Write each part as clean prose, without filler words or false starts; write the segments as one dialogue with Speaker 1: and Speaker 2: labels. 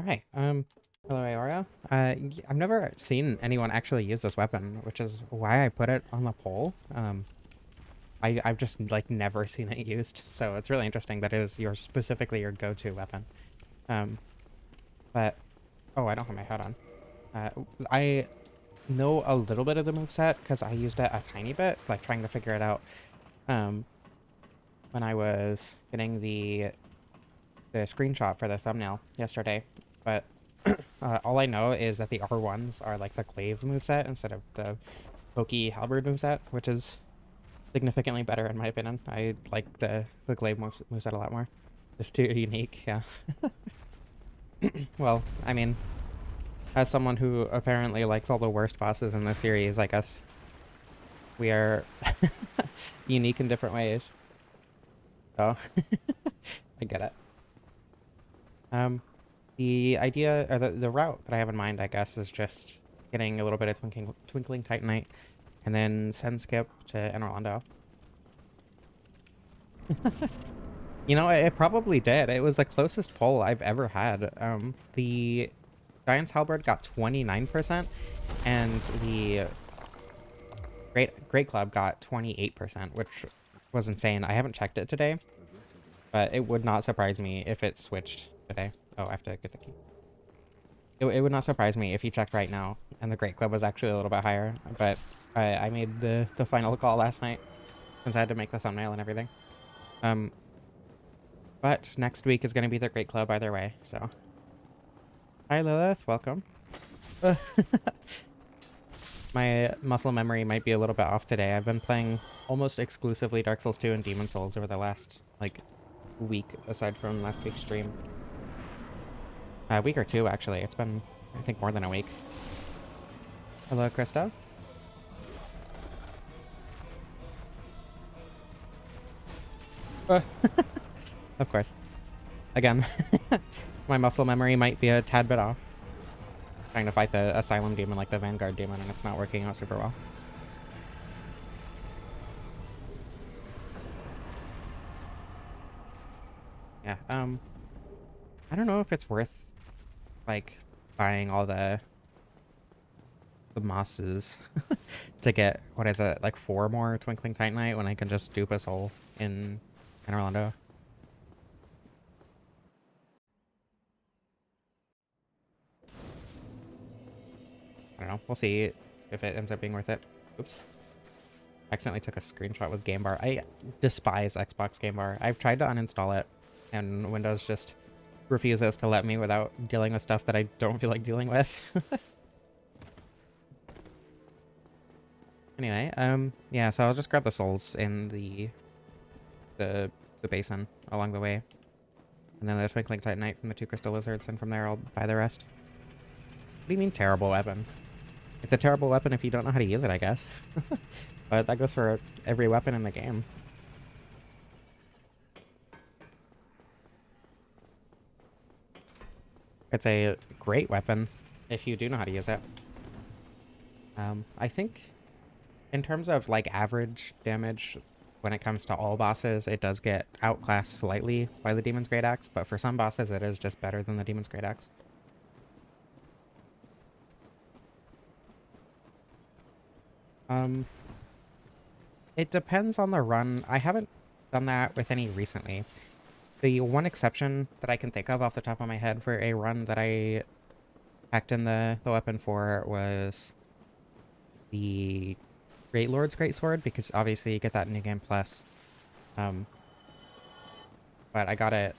Speaker 1: Alright, hello Aoria. I've never seen anyone actually use this weapon, which is why I put it on the poll. I've just, like, never seen it used, so it's really interesting that it is specifically your go-to weapon. Um, but, oh, I don't have my hat on. I know a little bit of the moveset, because I used it a tiny bit, like, trying to figure it out, when I was getting the screenshot for the thumbnail yesterday, but all I know is that the R1s are like the glaive moveset instead of the pokey halberd moveset, which is significantly better in my opinion. I like the glaive moveset a lot more. It's too unique, yeah. Well, I mean, as someone who apparently likes all the worst bosses in the series, I guess we are unique in different ways. So, I get it. The idea, or the route that I have in mind, I guess, is just getting a little bit of Twinkling Titanite, and then send skip to Anor Londo. You know, it probably did. It was the closest poll I've ever had. The Giant's Halberd got 29%, and the Great Club got 28%, which was insane. I haven't checked it today, but it would not surprise me if it switched today. Oh, I have to get the key. It would not surprise me if you checked right now and the Great Club was actually a little bit higher, but I made the final call last night since I had to make the thumbnail and everything. But next week is going to be the Great Club either way, so. Hi Lilith, welcome. My muscle memory might be a little bit off today. I've been playing almost exclusively Dark Souls 2 and Demon Souls over the last, like, week, aside from last week's stream. A week or two, actually. It's been, I think, more than a week. Hello, Krista. Of course. Again, my muscle memory might be a tad bit off. Trying to fight the Asylum Demon like the Vanguard Demon, and it's not working out super well. Yeah, I don't know if it's worth, like, buying all the mosses to get, what is it, like 4 more Twinkling Titanite when I can just dupe a soul in Anor Londo. I don't know. We'll see if it ends up being worth it. Oops. Accidentally took a screenshot with Game Bar. I despise Xbox Game Bar. I've tried to uninstall it, and Windows just refuses to let me without dealing with stuff that I don't feel like dealing with. Anyway, yeah, so I'll just grab the souls in the basin along the way. And then the Twinkling Titanite from the 2 Crystal Lizards, and from there I'll buy the rest. What do you mean terrible weapon? It's a terrible weapon if you don't know how to use it, I guess. But that goes for every weapon in the game. It's a great weapon if you do know how to use it. I think in terms of, like, average damage, when it comes to all bosses, it does get outclassed slightly by the Demon's Great Axe, but for some bosses it is just better than the Demon's Great Axe. It depends on the run. I haven't done that with any recently. The one exception that I can think of off the top of my head for a run that I hacked in the weapon for was the Great Lord's Greatsword, because obviously you get that New Game Plus. But I got it.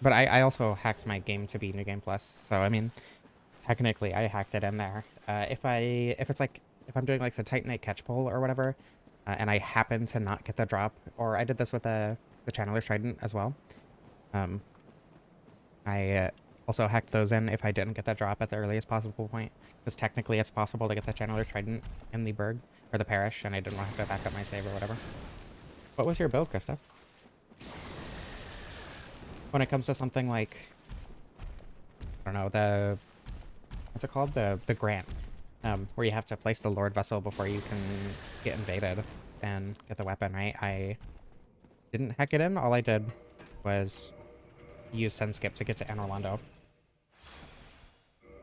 Speaker 1: But I also hacked my game to be New Game Plus, so I mean, technically I hacked it in there. If I'm doing like the Titanite catch pull or whatever, and I happen to not get the drop, or I did this with the Channeler's Trident as well. I also hacked those in if I didn't get that drop at the earliest possible point, because technically it's possible to get the Channeler's Trident in the Burg, or the Parish, and I didn't want to have to back up my save or whatever. What was your build, Krista? When it comes to something like, I don't know, what's it called? The Grant, where you have to place the Lord Vessel before you can get invaded and get the weapon, right? I didn't hack it in. All I did was use send skip to get to Anor Londo.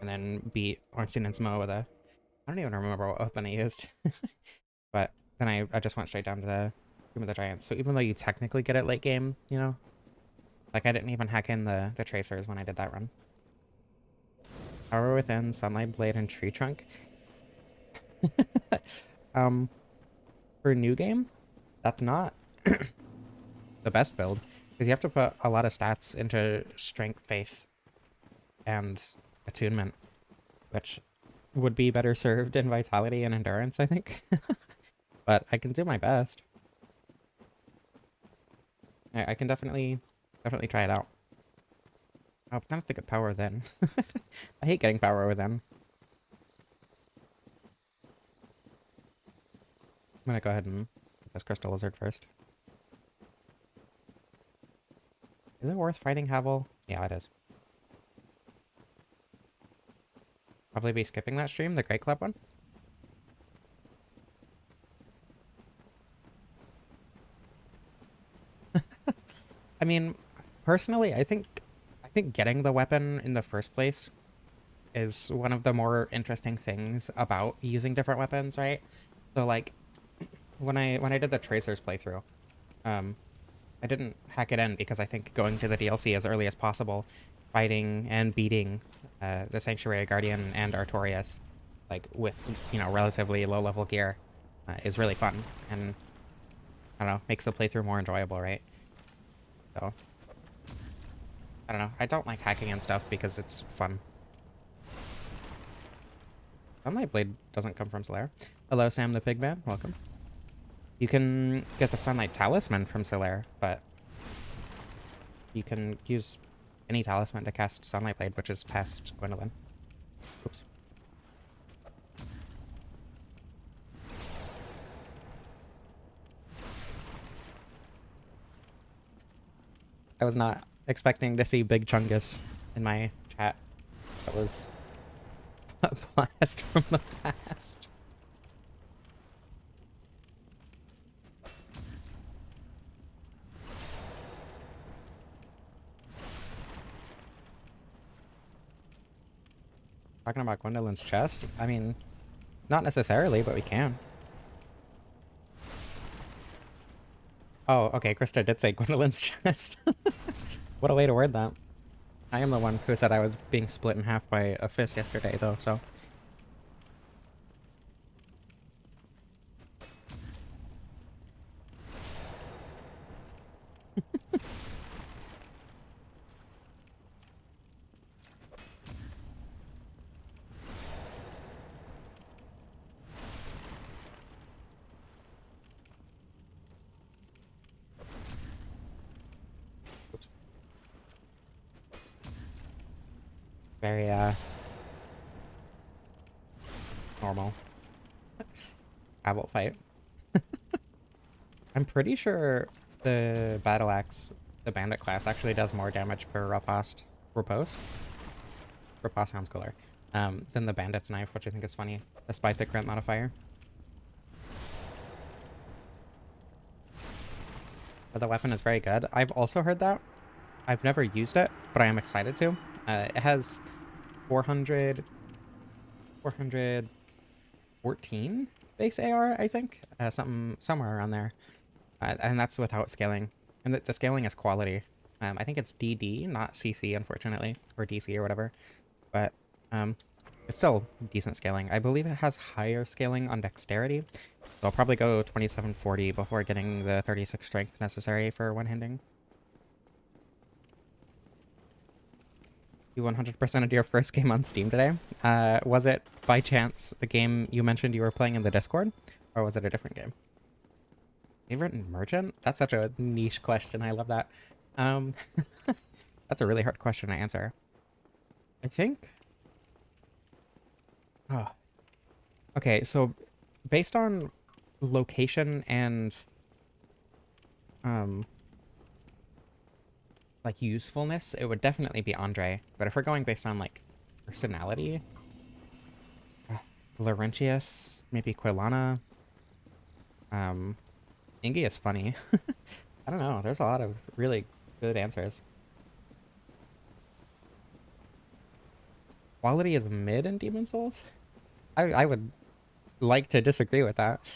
Speaker 1: and then beat Ornstein and Smough with a... I don't even remember what weapon I used. But then I just went straight down to the Tomb of the Giants. So even though you technically get it late game, you know, like I didn't even hack in the tracers when I did that run. Power Within, Sunlight Blade, and Tree Trunk. um, for new game, that's not the best build because you have to put a lot of stats into Strength, Faith, and Attunement, which would be better served in Vitality and Endurance, I think. But I can do my best. I can definitely try it out. Oh, but then I have to get Power Within. I hate getting Power Within. I'm gonna go ahead and get this Crystal Lizard first. Is it worth fighting Havel? Yeah, it is. Probably be skipping that stream, the Great Club one. I mean, personally, I think getting the weapon in the first place is one of the more interesting things about using different weapons, right? So like when I did the Tracers playthrough, I didn't hack it in because I think going to the DLC as early as possible, fighting and beating the Sanctuary Guardian and Artorias, like with, you know, relatively low level gear, is really fun and I don't know, makes the playthrough more enjoyable, right? So I don't know. I don't like hacking and stuff because it's fun. Sunlight Blade doesn't come from Solaire. Hello, Sam the Pigman. Welcome. You can get the Sunlight Talisman from Solaire, but you can use any talisman to cast Sunlight Blade, which is past Gwendolyn. Oops. I was not expecting to see Big Chungus in my chat. That was a blast from the past. Talking about Gwendolyn's chest? I mean, not necessarily, but we can. Oh, okay, Krista did say Gwendolyn's chest. What a way to word that. I am the one who said I was being split in half by a fist yesterday, though, so... Oops. Very, normal. Abel fight. I'm pretty sure the Battle Axe, the Bandit class, actually does more damage per riposte. Riposte? Riposte sounds cooler. Than the Bandit's knife, which I think is funny, despite the crit modifier. But the weapon is very good. I've also heard that. I've never used it, but I am excited to. It has 414 base AR, I think. Somewhere around there. And that's without scaling. And the scaling is quality. I think it's DD, not CC, unfortunately, or DC or whatever. But it's still decent scaling. I believe it has higher scaling on dexterity. So I'll probably go 2740 before getting the 36 strength necessary for one-handing. You 100%ed your first game on Steam today. Was it, by chance, the game you mentioned you were playing in the Discord? Or was it a different game? Favorite merchant? That's such a niche question. I love that. That's a really hard question to answer. I think... Oh. Okay, so based on location and like usefulness, it would definitely be Andre. But if we're going based on like personality, Laurentius, maybe Quilana. Ingi is funny. I don't know. There's a lot of really good answers. quality is mid in Demon Souls? I would like to disagree with that.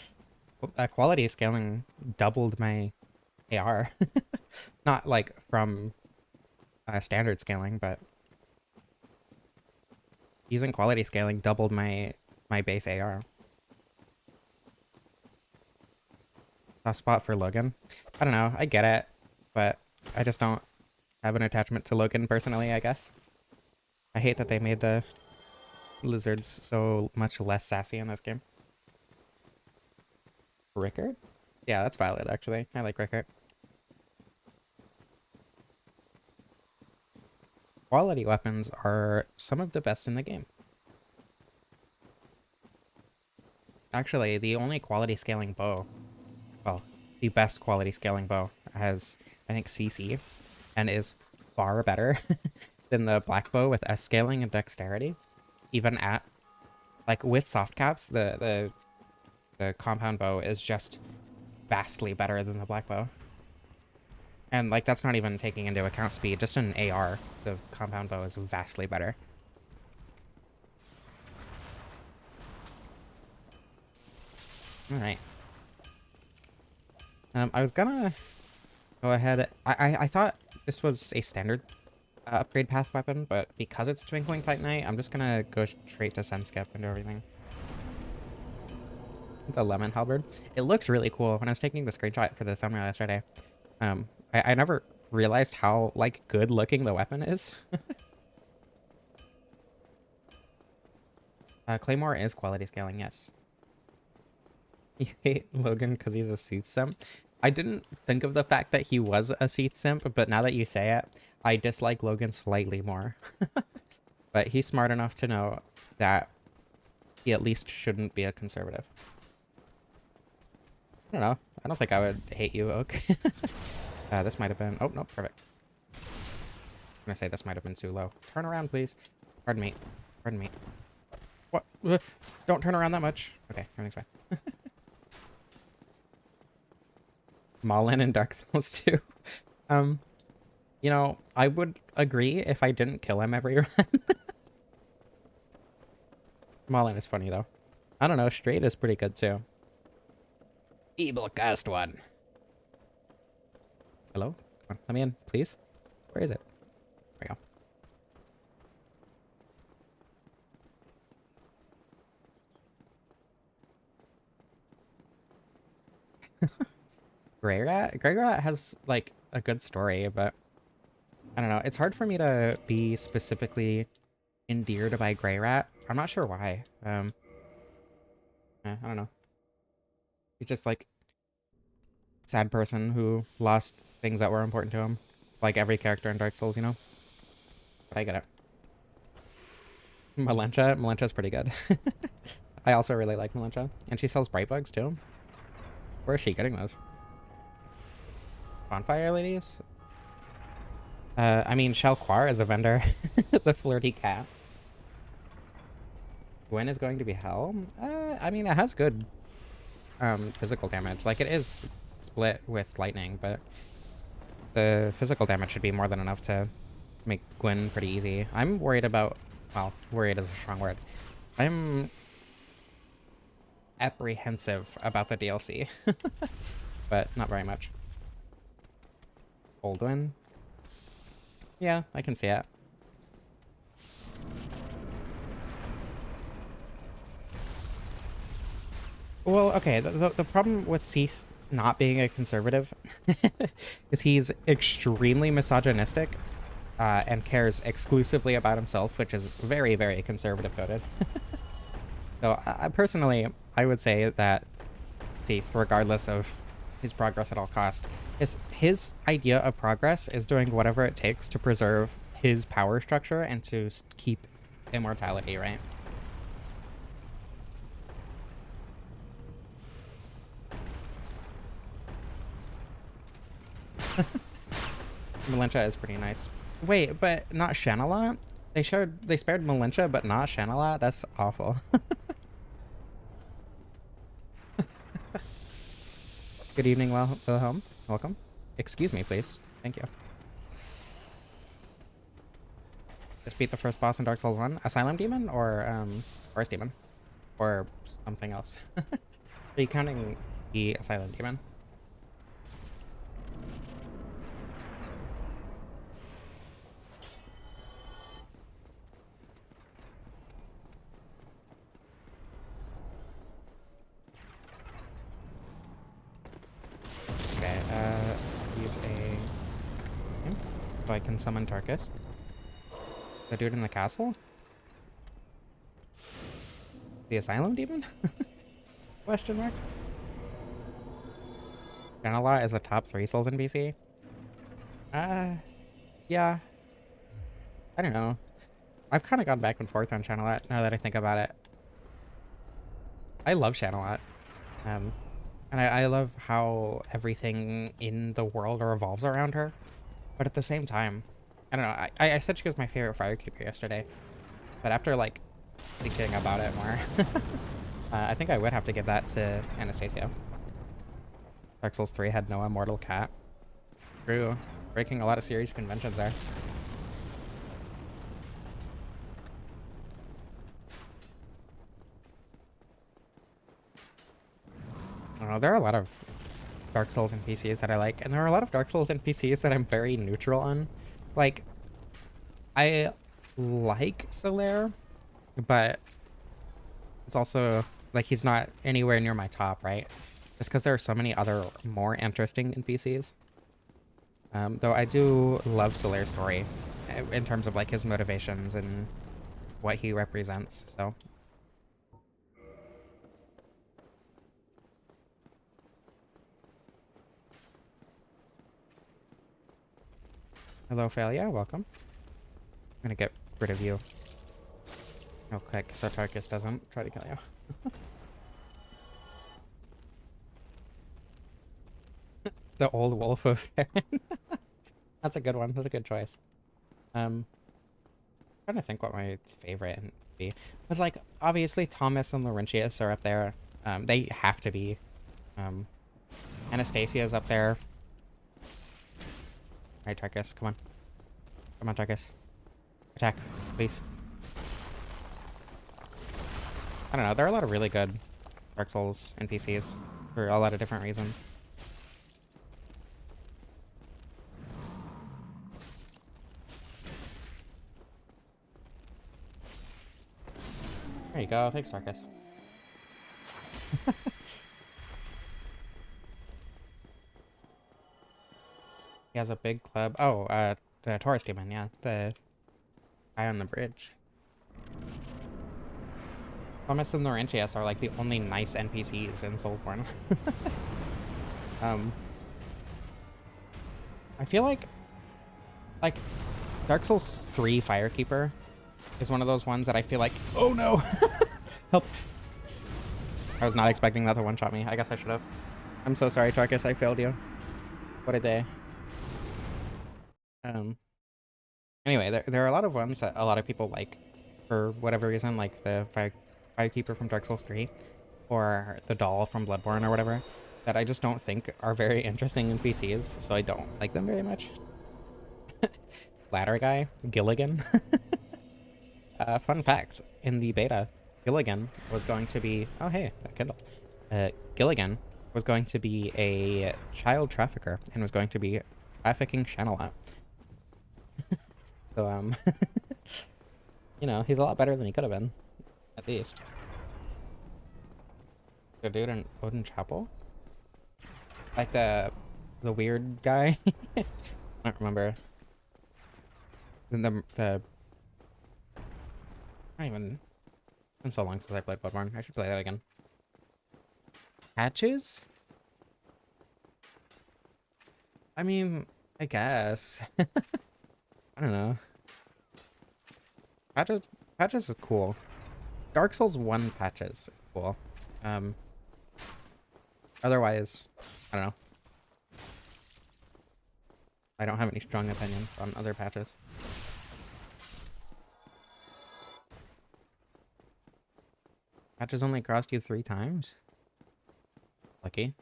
Speaker 1: Quality scaling doubled my AR. Not like from standard scaling, but using quality scaling doubled my base AR. Soft spot for Logan. I don't know, I get it, but I just don't have an attachment to Logan personally, I guess. I hate that they made the lizards so much less sassy in this game. Rickard? Yeah, that's valid, actually. I like Rickard. Quality weapons are some of the best in the game. Actually, the only quality scaling bow, well, the best quality scaling bow has, I think, CC, and is far better than the black bow with S scaling and dexterity. Even at, like, with soft caps, the compound bow is just vastly better than the black bow. And, like, that's not even taking into account speed. Just in AR, the compound bow is vastly better. Alright. I was gonna go ahead. I thought this was a standard upgrade path weapon, but because it's Twinkling Titanite, I'm just gonna go straight to Send Skip and do everything. The lemon halberd. It looks really cool. When I was taking the screenshot for the thumbnail yesterday, I never realized how, like, good looking the weapon is. Claymore is quality scaling, yes. You hate Logan because he's a Seath simp. I didn't think of the fact that he was a Seath simp, but now that you say it, I dislike Logan slightly more. But he's smart enough to know that he at least shouldn't be a conservative. I don't know. I don't think I would hate you, Oak. This might have been... Oh, no, perfect. I'm gonna say this might have been too low. Turn around, please. Pardon me. Pardon me. What? Don't turn around that much. Okay, everything's fine. Malin and Dark Souls 2. You know, I would agree if I didn't kill him every run. Malin is funny, though. I don't know, Straight is pretty good, too. Evil cast one. Hello? Come on, let me in, please. Where is it? There we go. Grey Rat? Grey Rat has, like, a good story, but I don't know. It's hard for me to be specifically endeared by Grey Rat. I'm not sure why. I don't know. He's just, like, sad person who lost things that were important to him. Like every character in Dark Souls, you know? But I get it. Malencha? Is pretty good. I also really like Malencha. And she sells bright bugs, too. Where is she getting those? Bonfire ladies? I mean, Shalquar is a vendor. It's a flirty cat. Gwen is going to be hell? I mean, it has good physical damage. Like, it is split with lightning, but the physical damage should be more than enough to make Gwen pretty easy. I'm worried about... Well, worried is a strong word. I'm apprehensive about the DLC. But not very much. Oldwin? Yeah, I can see it. Well, okay, the problem with Seath not being a conservative is he's extremely misogynistic and cares exclusively about himself, which is very, very conservative coded. So personally, I would say that Seath, regardless of his progress at all cost, his idea of progress is doing whatever it takes to preserve his power structure and to keep immortality, right? Malencha is pretty nice. Wait, but not Shanala? They spared Malencha, but not Shanala? That's awful. Good evening, Wilhelm. Welcome. Excuse me, please. Thank you. just beat the first boss in Dark Souls 1? Asylum Demon or Forest Demon? Or something else? Are you counting the Asylum Demon? Okay, use a... Okay. So I can summon Tarkus. The dude in the castle? The Asylum Demon? Question mark? Chanelot is a top 3 Souls NPC? Yeah. I don't know. I've kind of gone back and forth on Chanelot now that I think about it. I love Chanelot. And I love how everything in the world revolves around her. But at the same time, I don't know. I said she was my favorite Firekeeper yesterday. But after, like, thinking about it more, I think I would have to give that to Anastasia. Dark Souls 3 had no immortal cat. True. Breaking a lot of series conventions there. I don't know. There are a lot of Dark Souls NPCs that I like, and there are a lot of Dark Souls NPCs that I'm very neutral on. Like, I like Solaire, but it's also, like, he's not anywhere near my top, right? Just because there are so many other more interesting NPCs. Though I do love Solaire's story in terms of, like, his motivations and what he represents, so... Hello, Phalia, welcome. I'm gonna get rid of you real quick so Tarkus doesn't try to kill you. The old wolf of Farron. That's a good one. That's a good choice. I'm trying to think what my favorite would be. Because, like, obviously Thomas and Laurentius are up there. They have to be. Anastasia's up there. Alright, Tarkus, come on. Come on, Tarkus. Attack, please. I don't know. There are a lot of really good Dark Souls NPCs for a lot of different reasons. There you go. Thanks, Tarkus. He has a big club. Oh, the Taurus Demon, yeah. The guy on the bridge. Thomas and Laurentius are, like, the only nice NPCs in Soulsborne. I feel like Dark Souls 3 Firekeeper is one of those ones that I feel like, oh no, help. I was not expecting that to one-shot me. I guess I should have. I'm so sorry, Tarkus, I failed you. What a day. Anyway, there are a lot of ones that a lot of people like for whatever reason, like the Firekeeper from Dark Souls 3 or the doll from Bloodborne or whatever, that I just don't think are very interesting NPCs, so I don't like them very much. Ladder guy, Gilligan. Fun fact, in the beta, Gilligan was going to be... Oh, hey, a Kindle. Gilligan was going to be a child trafficker and was going to be trafficking Chanelot. So, you know, he's a lot better than he could have been, at least. The dude in Odin Chapel? Like the weird guy? I don't remember. The I even... It's been so long since I played Bloodborne. I should play that again. Patches? I mean, I guess. I don't know. Patches is cool. Dark Souls 1 patches is cool. Otherwise, I don't know. I don't have any strong opinions on other patches. Patches only crossed you 3 times? Lucky.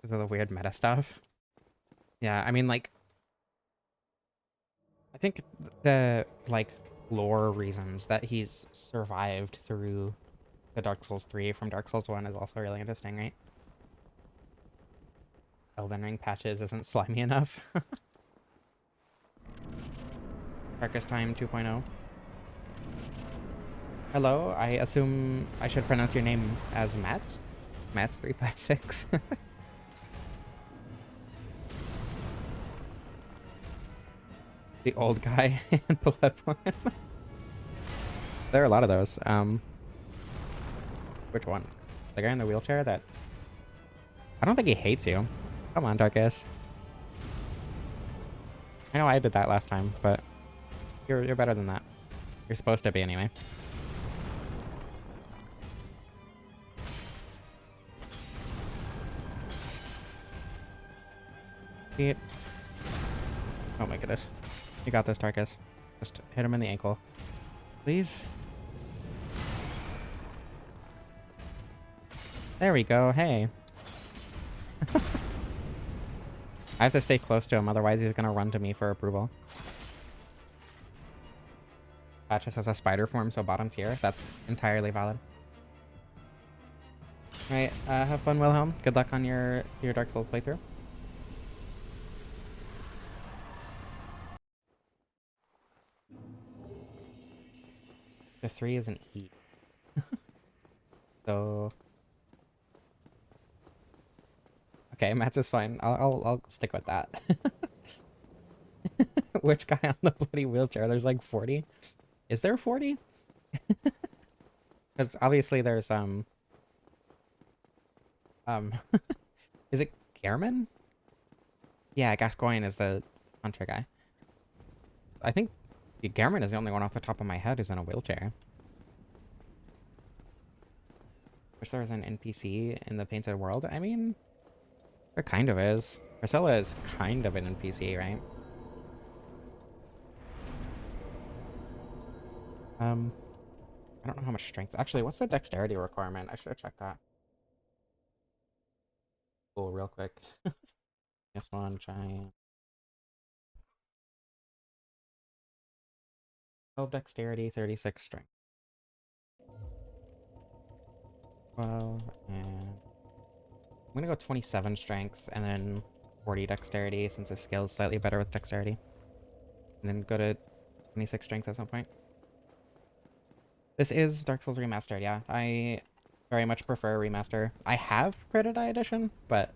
Speaker 1: because of the weird meta stuff. Yeah, I mean, like, I think the, like, lore reasons that he's survived through the Dark Souls 3 from Dark Souls 1 is also really interesting, right? Elden Ring patches isn't slimy enough. Darkest Time 2.0. Hello, I assume I should pronounce your name as Matt? Mats356. The old guy in Bloodborne. There are a lot of those. Which one? The guy in the wheelchair that... I don't think he hates you. Come on, Darkish. I know I did that last time, but you're better than that. You're supposed to be anyway. See it? Oh my goodness. You got this, Darkus. Just hit him in the ankle. Please? There we go, hey. I have to stay close to him, otherwise he's gonna run to me for approval. Patches has a spider form, so bottom tier. That's entirely valid. Alright, have fun, Wilhelm. Good luck on your Dark Souls playthrough. The 3 is an E. So... Okay, Matt's is fine. I'll stick with that. Which guy on the bloody wheelchair? There's like 40? Is there 40? Because obviously there's is it Gehrman? Yeah, Gascoigne is the hunter guy. I think Gehrman is the only one off the top of my head who's in a wheelchair. Wish there was an NPC in the Painted World. I mean, there kind of is. Priscilla is kind of an NPC, right? I don't know how much strength. Actually, what's the dexterity requirement? I should have checked that. Cool, real quick. This one, giant. 12 dexterity, 36 strength. 12, and I'm gonna go 27 strength and then 40 dexterity since his skill is slightly better with dexterity. And then go to 26 strength at some point. This is Dark Souls Remastered, yeah. I very much prefer Remaster. I have Credit Eye Edition, but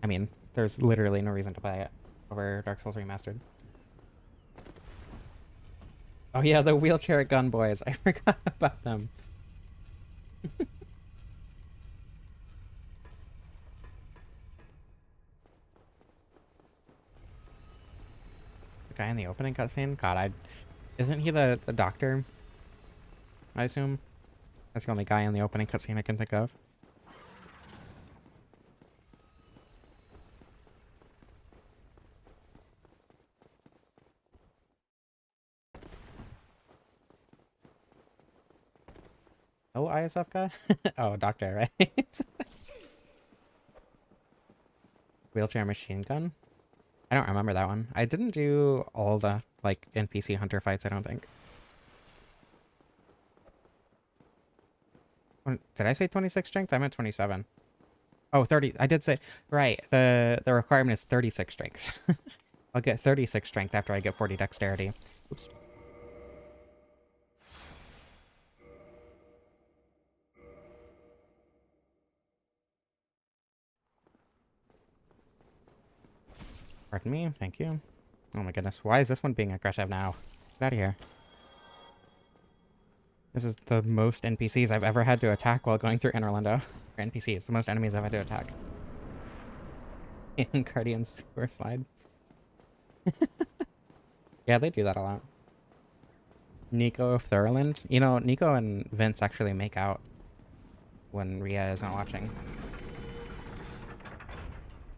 Speaker 1: I mean, there's literally no reason to buy it over Dark Souls Remastered. Oh yeah, the wheelchair gun boys. I forgot about them. The guy in the opening cutscene? God, isn't he the doctor? I assume? That's the only guy in the opening cutscene I can think of. Oh, ISF guy? Oh, doctor, right? Wheelchair machine gun? I don't remember that one. I didn't do all the, like, NPC hunter fights, I don't think. Did I say 26 strength? I meant 27. Oh, 30. I did say... Right, the requirement is 36 strength. I'll get 36 strength after I get 40 dexterity. Oops. Pardon me, thank you. Oh my goodness, why is this one being aggressive now? Get out of here. This is the most NPCs I've ever had to attack while going through Anor Londo. Or NPCs, the most enemies I've had to attack. In Guardian's Sewer Slide. Yeah, they do that a lot. Nico of Thurland. You know, Nico and Vince actually make out when Rhea isn't watching.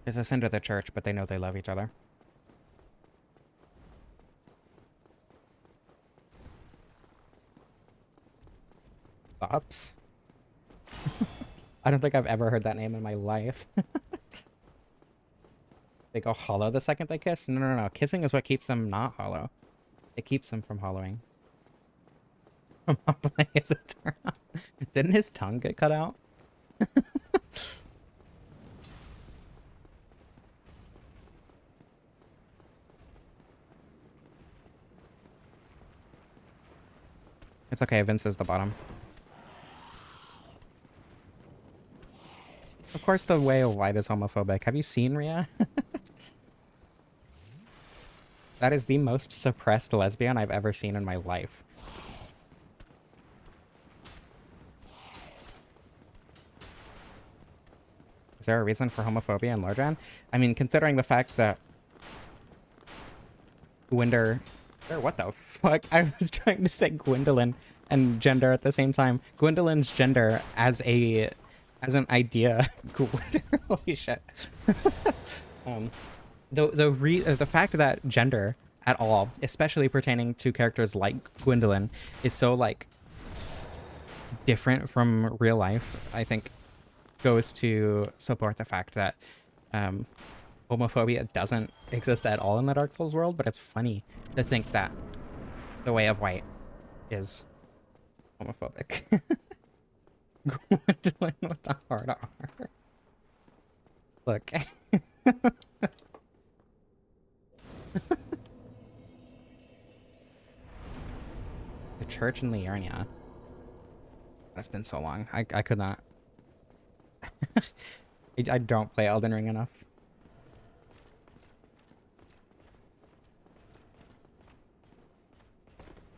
Speaker 1: It's a sin to the church, but they know they love each other. Bops? I don't think I've ever heard that name in my life. They go hollow the second they kiss? No, no, no. Kissing is what keeps them not hollow. It keeps them from hollowing. Mumbling is a turn on. Didn't his tongue get cut out? It's okay, Vince is the bottom. Of course the way of white is homophobic. Have you seen Rhea? That is the most suppressed lesbian I've ever seen in my life. Is there a reason for homophobia in Lordran? I mean, considering the fact that Gwynder... What the fuck? I was trying to say Gwendolyn and gender at the same time. Gwendolyn's gender as an idea. Gwynder, holy shit. The fact that gender at all, especially pertaining to characters like Gwendolyn, is so like different from real life, I think goes to support the fact that homophobia doesn't exist at all in the Dark Souls world, but it's funny to think that the way of white is homophobic. Gwendolyn with the hard R. Look. The church in Liurnia. That's been so long. I could not. I don't play Elden Ring enough.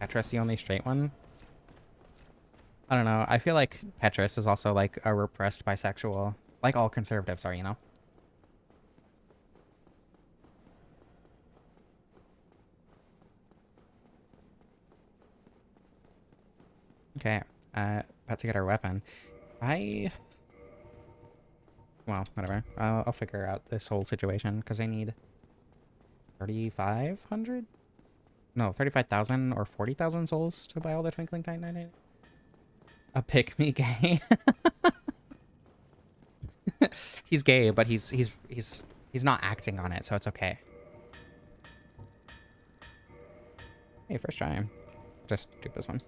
Speaker 1: Petrus the only straight one? I don't know. I feel like Petrus is also like a repressed bisexual. Like all conservatives are, you know? Okay. About to get our weapon. Well, whatever. I'll figure out this whole situation, because I need 3,500? No, 35,000 or 40,000 souls to buy all the Twinkling Titanite. A pick-me gay. He's gay, but he's not acting on it, so it's okay. Hey, first try. Just do this one.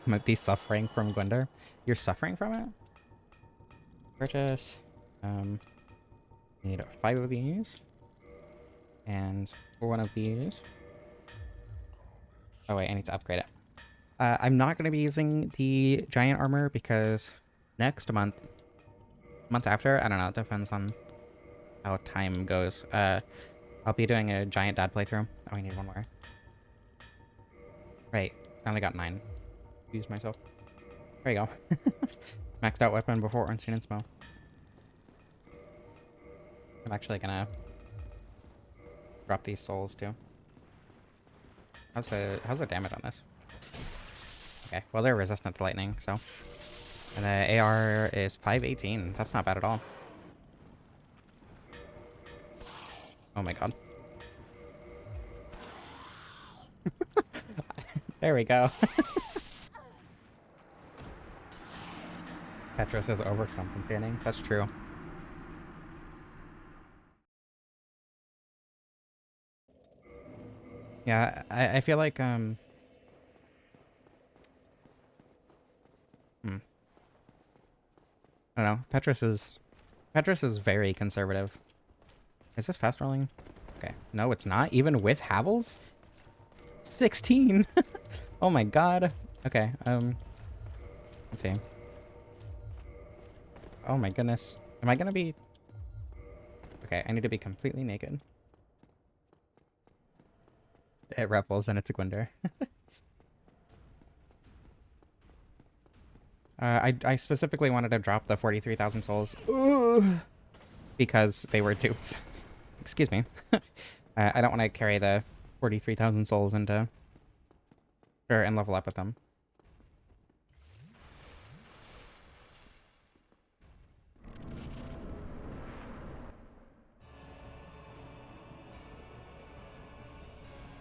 Speaker 1: Might be suffering from Gwynder. You're suffering from it? Purchase. Need 5 of these. And 1 of these. Oh wait, I need to upgrade it. I'm not going to be using the giant armor because next month after, I don't know, it depends on how time goes. I'll be doing a giant dad playthrough. Oh, I need 1 more. Right, I only got 9. Use myself. There you go. Maxed out weapon before Ornstein and Smough. I'm actually gonna drop these souls too. How's the damage on this? Okay, well they're resistant to lightning, so. And the AR is 518. That's not bad at all. Oh my god. There we go. Petrus is overcompensating. That's true. Yeah, I feel like I don't know. Petrus is very conservative. Is this fast rolling? Okay. No, it's not. Even with Havels? 16. Oh my god. Okay. Let's see. Oh my goodness. Am I gonna be... Okay, I need to be completely naked. It ruffles and it's a Gwynder. I specifically wanted to drop the 43,000 souls. Ooh, because they were duped. Excuse me. I don't want to carry the 43,000 souls into... and level up with them.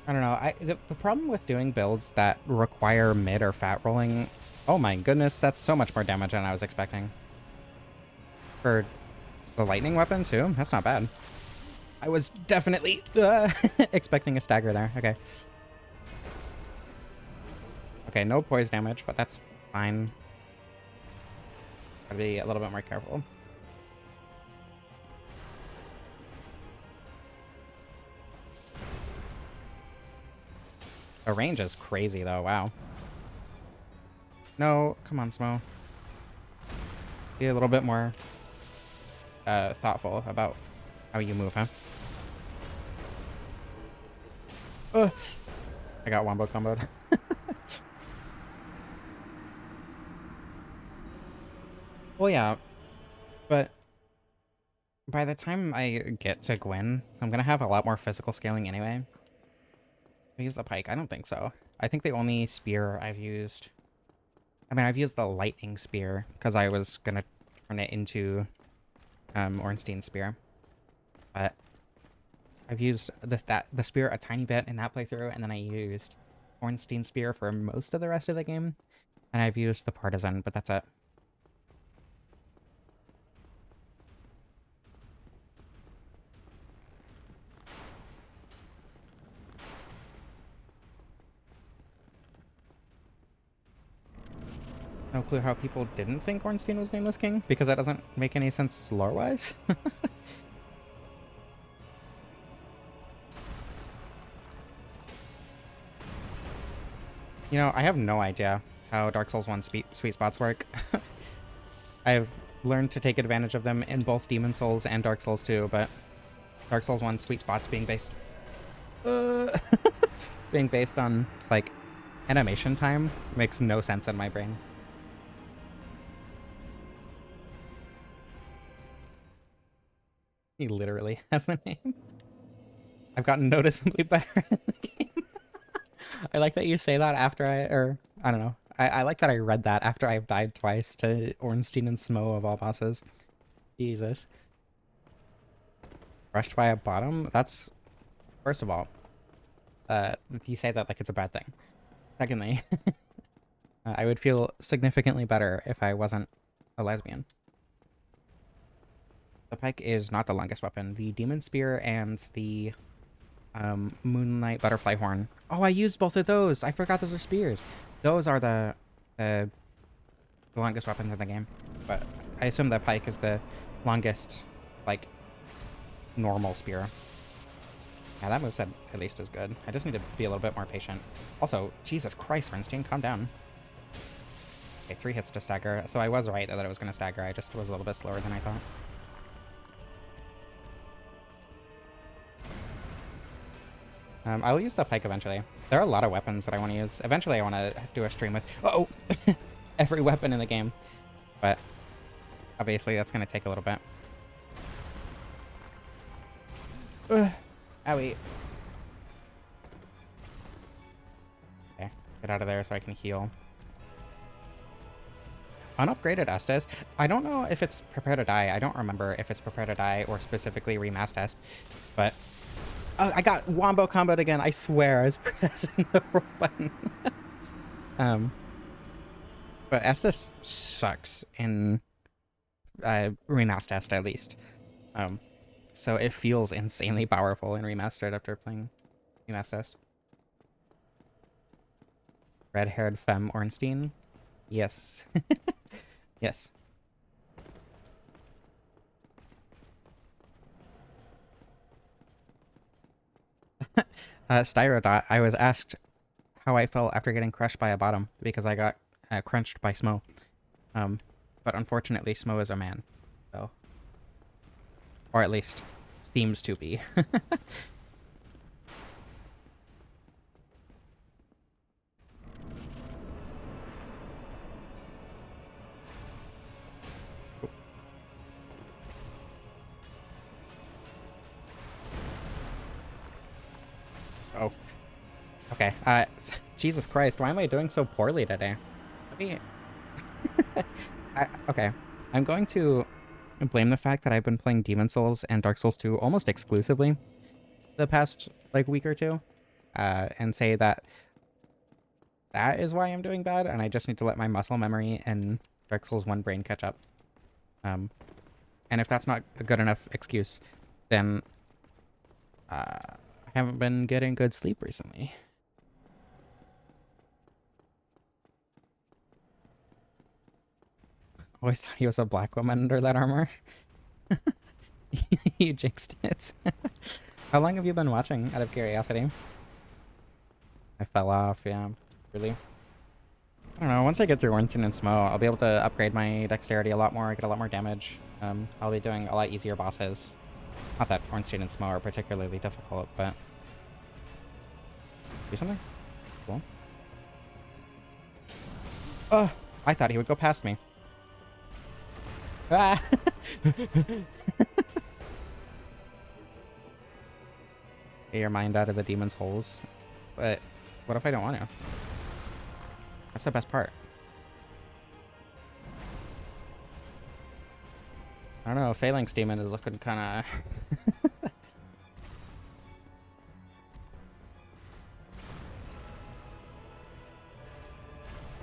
Speaker 1: I don't know. The problem with doing builds that require mid or fat rolling... Oh my goodness, that's so much more damage than I was expecting. For The lightning weapon too? That's not bad. I was definitely expecting a stagger there. Okay. Okay, no poise damage, but that's fine. Gotta be a little bit more careful. The range is crazy though, wow. No, come on, Smough. Be a little bit more thoughtful about how you move, huh? Ugh. I got wombo comboed. Well, yeah, but by the time I get to Gwyn, I'm gonna have a lot more physical scaling anyway. I use the pike? I don't think so. I think the only spear I've used... I mean, I've used the lightning spear because I was gonna turn it into Ornstein's spear. But I've used the spear a tiny bit in that playthrough, and then I used Ornstein's spear for most of the rest of the game. And I've used the partisan, but that's it. No clue how people didn't think Ornstein was Nameless King, because that doesn't make any sense lore-wise. You know, I have no idea how Dark Souls 1 sweet spots work. I've learned to take advantage of them in both Demon Souls and Dark Souls 2, but Dark Souls 1 sweet spots being based... being based on, like, animation time makes no sense in my brain. He literally has a name. I've gotten noticeably better in the game. I like that you say that after I don't know. I like that I read that after I've died twice to Ornstein and Smough of all bosses. Jesus. Brushed by a bottom? That's, first of all, you say that like it's a bad thing. Secondly, I would feel significantly better if I wasn't a lesbian. The pike is not the longest weapon. The demon spear and the moonlight butterfly horn. Oh, I used both of those. I forgot those are spears. Those are the longest weapons in the game. But I assume the pike is the longest, like, normal spear. Yeah, that moveset at least is good. I just need to be a little bit more patient. Also, Jesus Christ, Ornstein, calm down. Okay, 3 hits to stagger. So I was right that it was going to stagger. I just was a little bit slower than I thought. I'll use the pike eventually. There are a lot of weapons that I want to use. Eventually I want to do a stream with... Uh-oh! Every weapon in the game. But obviously that's going to take a little bit. Owie. Okay, get out of there so I can heal. Unupgraded Estes. I don't know if it's Prepare to Die. I don't remember if it's Prepare to Die or specifically Remastered Est, but... Oh, I got wombo comboed again. I swear I was pressing the wrong button. But Estes sucks in Remastered Est, at least. So it feels insanely powerful in Remastered after playing Remastered Est. Red-haired femme Ornstein? Yes. Yes. Styrodot, I was asked how I felt after getting crushed by a bottom, because I got crunched by Smough. But unfortunately, Smough is a man, so... Or at least, seems to be. Oh. Okay, Jesus Christ, why am I doing so poorly today? Let me... okay, I'm going to blame the fact that I've been playing Demon Souls and Dark Souls 2 almost exclusively the past, like, week or two, and say that that is why I'm doing bad, and I just need to let my muscle memory and Dark Souls 1 brain catch up. And if that's not a good enough excuse, then I haven't been getting good sleep recently. Always thought he was a black woman under that armor. You jinxed it. How long have you been watching, out of curiosity? I fell off, yeah. Really? I don't know, once I get through Ornstein and Smough, I'll be able to upgrade my dexterity a lot more, get a lot more damage. I'll be doing a lot easier bosses. Not that Ornstein and Smough are particularly difficult, but... Do something? Cool. Oh! I thought he would go past me. Ah! Get your mind out of the demon's holes. But what if I don't want to? That's the best part. I don't know, Phalanx Demon is looking kind of...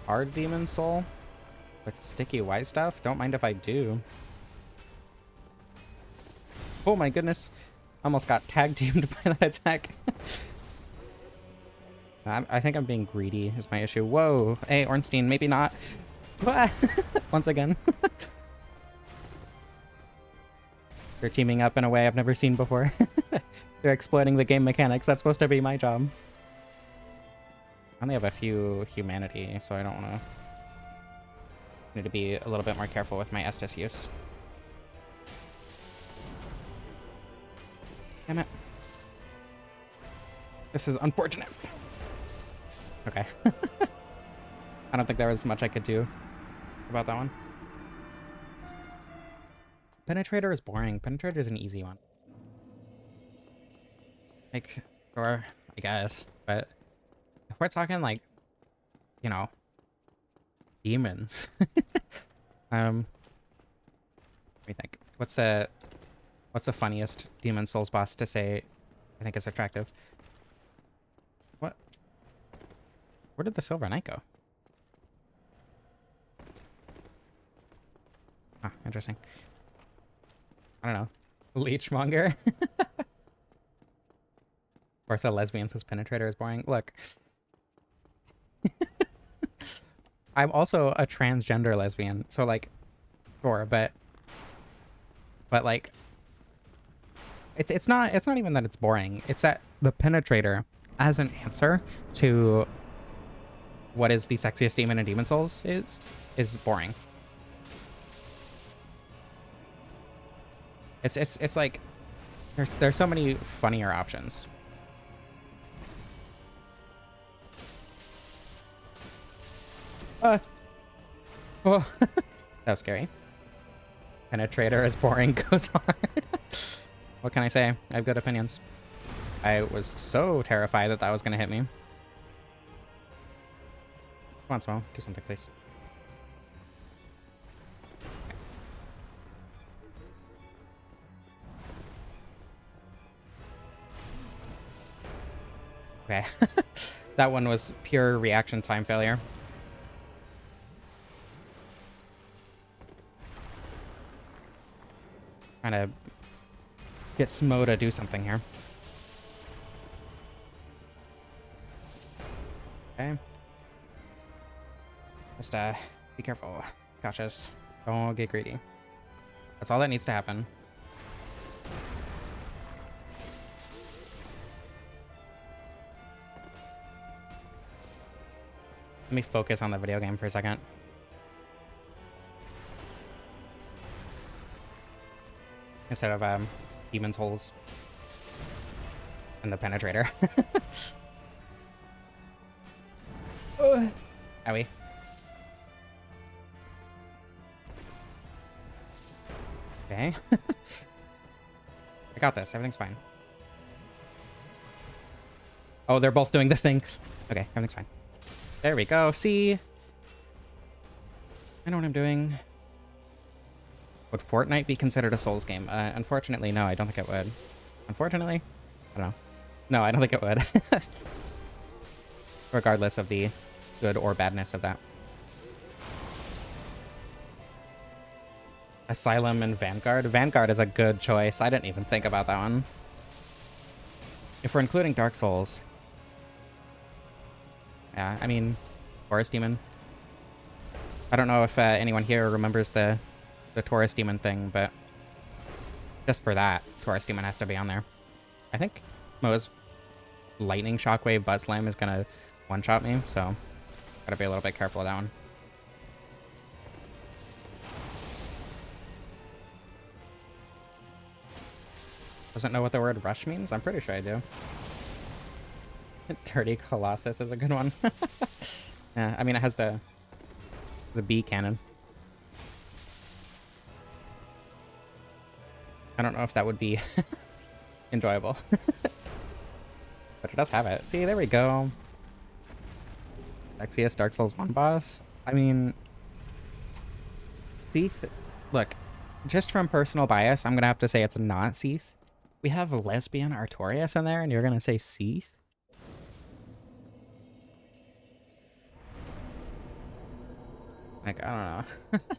Speaker 1: Hard Demon Soul? With sticky white stuff? Don't mind if I do. Oh my goodness. Almost got tag teamed by that attack. I think I'm being greedy is my issue. Whoa. Hey, Ornstein, maybe not. Once again. They're teaming up in a way I've never seen before. They're exploiting the game mechanics. That's supposed to be my job. I only have a few humanity, so I don't want to... Need to be a little bit more careful with my Estus use. Damn it. This is unfortunate. Okay. I don't think there was much I could do about that one. Penetrator is boring. Penetrator is an easy one. Like, sure, I guess. But if we're talking like, you know, demons. Let me think. What's the funniest Demon Souls boss to say I think is attractive? What? Where did the Silver Knight go? Ah, interesting. I don't know. Leechmonger? Or so lesbian says Penetrator is boring. Look. I'm also a transgender lesbian, so like, sure, but like, it's not even that it's boring. It's that the Penetrator as an answer to what is the sexiest demon in Demon Souls is boring. It's like there's so many funnier options. Oh, that was scary. Penetrator is boring, goes hard. What can I say? I have good opinions. I was so terrified that that was going to hit me. Come on, Smough. Do something, please. Okay. That one was pure reaction time failure. Trying to get Smough to do something here. Okay. Just be careful. Cautious. Don't get greedy. That's all that needs to happen. Let me focus on the video game for a second. Instead of Demon's Holes and the Penetrator. Owie. Okay. I got this. Everything's fine. Oh, they're both doing this thing. Okay, everything's fine. There we go. See? I know what I'm doing. Would Fortnite be considered a Souls game? Unfortunately, no, I don't think it would. Unfortunately? I don't know. No, I don't think it would. Regardless of the good or badness of that. Asylum and Vanguard. Vanguard is a good choice. I didn't even think about that one. If we're including Dark Souls. Yeah, I mean, Forest Demon. I don't know if anyone here remembers the Taurus Demon thing, but just for that, Taurus Demon has to be on there. I think Mo's Lightning Shockwave Butt Slam is gonna one-shot me, so gotta be a little bit careful of that one. Doesn't know what the word rush means? I'm pretty sure I do. Dirty Colossus is a good one. Yeah, I mean, it has the bee cannon. I don't know if that would be enjoyable. But it does have it. See, there we go. Sexiest Dark Souls 1 boss. I mean, Seath, look, just from personal bias, I'm gonna have to say it's not Seath. We have lesbian Artorias in there, and you're gonna say Seath? Like, I don't know.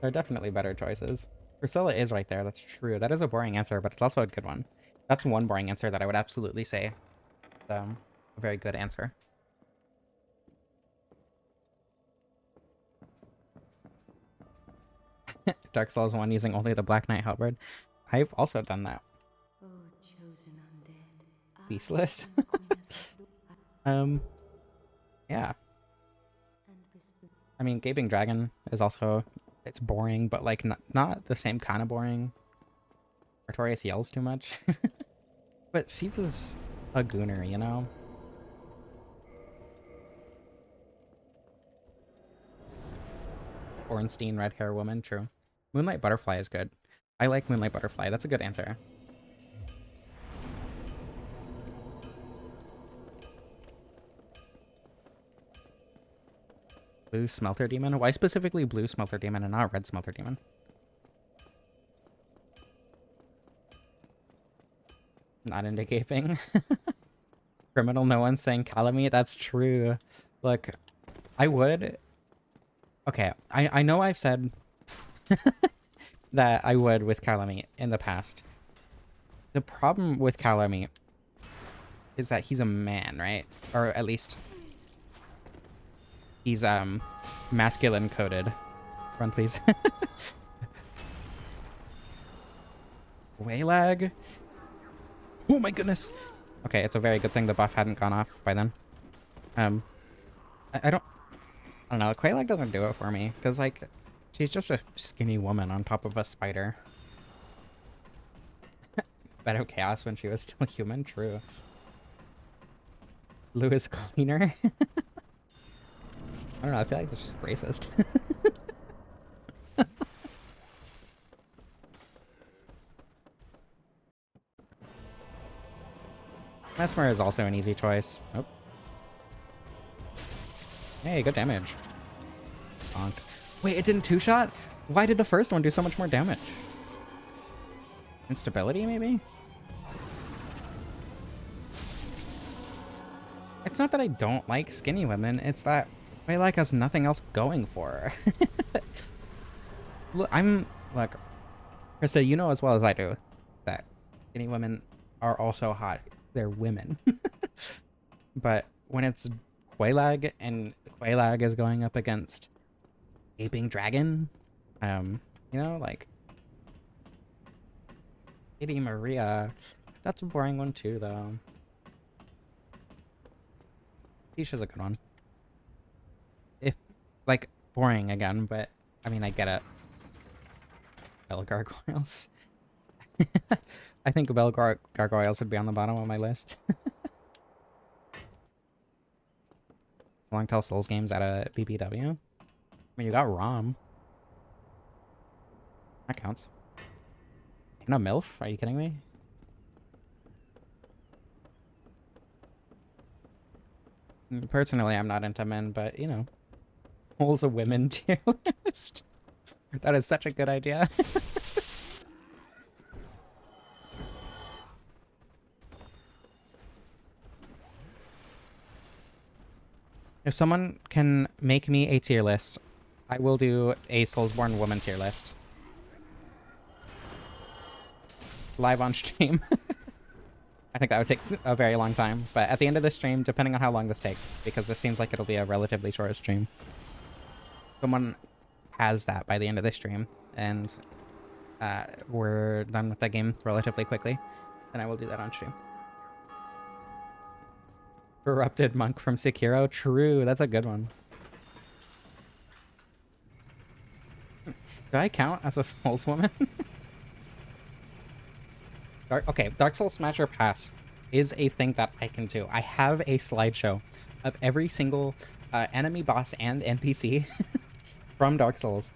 Speaker 1: There are definitely better choices. Priscilla is right there, that's true. That is a boring answer, but it's also a good one. That's one boring answer that I would absolutely say. A very good answer. Dark Souls 1 using only the Black Knight Halberd. I've also done that. Ceaseless. Yeah. I mean, Gaping Dragon is also, it's boring, but like not the same kind of boring. Artorias yells too much. But Seath is a gooner, you know? Ornstein, red hair woman, true. Moonlight Butterfly is good. I like Moonlight Butterfly. That's a good answer. Blue Smelter Demon? Why specifically Blue Smelter Demon and not Red Smelter Demon? Not into gaping. Criminal, no one's saying Calamite. That's true. Look, I would... Okay, I know I've said that I would with Calamite in the past. The problem with Calamite is that he's a man, right? Or at least he's masculine coded. Run, please. Waylag. Oh my goodness. Okay, it's a very good thing the buff hadn't gone off by then. I don't know. Quaylag doesn't do it for me because like she's just a skinny woman on top of a spider. Better chaos when she was still human. True. Lewis Cleaner. I don't know. I feel like it's just racist. Mesmer is also an easy choice. Oh. Hey, good damage. Bonk. Wait, it didn't two-shot? Why did the first one do so much more damage? Instability, maybe? It's not that I don't like skinny women, it's that Quaylag has nothing else going for her. Look, Krista, you know as well as I do that skinny women are also hot. They're women. But when it's Quaylag and Quaylag is going up against Gaping Dragon, you know, like Lady Maria, that's a boring one too, though. Tisha's a good one. If, like, boring again, but, I mean, I get it. Bell Gargoyles. I think Bell Gargoyles would be on the bottom of my list. Long Tell Souls games at a BBW? I mean, you got ROM. That counts. No MILF? Are you kidding me? Personally, I'm not into men, but, you know. Holes a women tier list. That is such a good idea. If someone can make me a tier list I will do a Soulsborne woman tier list. Live on stream. I think that would take a very long time, but at the end of the stream, depending on how long this takes, because this seems like it'll be a relatively short stream, someone has that by the end of the stream, and we're done with the game relatively quickly, then I will do that on stream. Corrupted monk from Sekiro? True, that's a good one. Do I count as a Souls woman? Okay, Dark Souls Smasher Pass is a thing that I can do. I have a slideshow of every single enemy, boss, and NPC from Dark Souls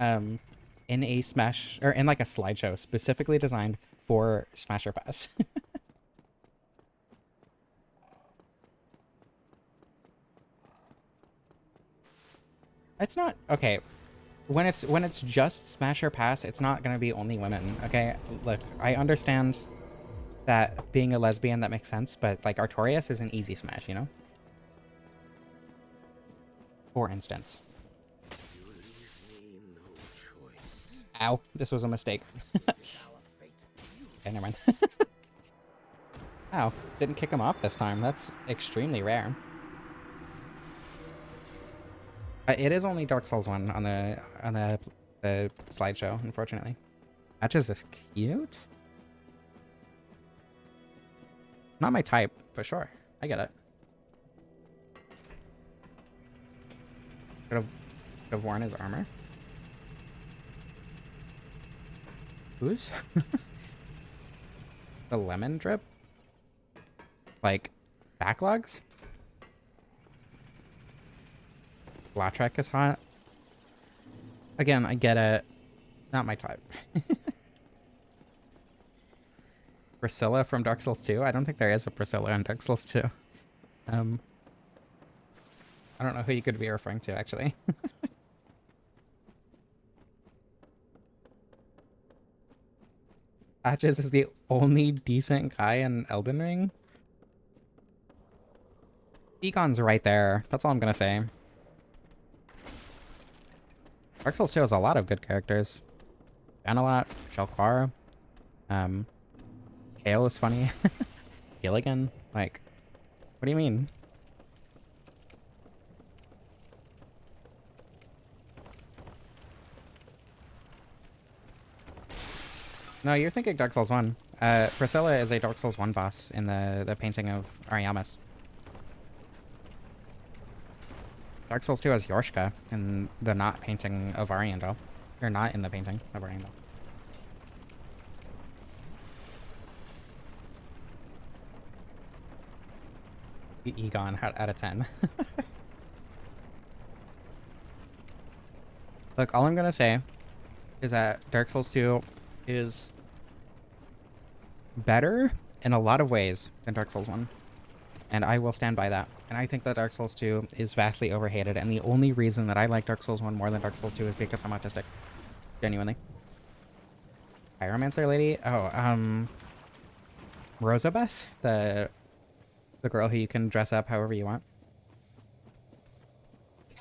Speaker 1: in a Smash, or in like a slideshow specifically designed for Smasher Pass. It's not okay. When it's just Smasher Pass, it's not gonna be only women. Okay, look, I understand that being a lesbian, that makes sense, but like Artorias is an easy smash, you know? For instance. Ow, this was a mistake. Okay, never mind. Ow, didn't kick him off this time. That's extremely rare. It is only Dark Souls 1 on the slideshow, unfortunately. Matches is cute. Not my type, but sure, I get it. Could have worn his armor. Who's the lemon drip? Like backlogs? Blatrek is hot. Again, I get it. Not my type. Priscilla from Dark Souls 2? I don't think there is a Priscilla in Dark Souls 2. I don't know who you could be referring to, actually. Patches is the only decent guy in Elden Ring? Egon's right there. That's all I'm gonna say. Dark Souls 2 has a lot of good characters. Banalot, Shalquar, Kale is funny. Gilligan, like, what do you mean? No, you're thinking Dark Souls 1. Priscilla is a Dark Souls 1 boss in the painting of Ariamis. Dark Souls 2 has Yorshka in the not painting of Ariandel. Or not in the painting of Ariandel. Egon out of 10. Look, all I'm gonna say is that Dark Souls 2 is better in a lot of ways than Dark Souls 1. And I will stand by that. And I think that Dark Souls 2 is vastly overhated, and the only reason that I like Dark Souls 1 more than Dark Souls 2 is because I'm autistic. Genuinely. Pyromancer lady? Oh, Rosabeth? The girl who you can dress up however you want.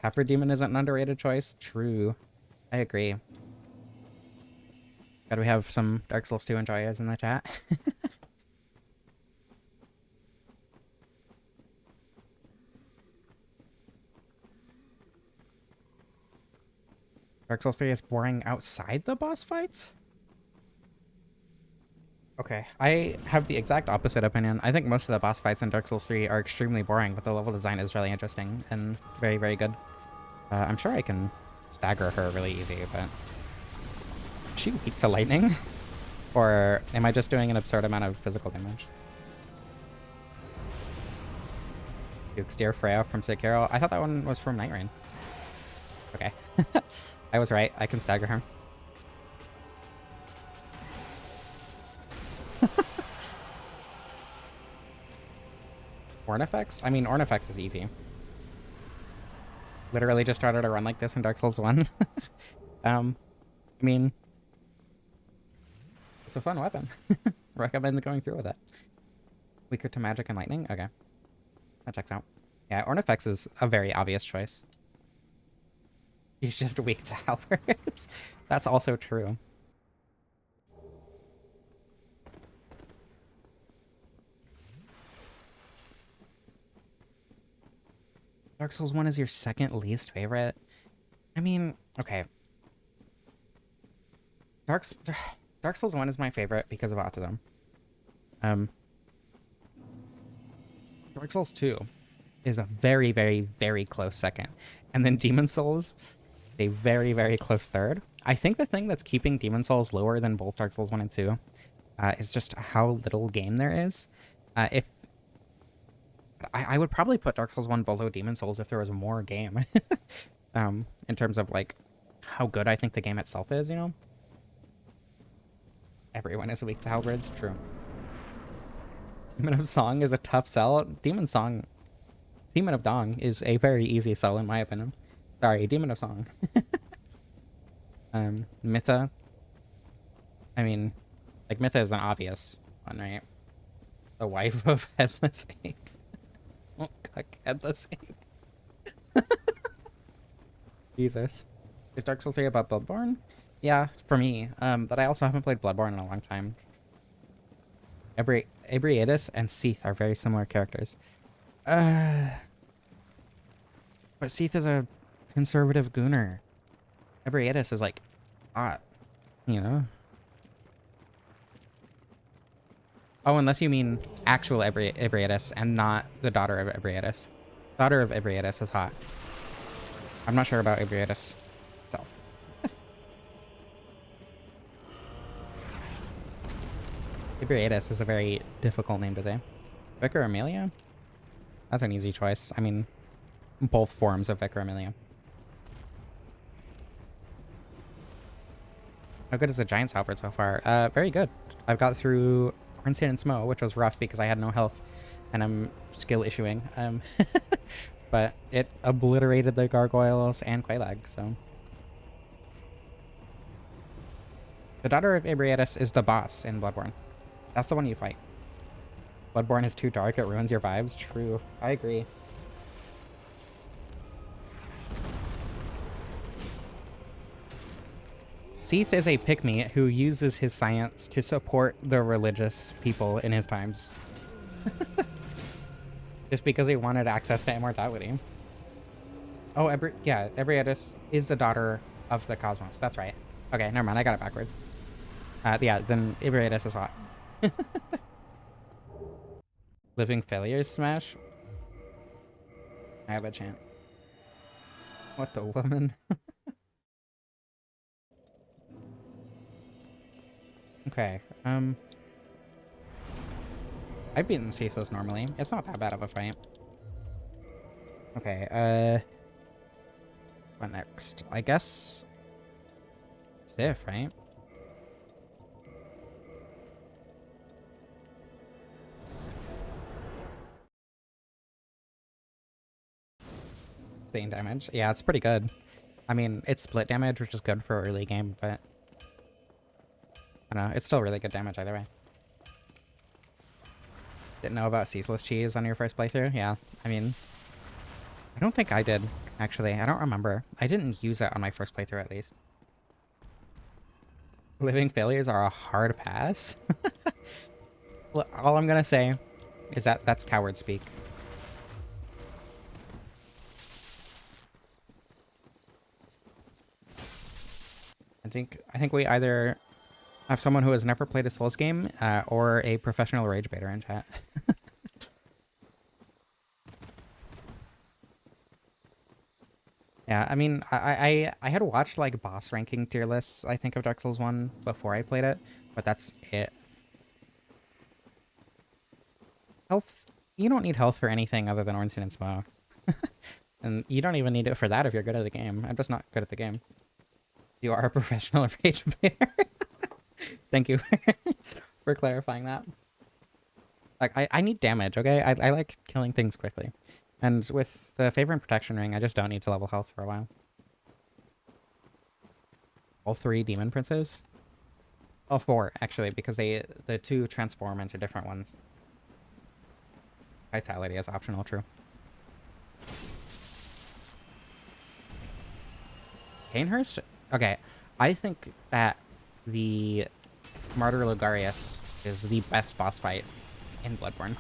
Speaker 1: Capra Demon isn't an underrated choice? True. I agree. God, we have some Dark Souls 2 enjoyers in the chat. Dark Souls 3 is boring outside the boss fights? Okay, I have the exact opposite opinion. I think most of the boss fights in Dark Souls 3 are extremely boring, but the level design is really interesting and very, very good. I'm sure I can stagger her really easy, but... Is she weak to lightning? Or am I just doing an absurd amount of physical damage? You steer Freya from Sekiro? I thought that one was from Night Rain. Okay. I was right. I can stagger her. Ornifex? I mean, Ornifex is easy. Literally just started a run like this in Dark Souls 1. I mean, it's a fun weapon. Recommend going through with it. Weaker to magic and lightning? Okay. That checks out. Yeah, Ornifex is a very obvious choice. He's just weak to halberds. That's also true. Dark Souls 1 is your second least favorite? I mean, okay. Dark, Dark Souls 1 is my favorite because of autism. Um, Dark Souls 2 is a very, very, very close second. And then Demon Souls, a very, very close third. I think the thing that's keeping Demon Souls lower than both Dark Souls 1 and 2 is just how little game there is. If I would probably put Dark Souls 1 below Demon Souls if there was more game. In terms of, like, how good I think the game itself is, you know? Everyone is weak to halberds, true. Demon of Song is a tough sell. Demon of Dong is a very easy sell, in my opinion. Sorry, Demon of Song. Mytha. I mean, like, Mytha is an obvious one, right? The wife of Headless Ape. Oh, God, Headless Ape. Jesus. Is Dark Souls 3 about Bloodborne? Yeah, for me. But I also haven't played Bloodborne in a long time. Ebriatus and Seath are very similar characters. But Seath is a conservative gooner. Ebriatus is, like, hot. You know? Oh, unless you mean actual Ebriatus and not the daughter of Ebriatus. Daughter of Ebriatus is hot. I'm not sure about Ebriatus itself. Ebriatus is a very difficult name to say. Vicar Amelia? That's an easy choice. I mean, both forms of Vicar Amelia. How good is the Giant's Halberd so far? Very good. I've got through Ornstein and Smough, which was rough because I had no health and I'm skill issuing. But it obliterated the gargoyles and Quelaag, so. The daughter of Ebriatus is the boss in Bloodborne. That's the one you fight. Bloodborne is too dark, it ruins your vibes. True, I agree. Seath is a pick-me who uses his science to support the religious people in his times. Just because he wanted access to immortality. Oh, Ebriatus is the daughter of the cosmos. That's right. Okay, never mind. I got it backwards. Yeah, then Ebriatus is hot. Living Failures Smash? I have a chance. What the woman? Okay, I've beaten Ceaseless normally. It's not that bad of a fight. Okay, what next? I guess Sif, right? Insane damage. Yeah, it's pretty good. I mean, it's split damage, which is good for early game, but I don't know, it's still really good damage either way. Didn't know about Ceaseless Cheese on your first playthrough? Yeah, I mean, I don't think I did, actually. I don't remember. I didn't use it on my first playthrough, at least. Living Failures are a hard pass? All I'm gonna say is that that's coward speak. I think we either have someone who has never played a Souls game, or a professional rage baiter in chat. Yeah, I mean, I had watched, like, boss ranking tier lists, I think, of Dark Souls 1 before I played it, but that's it. Health? You don't need health for anything other than Ornstein and Smough. And you don't even need it for that if you're good at the game. I'm just not good at the game. You are a professional rage baiter. Thank you for clarifying that. Like, I need damage, okay? I like killing things quickly. And with the Favor and Protection Ring, I just don't need to level health for a while. All 3 Demon Princes? All 4, actually, because the 2 transform into different ones. Vitality is optional, true. Kanehurst? Okay, I think that the Martyr Logarius is the best boss fight in Bloodborne.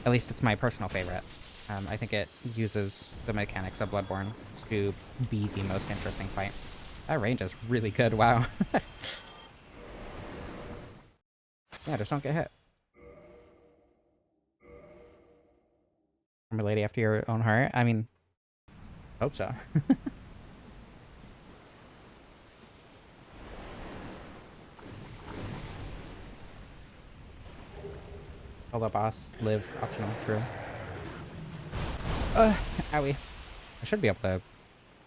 Speaker 1: At least it's my personal favorite. I think it uses the mechanics of Bloodborne to be the most interesting fight. That range is really good, wow. Yeah, just don't get hit. I'm a lady after your own heart. I mean, hope so. Hold up, boss. Live. Optional. True. Owie. I should be able to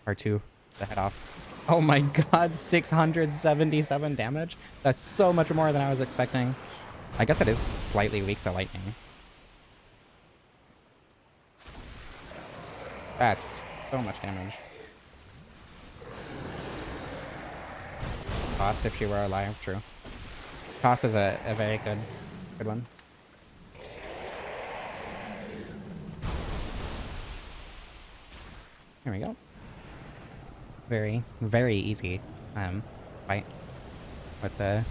Speaker 1: R2 the head off. Oh my god, 677 damage? That's so much more than I was expecting. I guess it is slightly weak to lightning. That's so much damage. Toss if she were alive, true. Toss is a very good one. Here we go. Very, very easy fight with the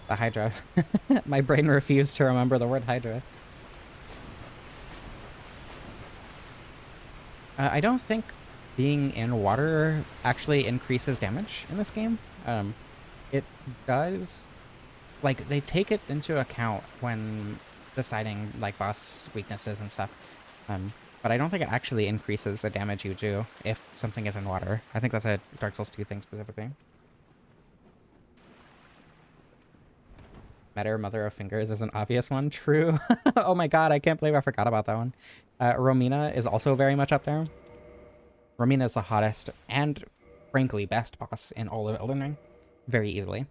Speaker 1: Hydra. My brain refused to remember the word Hydra. I don't think being in water actually increases damage in this game. It does, like, they take it into account when deciding, like, boss weaknesses and stuff. But I don't think it actually increases the damage you do if something is in water. I think that's a Dark Souls 2 thing specifically. Metter, Mother of Fingers is an obvious one. True. Oh my god, I can't believe I forgot about that one. Romina is also very much up there. Romina is the hottest and, frankly, best boss in all of Elden Ring. Very easily.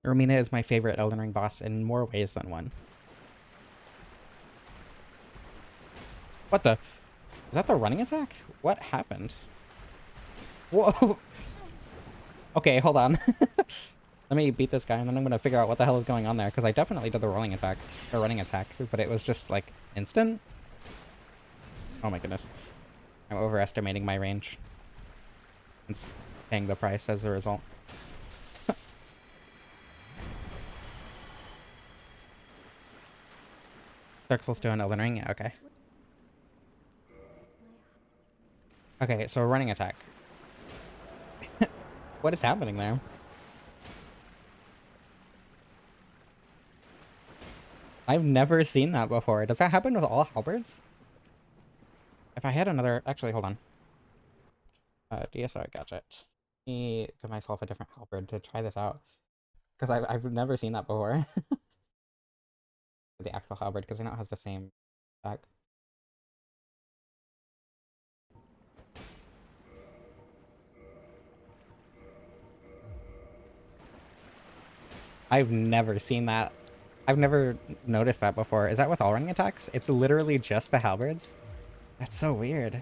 Speaker 1: Romina is my favorite Elden Ring boss in more ways than one. What the? Is that the running attack? What happened? Whoa! Okay, hold on. Let me beat this guy, and then I'm gonna figure out what the hell is going on there, because I definitely did the rolling attack, or running attack, but it was just, like, instant? Oh my goodness. I'm overestimating my range. It's paying the price as a result. Dark Souls 2 and Elden Ring? Yeah, okay. Okay, so running attack. What is happening there? I've never seen that before. Does that happen with all halberds? If I had another... Actually, hold on. DSR gadget. Let me give myself a different halberd to try this out. Because I've never seen that before. The actual halberd, because I know it has the same attack. I've never seen that. I've never noticed that before. Is that with all running attacks? It's literally just the halberds? That's so weird.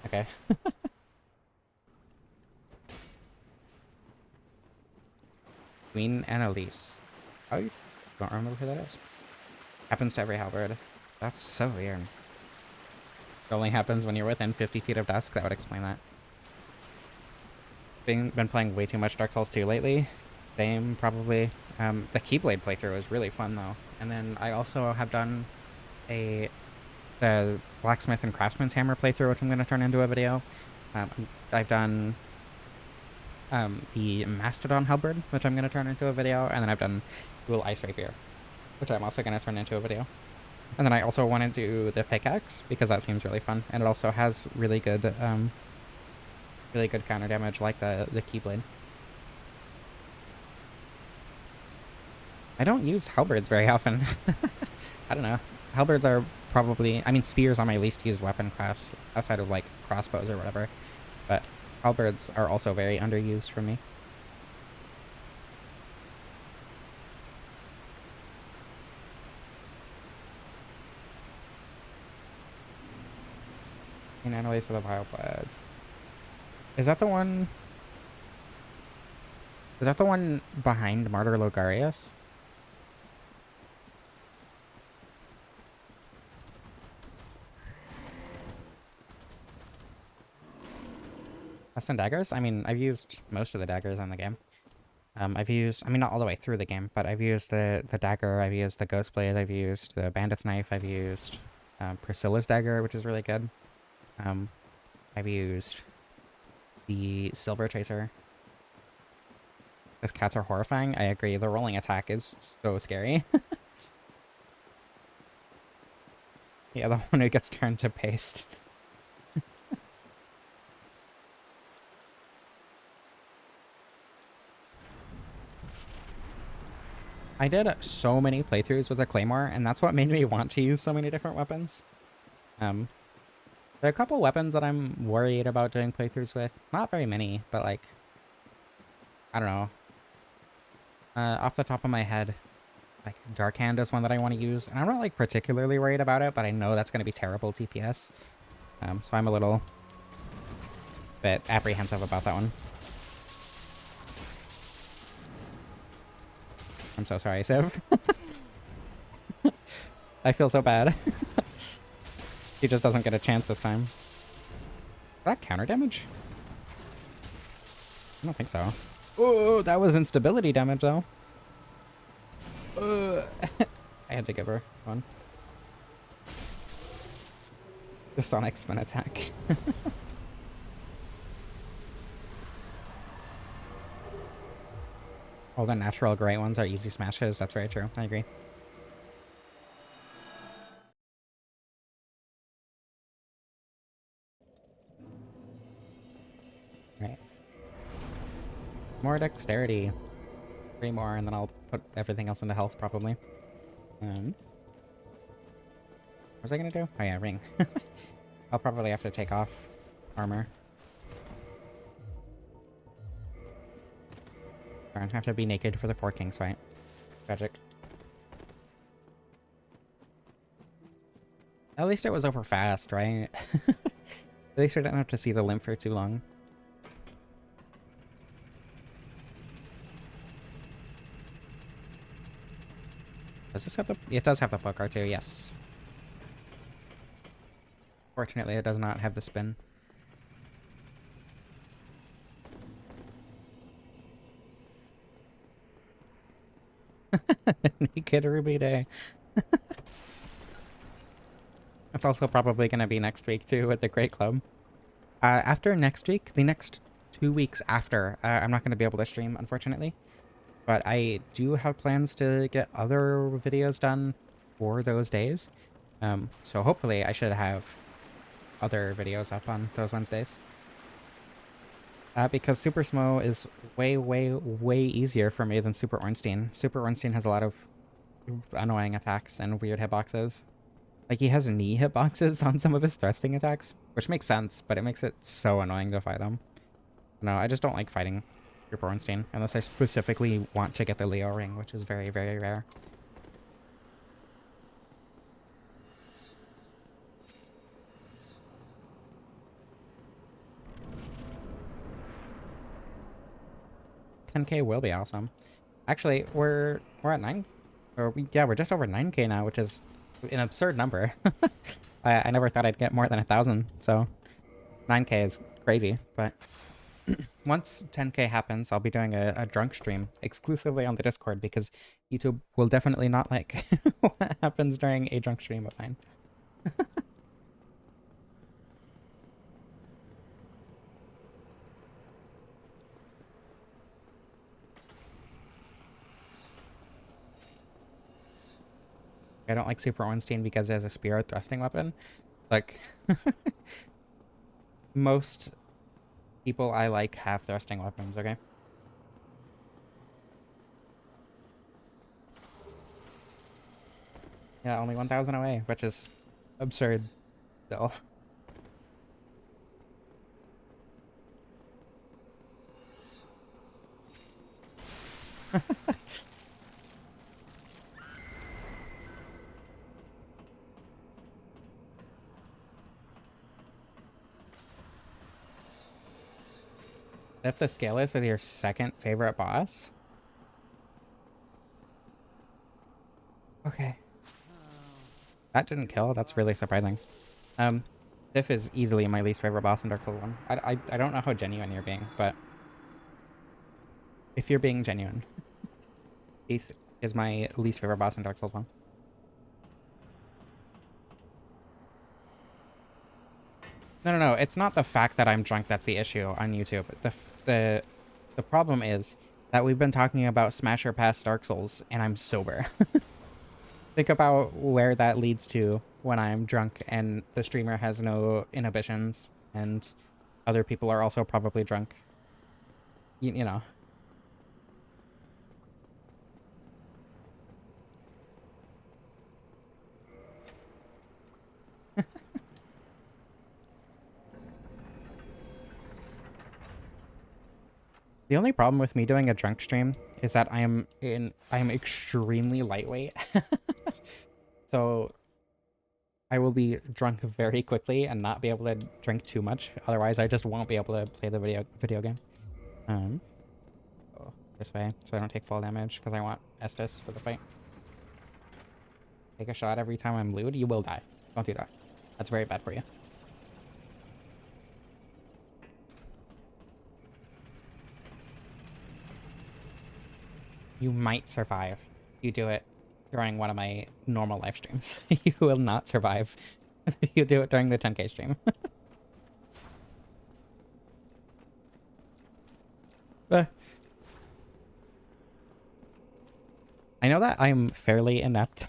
Speaker 1: Okay. Queen Annalise. Oh, you don't remember who that is? Happens to every halberd. That's so weird. It only happens when you're within 50 feet of dusk. That would explain that. Been playing way too much Dark Souls 2 lately. Same, probably. The Keyblade playthrough is really fun, though. And then I also have done the Blacksmith and Craftsman's Hammer playthrough, which I'm going to turn into a video. I've done the Mastodon Halberd, which I'm going to turn into a video. And then I've done Dual Ice Rapier, which I'm also going to turn into a video. And then I also want to do the Pickaxe, because that seems really fun. And it also has really good counter damage, like the Keyblade. I don't use halberds very often. I don't know. Halberds are probably... I mean, spears are my least used weapon class, outside of, like, crossbows or whatever. But halberds are also very underused for me. In Analyze of the Bioplads. Is that the one... Is that the one behind Martyr Logarius? Custom daggers? I mean, I've used most of the daggers in the game. I've used, I mean, not all the way through the game, but I've used the dagger, I've used the ghost blade, I've used the bandit's knife, I've used Priscilla's dagger, which is really good. I've used the silver chaser. Those cats are horrifying. I agree. The rolling attack is so scary. Yeah, the one who gets turned to paste. I did so many playthroughs with a claymore, and that's what made me want to use so many different weapons. There are a couple weapons that I'm worried about doing playthroughs with. Not very many, but like, I don't know. Off the top of my head, like Dark Hand is one that I want to use, and I'm not like particularly worried about it, but I know that's going to be terrible TPS. So I'm a little bit apprehensive about that one. I'm so sorry, Civ. I feel so bad. He just doesn't get a chance this time. Is that counter damage? I don't think so. Oh, that was instability damage, though. I had to give her one. The Sonic spin attack. All the natural great ones are easy smashes. That's very true. I agree. Right. More dexterity. 3 more, and then I'll put everything else into health, probably. What was I gonna do? Oh yeah, ring. I'll probably have to take off armor. I have to be naked for the Four Kings fight. Tragic. At least it was over fast, right? At least we didn't have to see the limp for too long. Does this have the... It does have the poke R2, yes. Fortunately, it does not have the spin. Naked Ruby Day. That's also probably going to be next week, too, at the Great Club. After next week, the next 2 weeks after, I'm not going to be able to stream, unfortunately. But I do have plans to get other videos done for those days. So hopefully I should have other videos up on those Wednesdays. Because Super Smough is way, way, way easier for me than Super Ornstein. Super Ornstein has a lot of annoying attacks and weird hitboxes. Like, he has knee hitboxes on some of his thrusting attacks, which makes sense, but it makes it so annoying to fight him. No, I just don't like fighting Super Ornstein, unless I specifically want to get the Leo ring, which is very, very rare. $10K will be awesome. Actually, we're at 9, or yeah, we're just over 9K now, which is an absurd number. I never thought I'd get more than 1,000, so 9K is crazy. But once 10K happens, I'll be doing a drunk stream exclusively on the Discord, because YouTube will definitely not like what happens during a drunk stream of mine. I don't like Super Ornstein because it has a spear thrusting weapon. Like, most people I like have thrusting weapons, okay? Yeah, only 1,000 away, which is absurd still. If the Scaleless is your second favorite boss? Okay. That didn't kill. That's really surprising. Sif is easily my least favorite boss in Dark Souls 1. I don't know how genuine you're being, but if you're being genuine, Seath is my least favorite boss in Dark Souls 1. No. It's not the fact that I'm drunk that's the issue on YouTube. The problem is that we've been talking about Smasher past Dark Souls, and I'm sober. Think about where that leads to when I'm drunk and the streamer has no inhibitions, and other people are also probably drunk. You know. The only problem with me doing a drunk stream is that I am extremely lightweight. So I will be drunk very quickly and not be able to drink too much. Otherwise, I just won't be able to play the video game. Go this way so I don't take fall damage because I want Estus for the fight. Take a shot every time I'm lewd. You will die. Don't do that. That's very bad for you. You might survive. You do it during one of my normal live streams. You will not survive if you do it during the 10K stream. I know that I'm fairly inept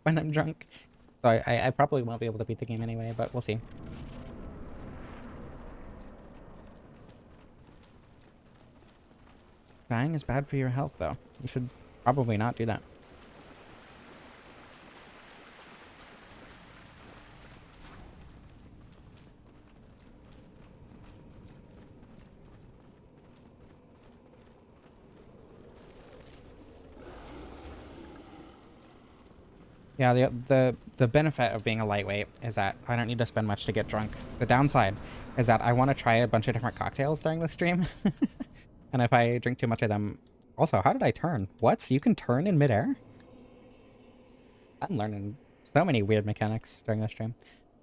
Speaker 1: when I'm drunk, so I probably won't be able to beat the game anyway, but we'll see. Dying is bad for your health, though. You should probably not do that. Yeah, the benefit of being a lightweight is that I don't need to spend much to get drunk. The downside is that I want to try a bunch of different cocktails during the stream. And if I drink too much of them... Also, how did I turn? What? You can turn in midair? I'm learning so many weird mechanics during this stream.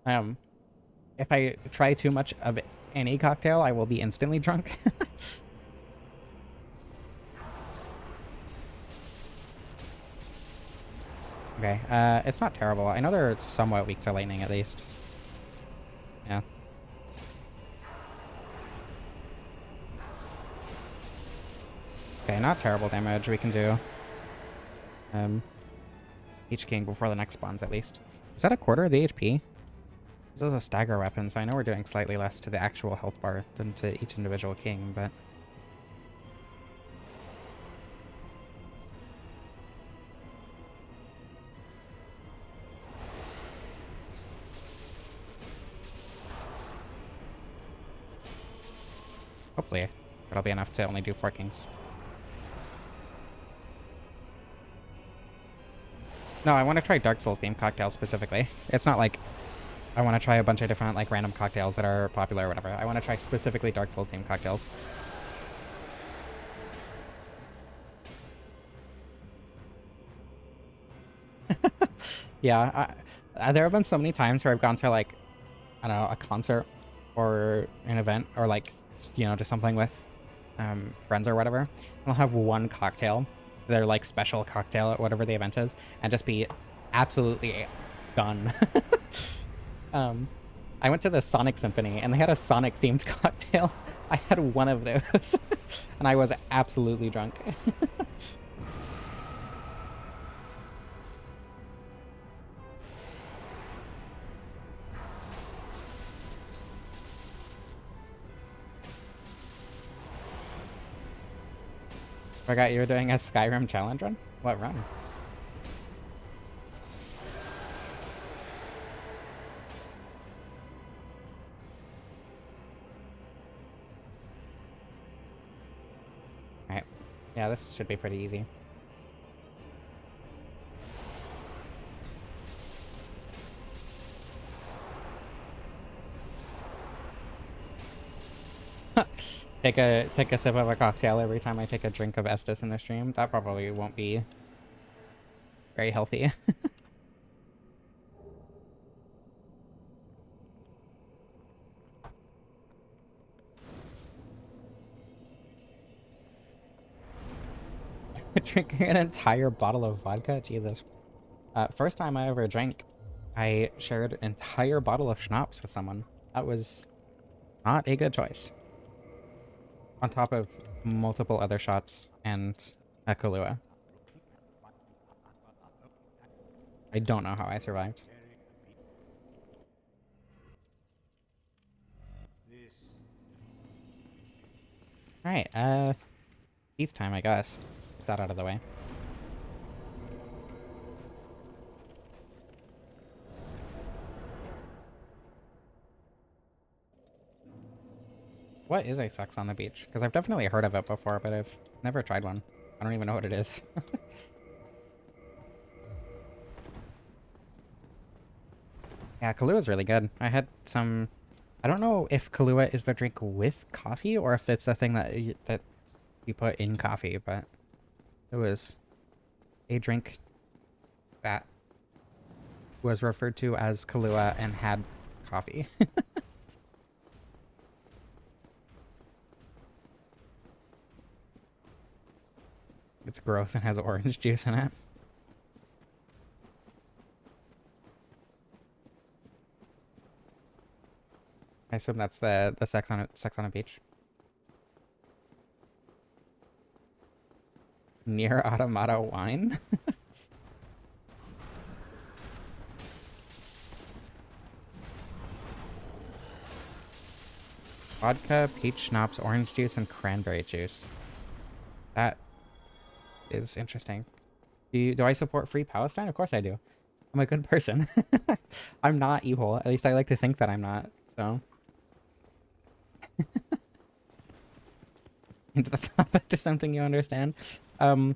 Speaker 1: If I try too much of any cocktail, I will be instantly drunk. Okay, it's not terrible. I know they're somewhat weak to lightning, at least. Yeah. Okay, not terrible damage we can do. Each king before the next spawns, at least. Is that a quarter of the HP? This is a stagger weapon, so I know we're doing slightly less to the actual health bar than to each individual king, but... Hopefully, that'll be enough to only do 4 kings. No, I want to try Dark Souls themed cocktails specifically. It's not like I want to try a bunch of different like random cocktails that are popular or whatever. I want to try specifically Dark Souls themed cocktails. Yeah, there have been so many times where I've gone to like, I don't know, a concert or an event or like, you know, just something with friends or whatever. And I'll have one cocktail, their like special cocktail at whatever the event is, and just be absolutely done. I went to the Sonic Symphony and they had a Sonic themed cocktail. I had one of those and I was absolutely drunk. Forgot you were doing a Skyrim challenge run? What run? Alright. Yeah, this should be pretty easy. Take a sip of a cocktail every time I take a drink of Estus in the stream. That probably won't be very healthy. Drinking an entire bottle of vodka? Jesus. First time I ever drank, I shared an entire bottle of schnapps with someone. That was not a good choice. On top of multiple other shots and a Kahlua. I don't know how I survived. Alright, Seath time, I guess. Get that out of the way. What is a sex on the beach? Because I've definitely heard of it before, but I've never tried one. I don't even know what it is. Yeah, Kahlua is really good. I had some... I don't know if Kahlua is the drink with coffee or if it's a thing that you put in coffee, but it was a drink that was referred to as Kahlua and had coffee. It's gross and has orange juice in it. I assume that's the sex on a beach. Near Automata wine? Vodka, peach schnapps, orange juice, and cranberry juice. That is interesting. Do I support Free Palestine? Of course I do. I'm a good person. I'm not evil. At least I like to think that I'm not, so... Into the topic to something you understand. Dark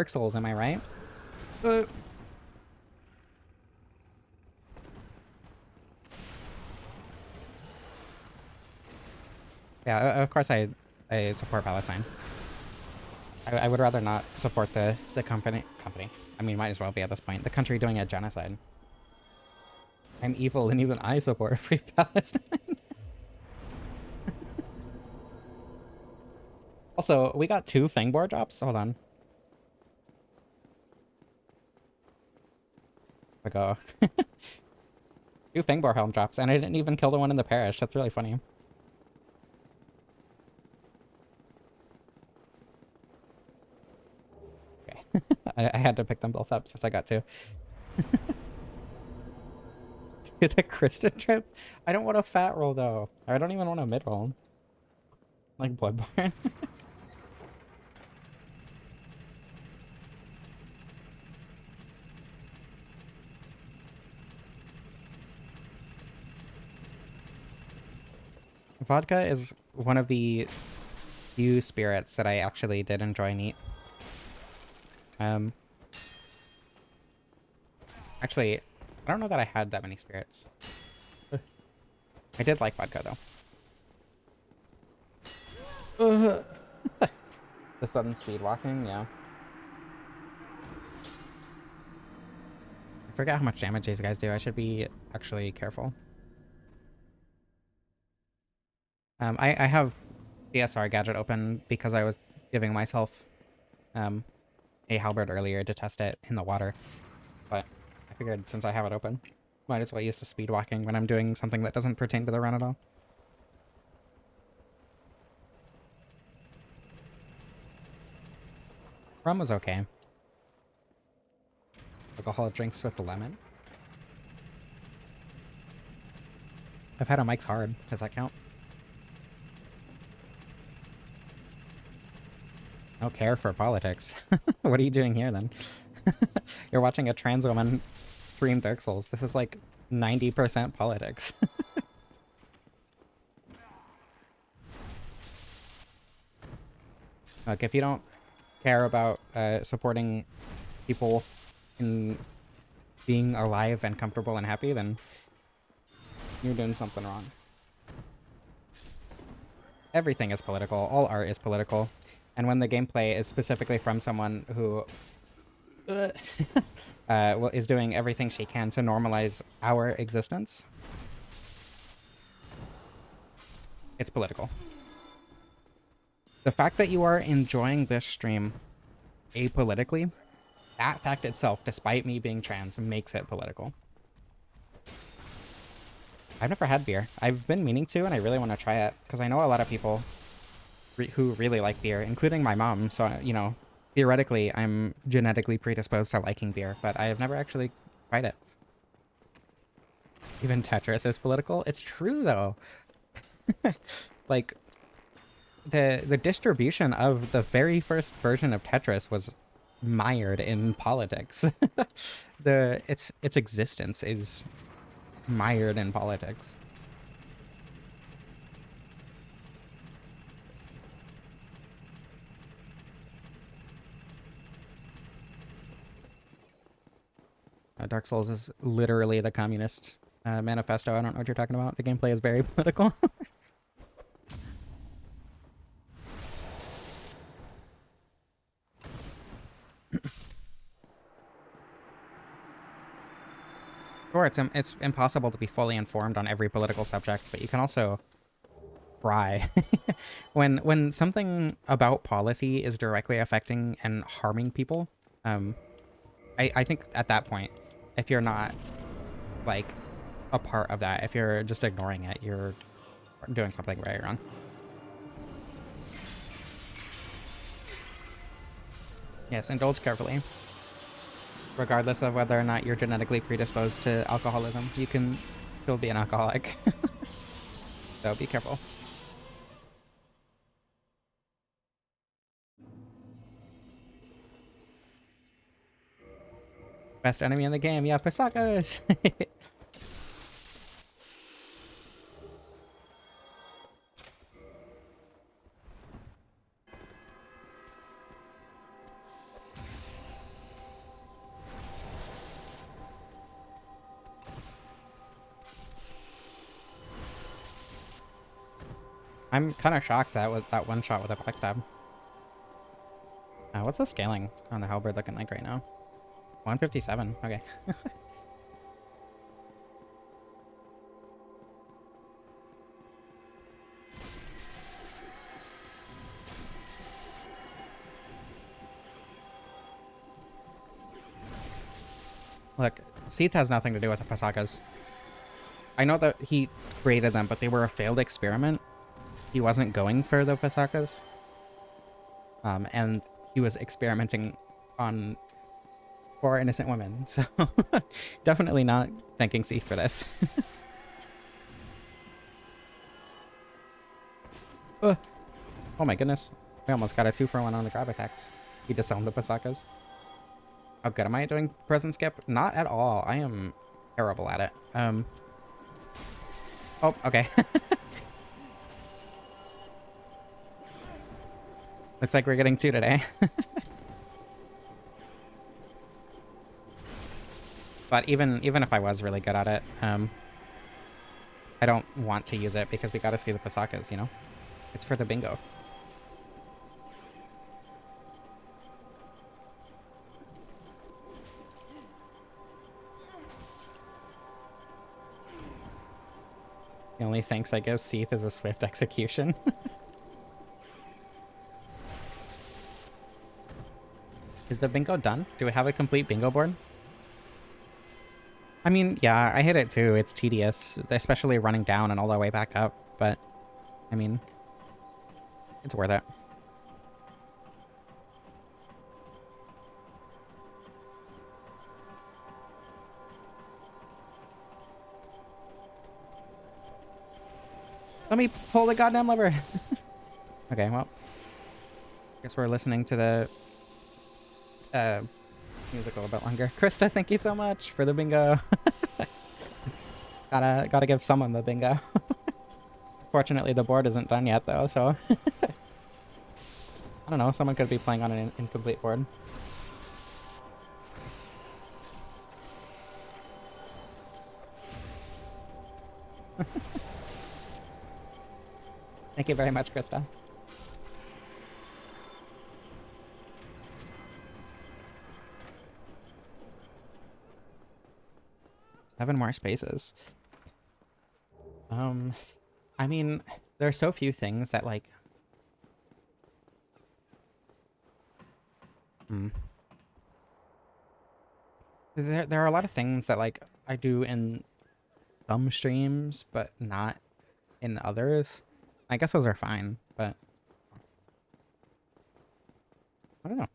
Speaker 1: Souls, am I right? Yeah, of course I support Palestine. I would rather not support the company. I mean, might as well be at this point. The country doing a genocide. I'm evil and even I support Free Palestine. Also, we got 2 Fangbore drops. Hold on. I go. 2 Fangbore helm drops, and I didn't even kill the one in the parish. That's really funny. Okay. I had to pick them both up since I got 2. To the Kristen trip? I don't want a fat roll, though. I don't even want a mid roll. Like Bloodborne. Vodka is one of the few spirits that I actually did enjoy neat. Actually, I don't know that I had that many spirits. I did like vodka, though. The sudden speed walking, yeah. I forget how much damage these guys do. I should be actually careful. I have the SR gadget open because I was giving myself a Halberd earlier to test it in the water. But I figured since I have it open, might as well use the speed walking when I'm doing something that doesn't pertain to the run at all. Rum was okay. Alcohol drinks with the lemon. I've had a Mike's Hard. Does that count? No care for politics. What are you doing here, then? You're watching a trans woman stream Dark Souls. This is like 90% politics. Look, if you don't care about supporting people in being alive and comfortable and happy, then you're doing something wrong. Everything is political. All art is political. And when the gameplay is specifically from someone who is doing everything she can to normalize our existence, it's political. The fact that you are enjoying this stream apolitically, that fact itself, despite me being trans, makes it political. I've never had beer. I've been meaning to, and I really want to try it, because I know a lot of people who really like beer, including my mom, so, you know, theoretically, I'm genetically predisposed to liking beer, but I have never actually tried it. Even Tetris is political? It's true, though. Like, the distribution of the very first version of Tetris was mired in politics. Its existence is mired in politics. Dark Souls is literally the communist manifesto. I don't know what you're talking about. The gameplay is very political. Sure, it's impossible to be fully informed on every political subject, but you can also try. When something about policy is directly affecting and harming people, I think at that point, if you're not like a part of that, if you're just ignoring it, you're doing something very wrong. Yes, indulge carefully. Regardless of whether or not you're genetically predisposed to alcoholism, you can still be an alcoholic. So be careful. Best enemy in the game, yeah, Pasakas! I'm kind of shocked that with that one shot with a backstab. What's the scaling on the Halberd looking like right now? 157, okay. Look, Seath has nothing to do with the Pasakas. I know that he created them, but they were a failed experiment. He wasn't going for the Pasakas. And he was experimenting on poor innocent women, so definitely not thanking Seath for this. Oh my goodness. We almost got a 2-for-1 on the grab attacks. He disowned the Pasakas. How good am I at doing present skip? Not at all. I am terrible at it. Oh, okay. Looks like we're getting 2 today. But even if I was really good at it, I don't want to use it because we gotta see the Pasakas, you know? It's for the bingo. The only thanks I give Seath is a swift execution. Is the bingo done? Do we have a complete bingo board? I mean, yeah, I hit it too. It's tedious, especially running down and all the way back up, but I mean, it's worth it. Let me pull the goddamn lever. Okay, well, guess we're listening to the music a little bit longer. Krista, thank you so much for the bingo. Gotta give someone the bingo. Fortunately, the board isn't done yet, though, so... I don't know, someone could be playing on an incomplete board. Thank you very much, Krista. 7 more spaces. I mean, there are so few things that, like, Hmm. There are a lot of things that like I do in some streams, but not in others. I guess those are fine, but I don't know.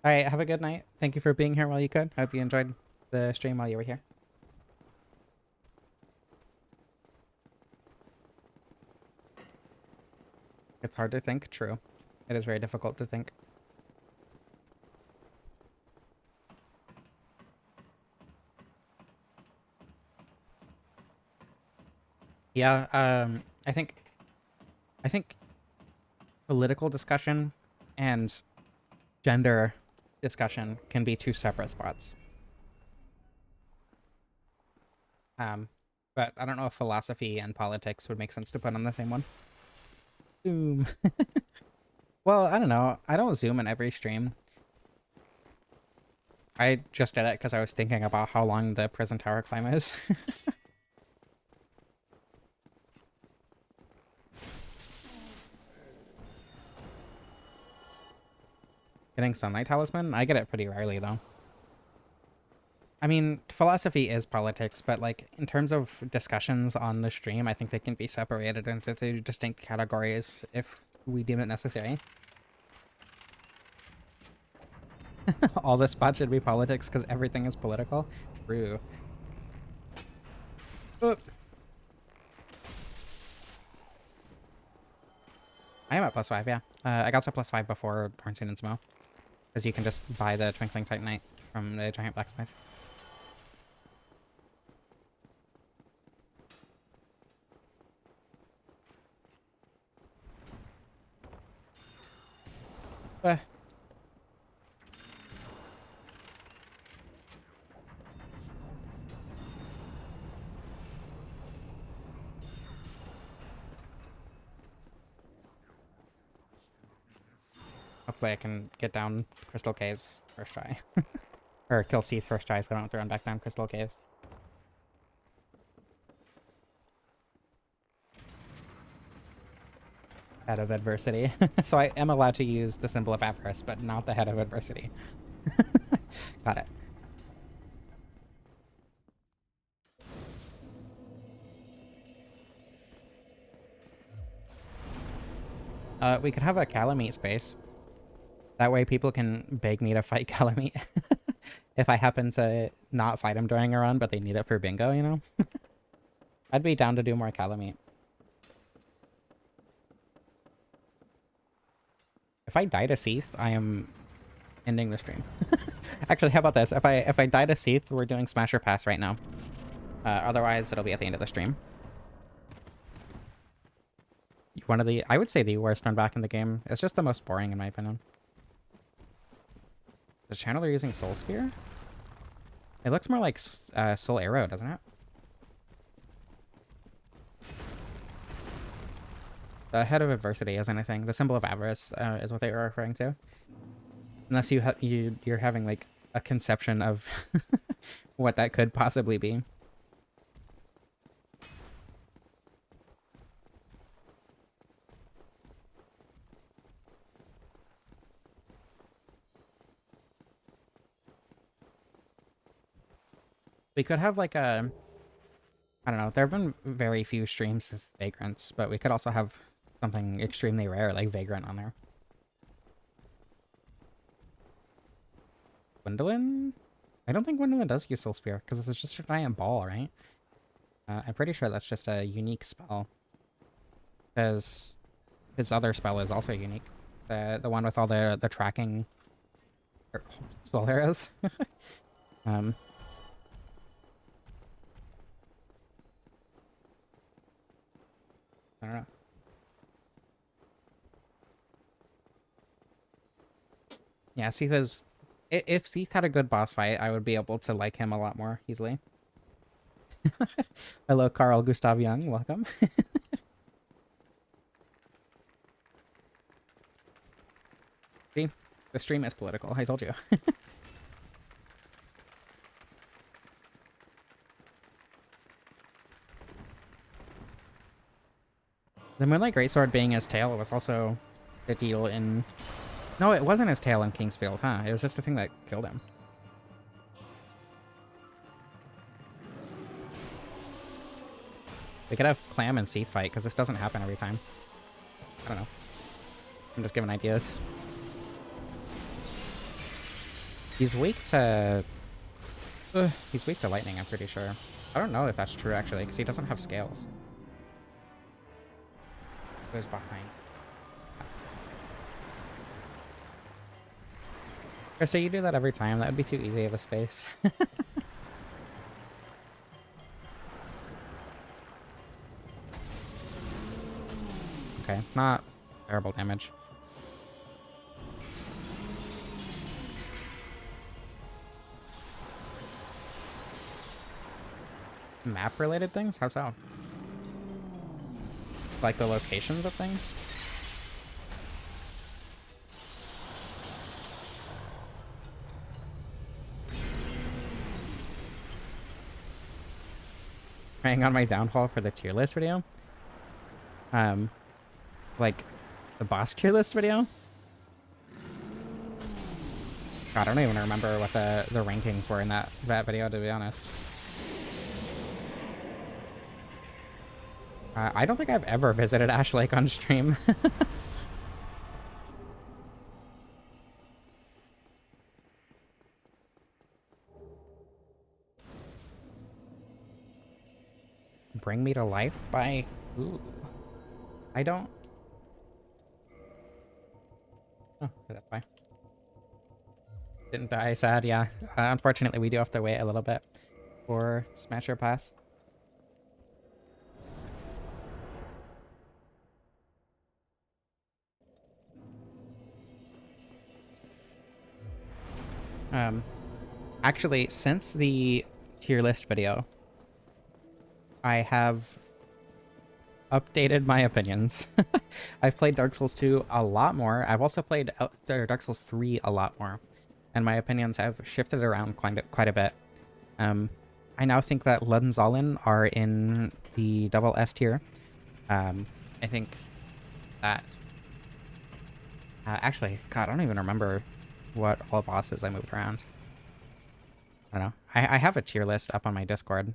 Speaker 1: All right, have a good night. Thank you for being here while you could. I hope you enjoyed the stream while you were here. It's hard to think. True. It is very difficult to think. Yeah, I think political discussion and gender discussion can be two separate spots. Um, but I don't know if philosophy and politics would make sense to put on the same one. Zoom. Well, I don't know. I don't zoom in every stream. I just did it because I was thinking about how long the prison tower climb is. Getting Sunlight Talisman? I get it pretty rarely, though. I mean, philosophy is politics, but, like, in terms of discussions on the stream, I think they can be separated into two distinct categories if we deem it necessary. All this spot should be politics because everything is political? True. Oop. I am at +5, yeah. I got to +5 before Ornstein and Smough. Because you can just buy the Twinkling Titanite from the Giant Blacksmith. Uh, Hopefully I can get down Crystal Caves first try. Or kill Seath first try so I don't have to run back down Crystal Caves. Head of adversity. So I am allowed to use the symbol of avarice, but not the head of adversity. Got it. We could have a Calamite space. That way people can beg me to fight Calamite. If I happen to not fight him during a run, but they need it for bingo, you know? I'd be down to do more Calamite. If I die to Seath, I am ending the stream. Actually, how about this? If I die to Seath, we're doing Smash or Pass right now. Otherwise, it'll be at the end of the stream. One of the, I would say the worst run back in the game. It's just the most boring in my opinion. The channeler using Soul Spear? It looks more like Soul Arrow, doesn't it? The head of adversity is anything. The symbol of avarice is what they were referring to. Unless you're having like a conception of what that could possibly be. We could have like a, I don't know, there have been very few streams with Vagrants, but we could also have something extremely rare like Vagrant on there. Gwendolyn? I don't think Gwendolyn does use Soul Spear, because it's just a giant ball, right? I'm pretty sure that's just a unique spell. Because his other spell is also unique. The one with all the tracking spell arrows. I don't know. Yeah, Seath is... If Seath had a good boss fight, I would be able to like him a lot more easily. Hello, Carl Gustav Young. Welcome. See? The stream is political. I told you.
Speaker 2: The Moonlight Greatsword being his tail was also the deal in... No, it wasn't his tail in Kingsfield, huh? It was just the thing that killed him. We could have Clam and Seath fight, because this doesn't happen every time. I don't know. I'm just giving ideas. He's weak to... he's weak to lightning, I'm pretty sure. I don't know if that's true, actually, because he doesn't have scales. Goes behind. Krista, you do that every time. That would be too easy of a space. Okay, not terrible damage. Map-related things? How so? Like the locations of things? Praying on my downfall for the tier list video? Like the boss tier list video? God, I don't even remember what the rankings were in that video, to be honest. I don't think I've ever visited Ash Lake on stream. Bring Me to Life by... Ooh. I don't... Oh, that's fine. Didn't die, sad, yeah. Unfortunately, we do have to wait a little bit for Smasher Pass. Actually, since the tier list video, I have updated my opinions. I've played Dark Souls 2 a lot more. I've also played Dark Souls 3 a lot more, and my opinions have shifted around quite a bit. I now think that Ludenzollen are in the double S tier. I think that... actually, God, I don't even remember what all bosses I moved around. I don't know. I have a tier list up on my Discord.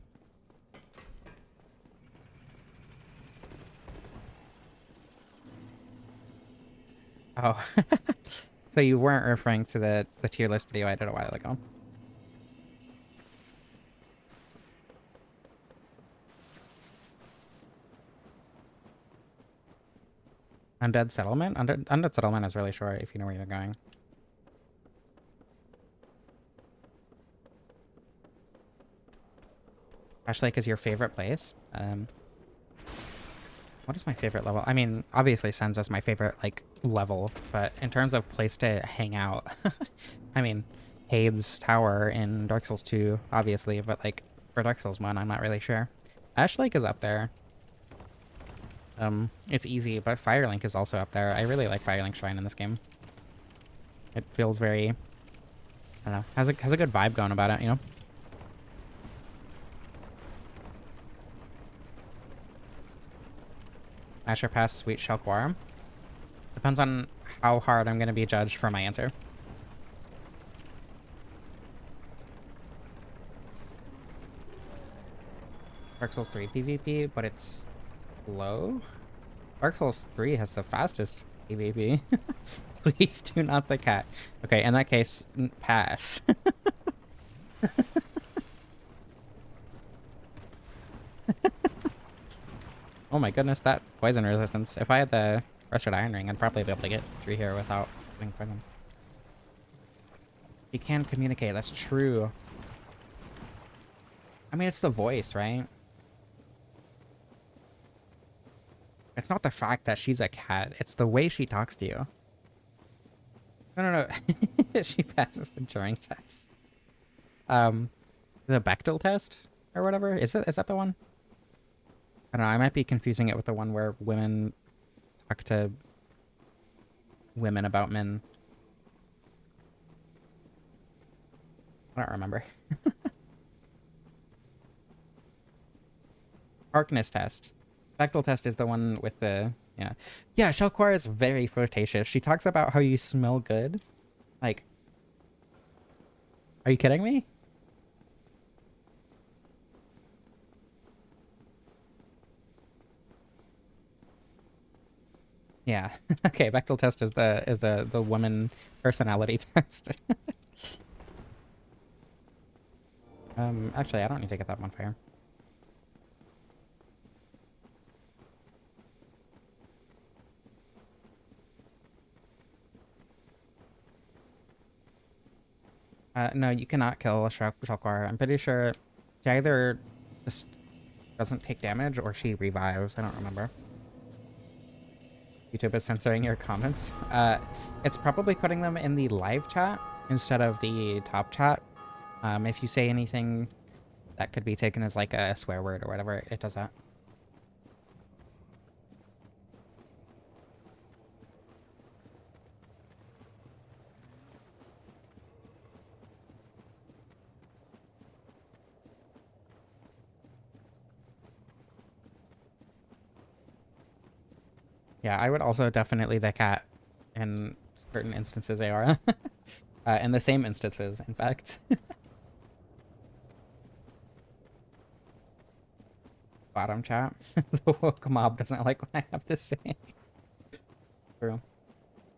Speaker 2: Oh. So you weren't referring to the tier list video I did a while ago. Undead Settlement? Undead Settlement is really short if you know where you're going. Ash Lake is your favorite place? What is my favorite level? I mean, obviously Senza's my favorite, like, level, but in terms of place to hang out, I mean, Hades Tower in Dark Souls 2, obviously, but, like, for Dark Souls 1, I'm not really sure. Ash Lake is up there. It's easy, but Firelink is also up there. I really like Firelink Shrine in this game. It feels very... I don't know. Has a good vibe going about it, you know? Asher Pass, Sweet Shalquarum. Depends on how hard I'm going to be judged for my answer. Dark Souls 3 PvP, but it's low? Dark Souls 3 has the fastest PvP. Please do not the cat. Okay, in that case, pass. Oh my goodness, that poison resistance. If I had the Rusted Iron Ring, I'd probably be able to get through here without getting poisoned. You can communicate, that's true. I mean, it's the voice, right? It's not the fact that she's a cat, it's the way she talks to you. No. She passes the Turing test. The Bechtel test? Or whatever? Is that the one? I don't know, I might be confusing it with the one where women talk to women about men. I don't remember. Darkness test. Bechtel test is the one with the yeah. Yeah, Shelquar is very flirtatious. She talks about how you smell good. Like, are you kidding me? Yeah. Okay, Bechtel test is the woman personality test. Actually, I don't need to get that bonfire. No, you cannot kill a Shelquar. I'm pretty sure she either just doesn't take damage or she revives. I don't remember. YouTube is censoring your comments. It's probably putting them in the live chat instead of the top chat. If you say anything that could be taken as like a swear word or whatever, it does that. Yeah, I would also definitely the cat in certain instances, AR. In the same instances, in fact. Bottom chat. The woke mob doesn't like what I have to say. True.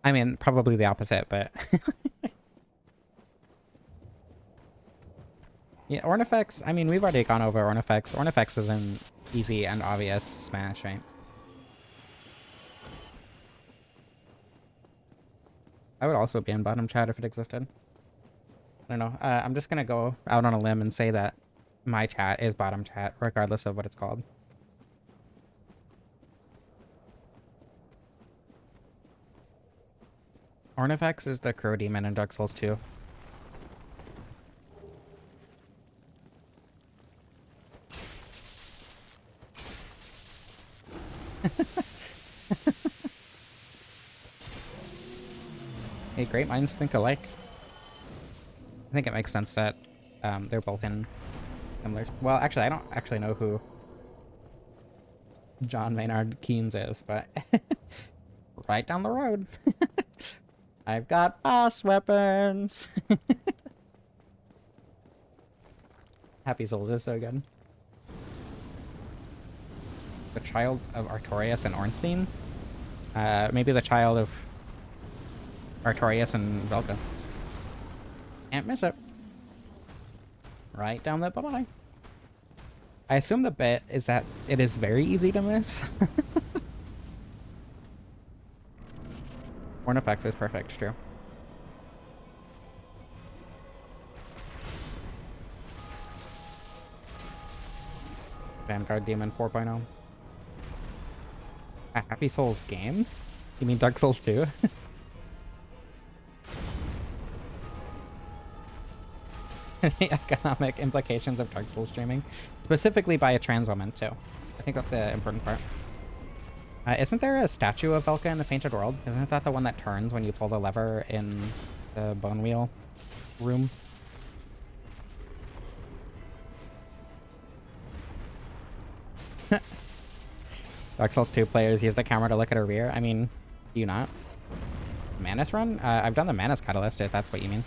Speaker 2: I mean, probably the opposite, but... Yeah, Ornifex, I mean, we've already gone over Ornifex. Ornifex is an easy and obvious smash, right? I would also be in bottom chat if it existed. I don't know. I'm just gonna go out on a limb and say that my chat is bottom chat, regardless of what it's called. Ornifex is the crow demon in Dark Souls 2. Hey, great minds think alike. I think it makes sense that they're both in similar... Well, actually, I don't actually know who John Maynard Keynes is, but right down the road. I've got boss weapons. Happy Souls is so good. The child of Artorias and Ornstein? Maybe the child of Artorias and Velka. Can't miss it. Right down the bye-bye. I assume the bit is that it is very easy to miss. Ornifex is perfect, true. Vanguard Demon 4.0. A Happy Souls game? You mean Dark Souls 2? The economic implications of Dark Souls streaming, specifically by a trans woman too. I think that's the important part. Isn't there a statue of Velka in the Painted World? Isn't that the one that turns when you pull the lever in the bone wheel room? Dark Souls 2 players use the camera to look at her rear. I mean, do you not? Manus run? I've done the Manus Catalyst, if that's what you mean.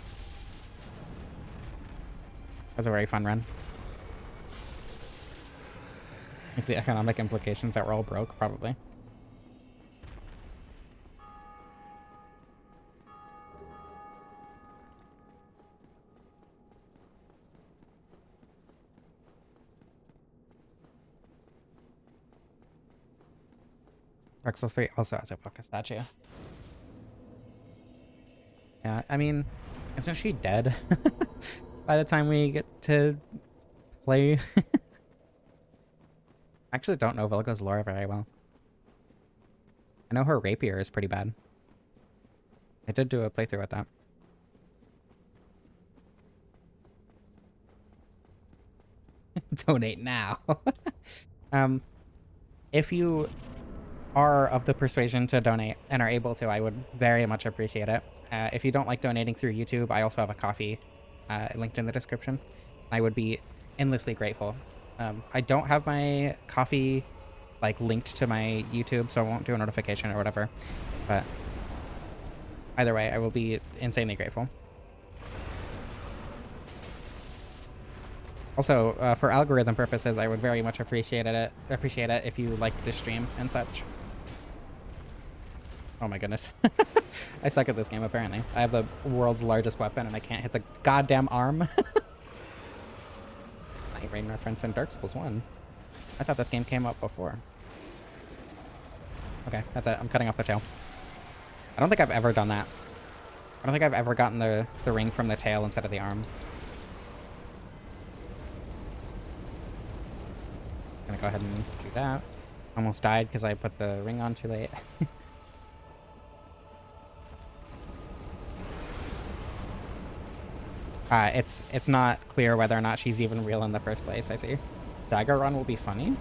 Speaker 2: It was a very fun run. Is the economic implications that we're all broke? Probably. Dark Souls 3 also has a Velka statue. Yeah, I mean, isn't she dead by the time we get to play? I actually don't know Velka's lore very well. I know her rapier is pretty bad. I did do a playthrough with that. Donate now. If you are of the persuasion to donate and are able to, I would very much appreciate it. If you don't like donating through YouTube, I also have a coffee linked in the description. I would be endlessly grateful. I don't have my coffee like linked to my YouTube, so I won't do a notification or whatever. But either way, I will be insanely grateful. Also, for algorithm purposes, I would very much appreciate it if you liked this stream and such. Oh my goodness. I suck at this game, apparently. I have the world's largest weapon, and I can't hit the goddamn arm. Night Rain reference in Dark Souls 1. I thought this game came up before. Okay, that's it. I'm cutting off the tail. I don't think I've ever done that. I don't think I've ever gotten the ring from the tail instead of the arm. I'm gonna go ahead and do that. Almost died because I put the ring on too late. It's not clear whether or not she's even real in the first place, I see. Dagger run will be funny.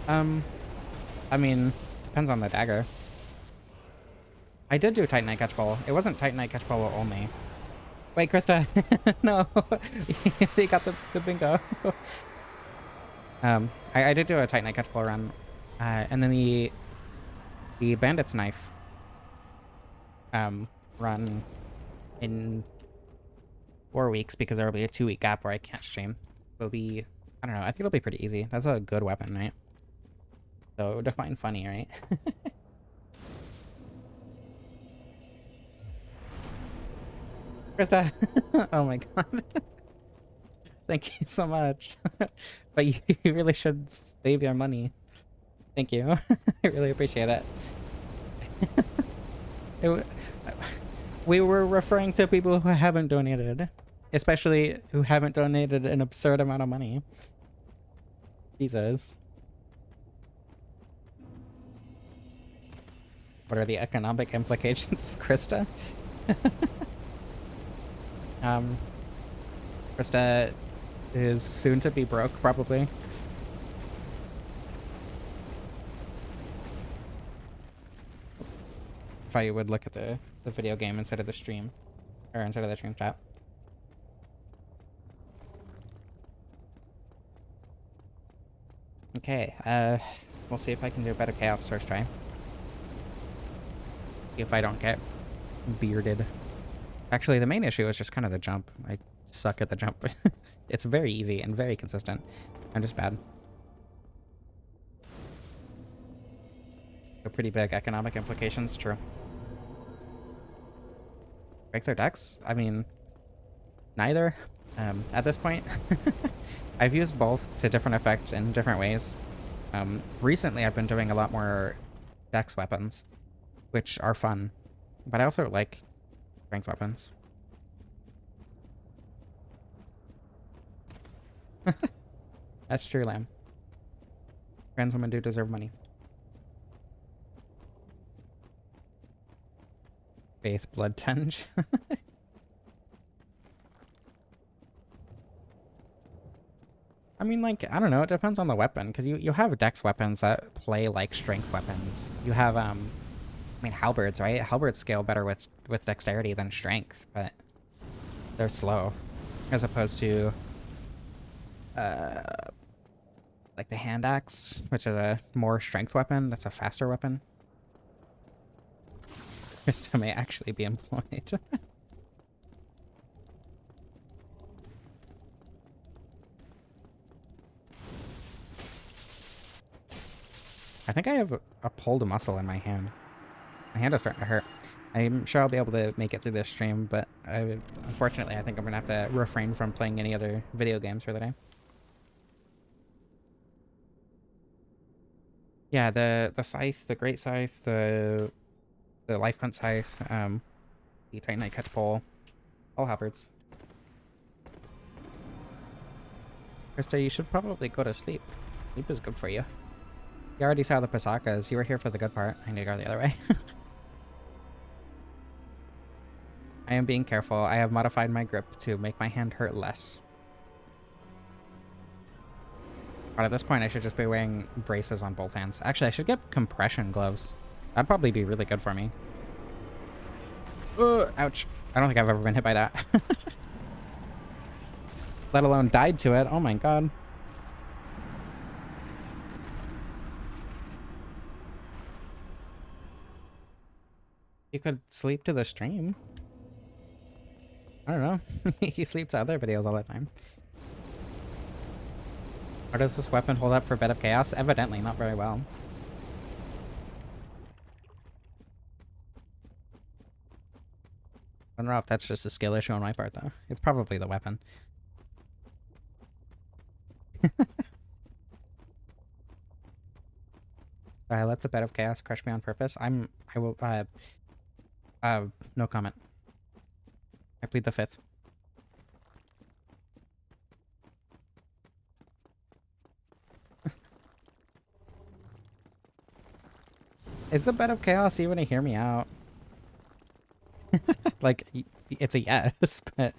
Speaker 2: I mean, depends on the dagger. I did do Titanite Catchpole. It wasn't Titanite Catchpole only. Wait, Krista. No. You got the bingo. I did do a Titanite Catchpole run. And then the Bandit's Knife run in 4 weeks, because there will be a 2-week gap where I can't stream. It'll be, I don't know, I think it'll be pretty easy. That's a good weapon, right? So define funny, right? Krista! Oh my god. Thank you so much. But you really should save your money. Thank you. I really appreciate it. We were referring to people who haven't donated. Especially who haven't donated an absurd amount of money. Jesus. What are the economic implications of Krista? Krista is soon to be broke, probably. If I would look at the video game instead of the stream. Or instead of the stream chat. Okay, we'll see if I can do a better Chaos first try. If I don't get bearded. Actually, the main issue is just kind of the jump. I suck at the jump. It's very easy and very consistent. I'm just bad. So pretty big economic implications, true. Break their decks? I mean, neither. At this point. I've used both to different effects in different ways. Recently, I've been doing a lot more dex weapons, which are fun. But I also like strength weapons. That's true, Lamb. Trans women do deserve money. Faith Blood Tenge. I mean, like, I don't know, it depends on the weapon, because you have dex weapons that play like strength weapons. You have, I mean, halberds, right? Halberds scale better with dexterity than strength, but they're slow. As opposed to, like the hand axe, which is a more strength weapon. That's a faster weapon. Krista may actually be employed. I think I have a pulled muscle in my hand. My hand is starting to hurt. I'm sure I'll be able to make it through this stream, but unfortunately, I think I'm going to have to refrain from playing any other video games for the day. Yeah, the scythe, the great scythe, the life hunt scythe, the Titanite Catchpole, all halberds. Krista, you should probably go to sleep. Sleep is good for you. You already saw the Pasakas. You were here for the good part. I need to go the other way. I am being careful. I have modified my grip to make my hand hurt less. But at this point, I should just be wearing braces on both hands. Actually, I should get compression gloves. That'd probably be really good for me. Ouch. I don't think I've ever been hit by that. Let alone died to it. Oh my god. You could sleep to the stream. I don't know. You sleep to other videos all the time. Or does this weapon hold up for Bed of Chaos? Evidently, not very well. I don't know if that's just a skill issue on my part, though. It's probably the weapon. I let the Bed of Chaos crush me on purpose. I will, no comment. I plead the fifth. Is the Bed of Chaos even a hear me out? Like, it's a yes, but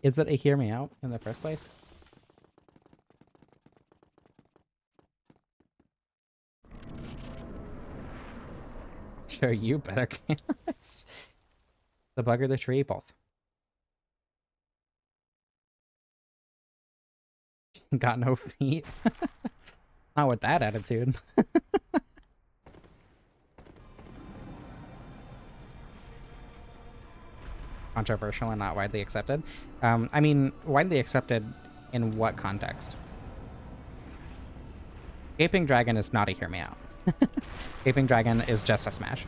Speaker 2: is it a hear me out in the first place? Show you better chaos. The bug or the tree, both. Got no feet. Not with that attitude. Controversial and not widely accepted. I mean, widely accepted in what context? Gaping Dragon is not a hear me out. Gaping Dragon is just a smash.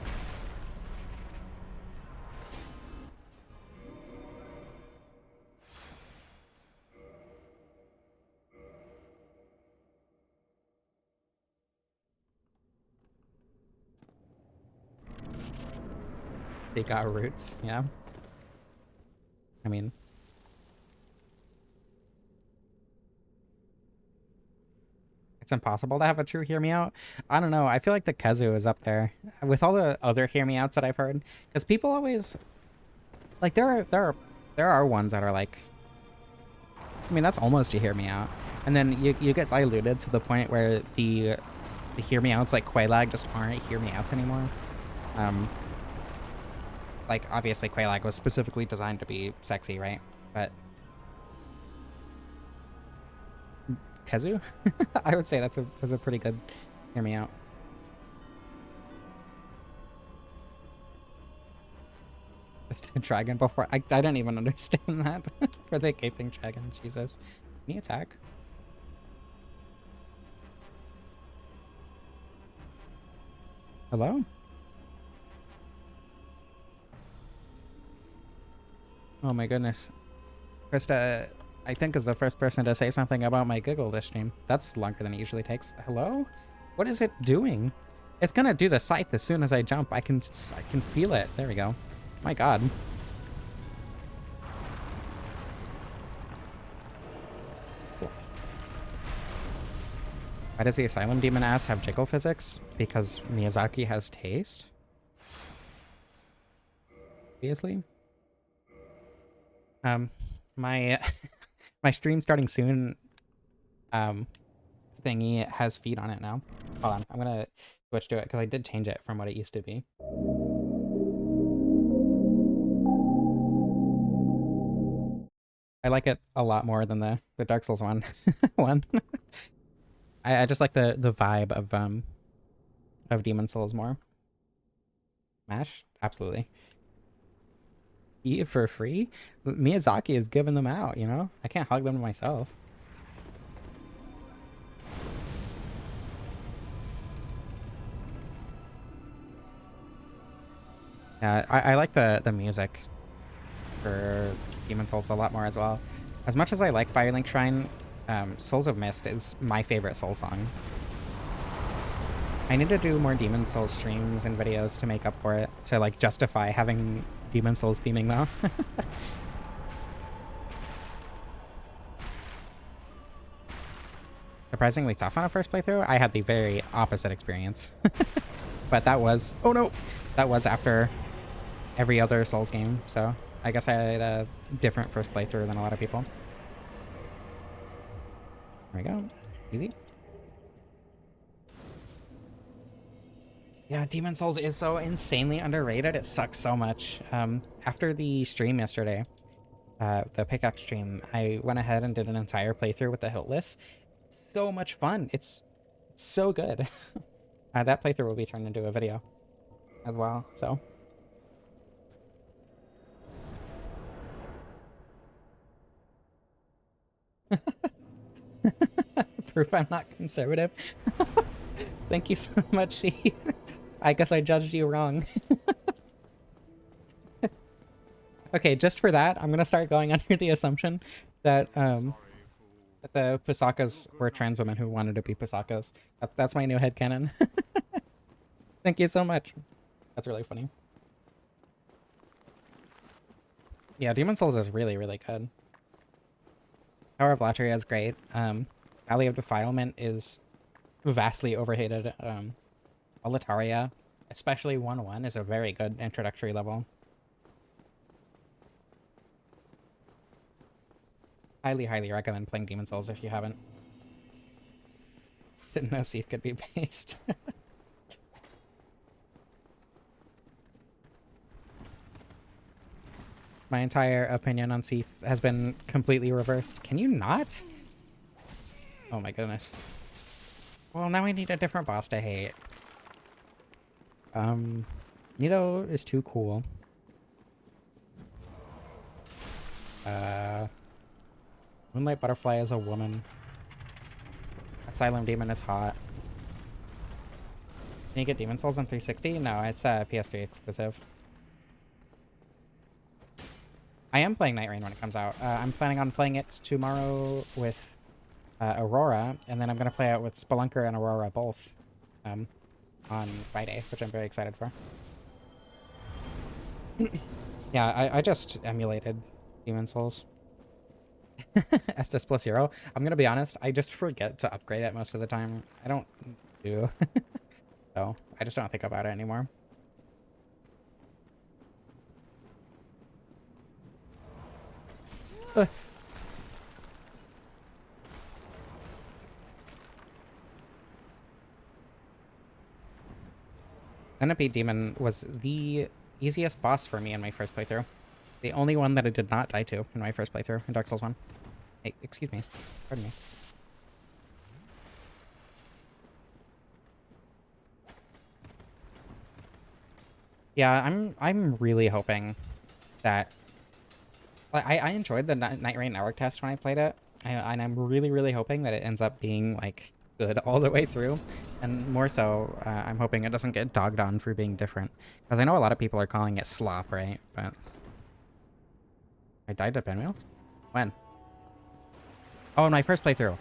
Speaker 2: They got roots, yeah. I mean, it's impossible to have a true hear me out. I don't know. I feel like the Kazu is up there with all the other hear me outs that I've heard, because people always like there are ones that are like, I mean, that's almost a hear me out, and then you get diluted to the point where the hear me outs like Quelaag just aren't hear me outs anymore. Like, obviously Quelaag was specifically designed to be sexy, right? But Kazu? I would say that's a pretty good hear me out. Just a dragon before I didn't even understand that. For the gaping dragon, Jesus. Can he attack? Hello? Oh my goodness. Krista, I think, is the first person to say something about my giggle this stream. That's longer than it usually takes. Hello? What is it doing? It's gonna do the scythe as soon as I jump. I can feel it. There we go. My god. Cool. Why does the Asylum Demon ass have jiggle physics? Because Miyazaki has taste? Obviously. My my stream starting soon thingy has feet on it now. Hold on, I'm gonna switch to it because I did change it from what it used to be. I like it a lot more than the Dark Souls one. I just like the vibe of Demon Souls more. Smash? Absolutely. Eat it for free? Miyazaki is giving them out, you know? I can't hug them myself. Yeah, I like the music for Demon Souls a lot more as well. As much as I like Firelink Shrine, Souls of Mist is my favorite Soul song. I need to do more Demon Souls streams and videos to make up for it, to like justify having Demon Souls theming though. Surprisingly tough on a first playthrough. I had the very opposite experience. But that was, oh no, that was after every other Souls game, so I guess I had a different first playthrough than a lot of people. There we go. Easy. Yeah, Demon Souls is so insanely underrated. It sucks so much. After the stream yesterday, the pickaxe stream, I went ahead and did an entire playthrough with the hiltless. So much fun. It's so good. That playthrough will be turned into a video. as well, so. Proof I'm not conservative. Thank you so much, Seath. I guess I judged you wrong. Okay, just for that, I'm gonna start going under the assumption that that the Pusakas were trans women who wanted to be Pusakas. That's my new headcanon. Thank you so much. That's really funny. Yeah, Demon Souls is really, really good. Power of Latchery is great. Valley of Defilement is vastly overhated. Alitaria, especially 1-1, is a very good introductory level. Highly, highly recommend playing Demon Souls if you haven't. Didn't know Seath could be based. My entire opinion on Seath has been completely reversed. Can you not? Oh my goodness. Well, now we need a different boss to hate. Nito is too cool. Moonlight Butterfly is a woman. Asylum Demon is hot. Can you get Demon Souls on 360? No, it's a PS3 exclusive. I am playing Night Rain when it comes out. I'm planning on playing it tomorrow with Aurora, and then I'm going to play it with Spelunker and Aurora both on Friday, which I'm very excited for. Yeah, I just emulated Demon Souls. Estes plus 0. I'm going to be honest, I just forget to upgrade it most of the time. I don't do. So, I just don't think about it anymore. Centipede Demon was the easiest boss for me in my first playthrough. The only one that I did not die to in my first playthrough in Dark Souls 1. Hey, excuse me. Pardon me. Yeah, I'm really hoping that I enjoyed the Night Rain network test when I played it, and I'm really, really hoping that it ends up being like good all the way through, and more so, I'm hoping it doesn't get dogged on for being different, because I know a lot of people are calling it slop, right? But I died to Pinwheel? When? Oh, in my first playthrough.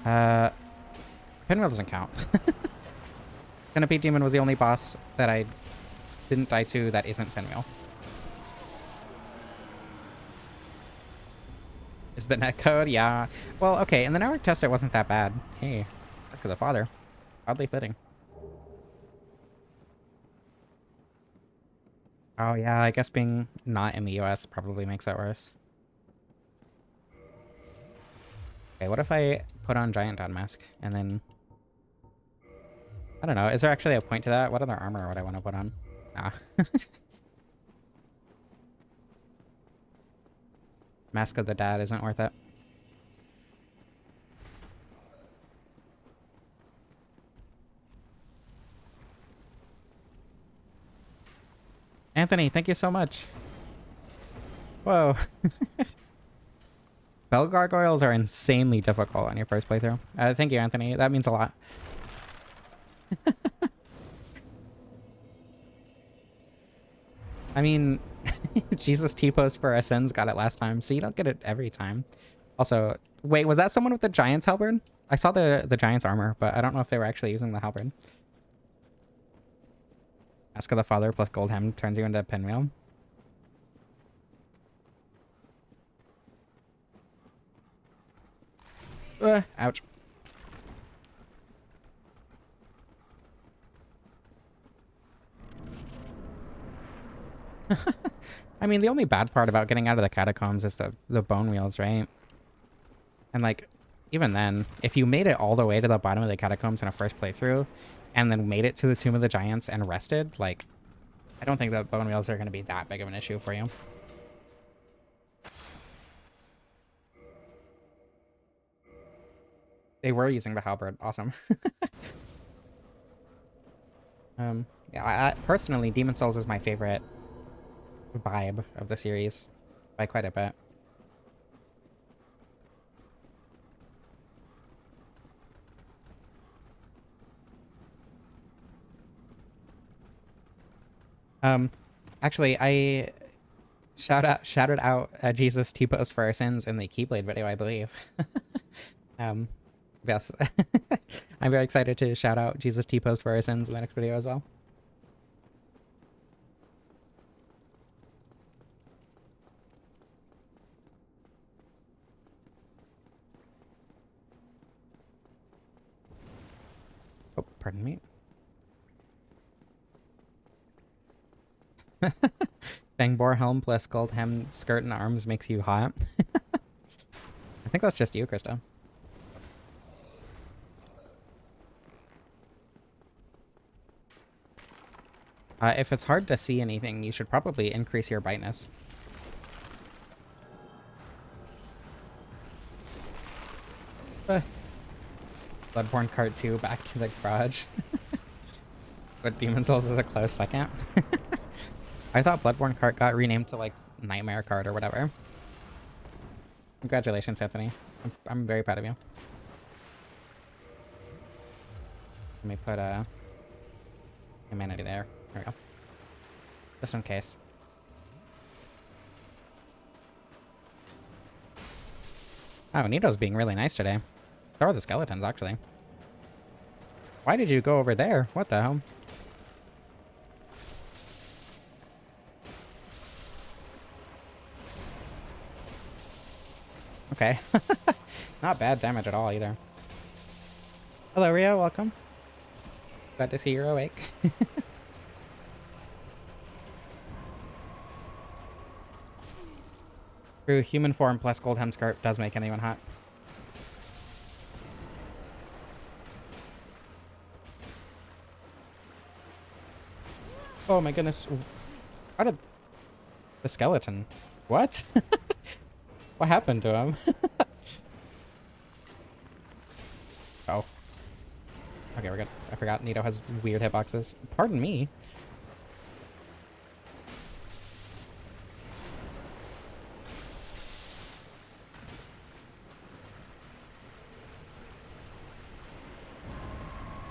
Speaker 2: Pinwheel doesn't count. Centipede Demon was the only boss that I didn't die to that isn't Pinwheel. Is the netcode? Yeah. Well, okay, in the network test it wasn't that bad. Hey, that's for the father. Oddly fitting. Oh yeah, I guess being not in the US probably makes it worse. Okay, what if I put on Giant Dawn Mask and then... I don't know, is there actually a point to that? What other armor would I want to put on? Nah. Mask of the Dad isn't worth it. Anthony, thank you so much. Whoa. Bell gargoyles are insanely difficult on your first playthrough. Thank you, Anthony. That means a lot. I mean, Jesus T-post for Ascends got it last time, so you don't get it every time. Also, wait, was that someone with the Giant's Halberd? I saw the Giant's armor, but I don't know if they were actually using the Halberd. Mask of the Father plus Gold Hem turns you into a Pinwheel. Ouch. I mean, the only bad part about getting out of the catacombs is the bone wheels, right? And like, even then, if you made it all the way to the bottom of the catacombs in a first playthrough, and then made it to the Tomb of the Giants and rested, like, I don't think the bone wheels are going to be that big of an issue for you. They were using the halberd. Awesome. Personally, Demon Souls is my favorite vibe of the series by quite a bit. Um, Actually, I shouted out Jesus T-post for our sins in the Keyblade video, I believe. um, yes, I'm very excited to shout out Jesus T-post for our sins in the next video as well. Oh, pardon me. Bangbor helm plus gold hem skirt and arms makes you hot. I think that's just you, Krista. If it's hard to see anything, you should probably increase your brightness. Bloodborne Cart 2 back to the garage. But Demon Souls is a close second. I thought Bloodborne Cart got renamed to like Nightmare Cart or whatever. Congratulations, Anthony. I'm very proud of you. Let me put humanity there. There we go. Just in case. Oh, Nito's being really nice today. So are the skeletons, actually. Why did you go over there? What the hell? Okay. Not bad damage at all, either. Hello, Rio. Welcome. Glad to see you're awake. True, human form plus gold hem skirt does make anyone hot. Oh my goodness. How did... The skeleton... What? What happened to him? Oh. Okay, we're good. I forgot Nito has weird hitboxes. Pardon me.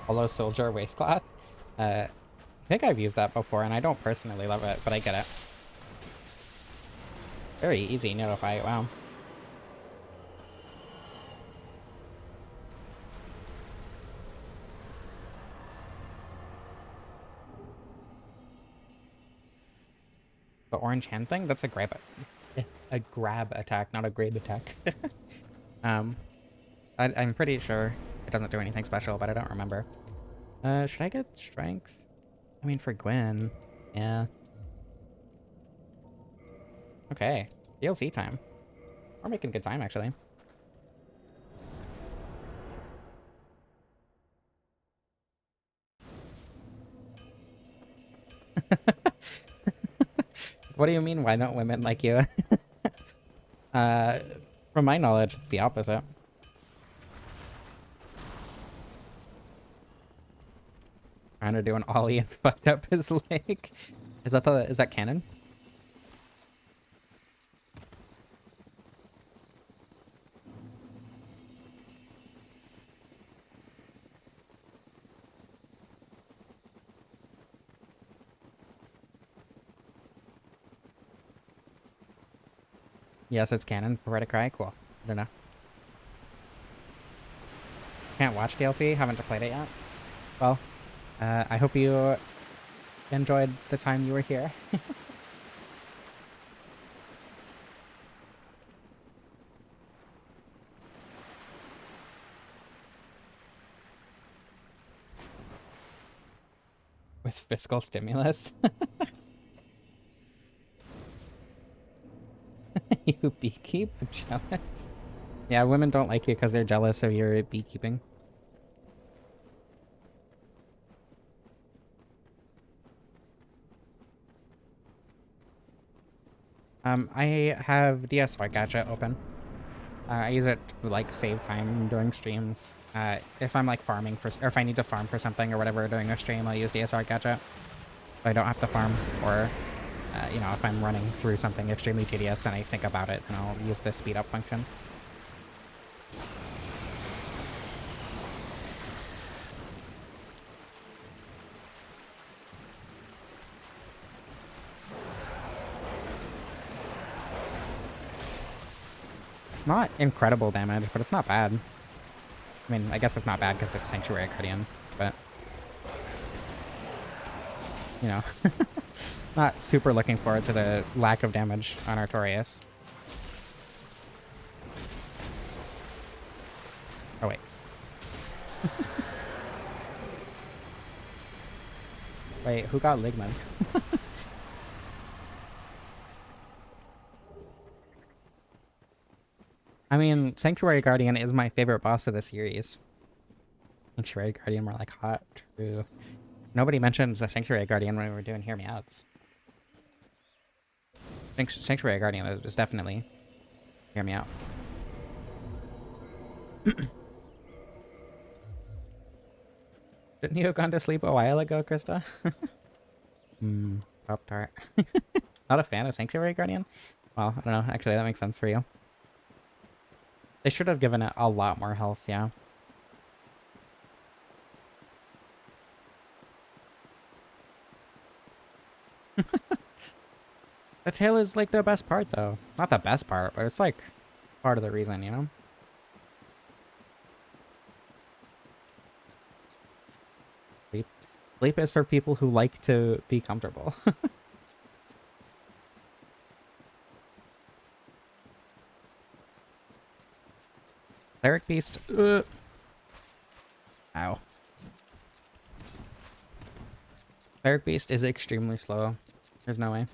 Speaker 2: Hollow Soldier waistcloth? I think I've used that before, and I don't personally love it, but I get it. Very easy Nito fight, wow. The orange hand thing? That's a grab attack, not a grab attack. I'm pretty sure it doesn't do anything special, but I don't remember. Should I get strength? I mean, for Gwen, yeah. Okay, DLC time. We're making good time, actually. What do you mean, why don't women like you? From my knowledge, it's the opposite. Trying to do an ollie and fucked up his leg. Is that canon? Yes, it's canon. Prepare to cry. Cool. I don't know. Can't watch DLC. Haven't played it yet. Well, I hope you enjoyed the time you were here. With fiscal stimulus. You beekeep? Jealous? Yeah, women don't like you because they're jealous of your beekeeping. I have DSR Gadget open. I use it to, like, save time doing streams. If I'm, like, farming for... Or if I need to farm for something or whatever during a stream, I'll use DSR Gadget. So I don't have to farm, or you know, if I'm running through something extremely tedious and I think about it, then I'll use the speed up function. Not incredible damage, but it's not bad. I mean, I guess it's not bad because it's Sanctuary Guardian, but you know, not super looking forward to the lack of damage on Artorias. Oh wait. Wait, who got Ligman? I mean, Sanctuary Guardian is my favorite boss of the series. Sanctuary Guardian more like hot, true. Nobody mentions the Sanctuary Guardian when we were doing Hear Me Outs. Sanctuary Guardian is definitely Hear Me Out. Didn't you have gone to sleep a while ago, Krista? Pop-Tart. Not a fan of Sanctuary Guardian? Well, I don't know. Actually, that makes sense for you. They should have given it a lot more health, yeah. The tail is like the best part, though. Not the best part, but it's like part of the reason, you know? Sleep. Sleep is for people who like to be comfortable. Cleric Beast. Ow. Cleric Beast is extremely slow. There's no way.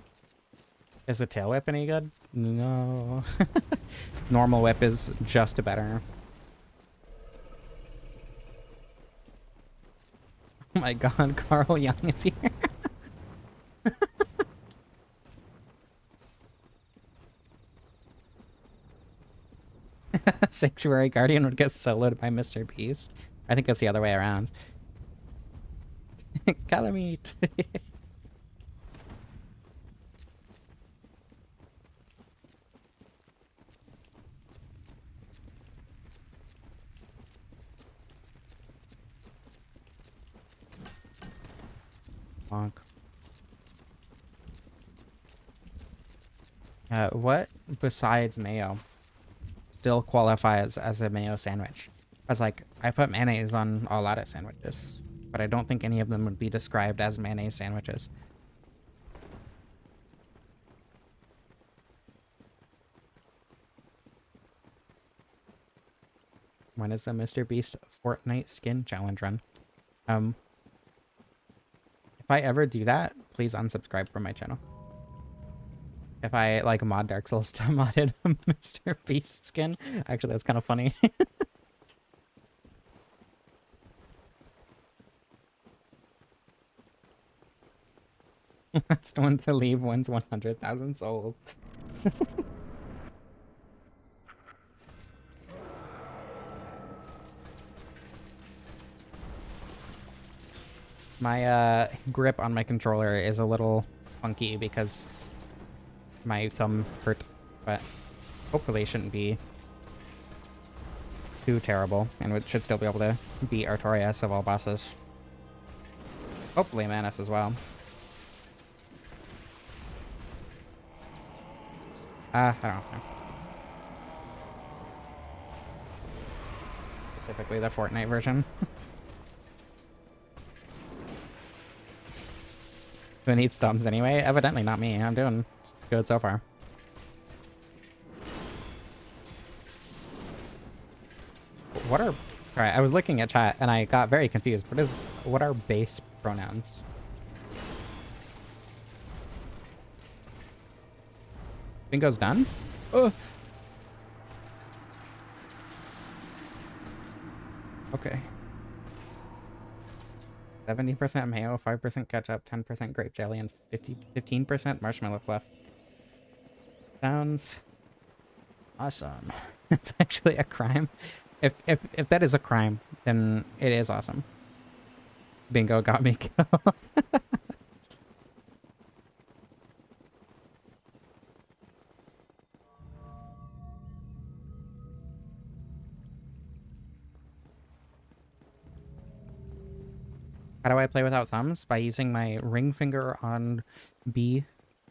Speaker 2: Is the tail whip any good? No. Normal whip is just better. Oh my god, Carl Young is here. Sanctuary Guardian would get soloed by Mr. Beast. I think it's the other way around. Calamite. Bonk. What besides mayo still qualifies as a mayo sandwich? I was like, I put mayonnaise on a lot of sandwiches, but I don't think any of them would be described as mayonnaise sandwiches. When is the Mr. Beast Fortnite skin challenge run? If I ever do that, please unsubscribe from my channel. If I like mod Dark Souls to modded Mr. Beast skin, actually that's kind of funny. Last one to leave wins 100,000 souls. My grip on my controller is a little funky because my thumb hurt, but hopefully it shouldn't be too terrible, and we should still be able to beat Artorias of all bosses. Hopefully Manus as well. I don't know. Specifically the Fortnite version. Who needs thumbs anyway? Evidently not me. I'm doing good so far. What are... Sorry, I was looking at chat and I got very confused. What are base pronouns? Bingo's done? Oh. Okay. 70% mayo, 5% ketchup, 10% grape jelly, and 15% marshmallow fluff. Sounds awesome. It's actually a crime. If that is a crime, then it is awesome. Bingo got me killed. How do I play without thumbs? By using my ring finger on B,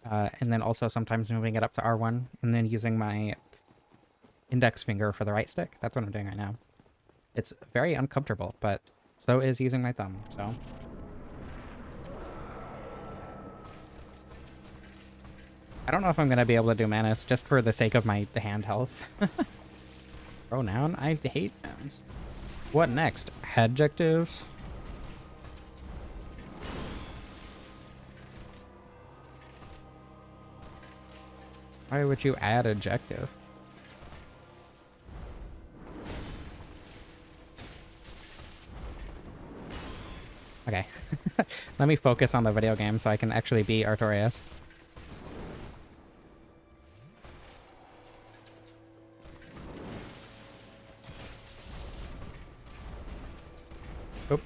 Speaker 2: and then also sometimes moving it up to R1, and then using my index finger for the right stick. That's what I'm doing right now. It's very uncomfortable, but so is using my thumb, so... I don't know if I'm going to be able to do Manus, just for the sake of the hand health. Pronoun? I hate nouns. What next? Adjectives? Why would you add adjective? Okay. Let me focus on the video game so I can actually be Artorias. Oop.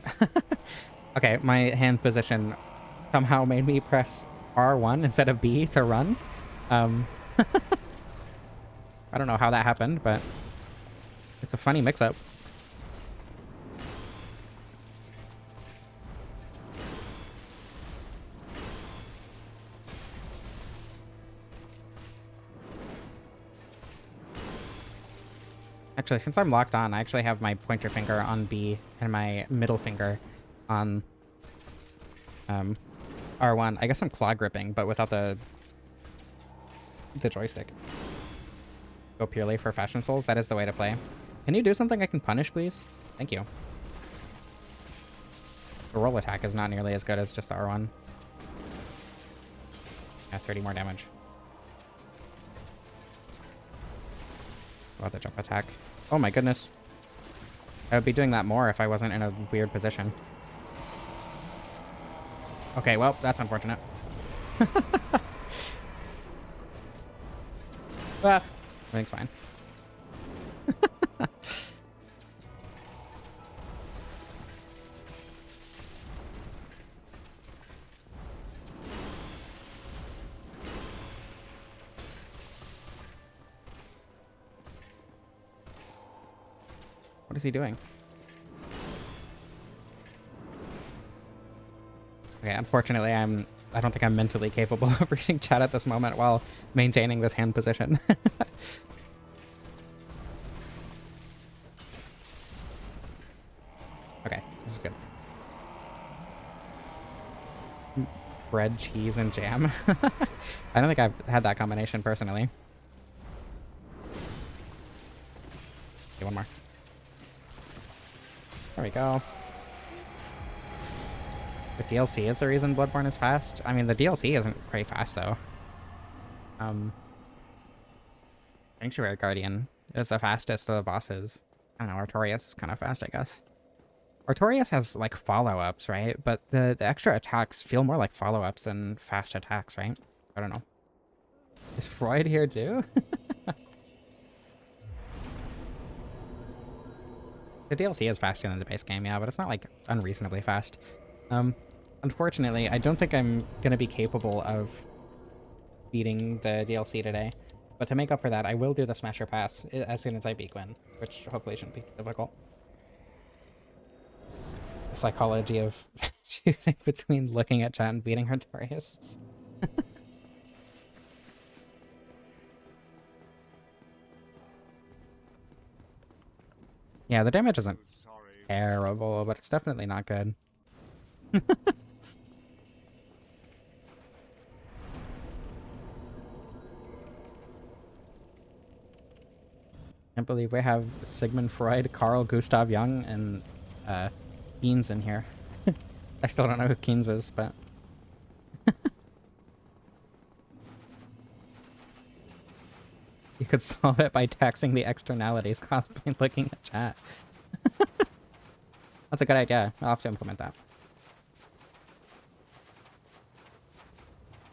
Speaker 2: Okay, my hand position somehow made me press R1 instead of B to run. I don't know how that happened, but it's a funny mix-up. Actually, since I'm locked on, I actually have my pointer finger on B and my middle finger on R1. I guess I'm claw gripping, but without the joystick. Go purely for Fashion Souls. That is the way to play. Can you do something I can punish, please? Thank you. The roll attack is not nearly as good as just the R1. Yeah, 30 more damage. What about the jump attack? Oh my goodness. I would be doing that more if I wasn't in a weird position. Okay, well, that's unfortunate. Ah, everything's fine. What is he doing? Okay, unfortunately, I don't think I'm mentally capable of reading chat at this moment while maintaining this hand position. Okay, this is good. Bread, cheese, and jam. I don't think I've had that combination personally. Okay, one more. There we go. The DLC is the reason Bloodborne is fast? I mean, the DLC isn't very fast, though. Sanctuary Guardian is the fastest of the bosses. I don't know, Artorias is kind of fast, I guess. Artorias has, like, follow-ups, right? But the extra attacks feel more like follow-ups than fast attacks, right? I don't know. Is Freud here, too? The DLC is faster than the base game, yeah, but it's not, like, unreasonably fast. Unfortunately, I don't think I'm gonna be capable of beating the DLC today. But to make up for that, I will do the Smasher Pass as soon as I beat Gwen, which hopefully shouldn't be difficult. The psychology of choosing between looking at chat and beating Artorias. Yeah, the damage isn't terrible, but it's definitely not good. Can't believe we have Sigmund Freud, Carl Gustav Jung, and Keynes in here. I still don't know who Keynes is, but... You could solve it by taxing the externalities caused by looking at chat. That's a good idea. I'll have to implement that.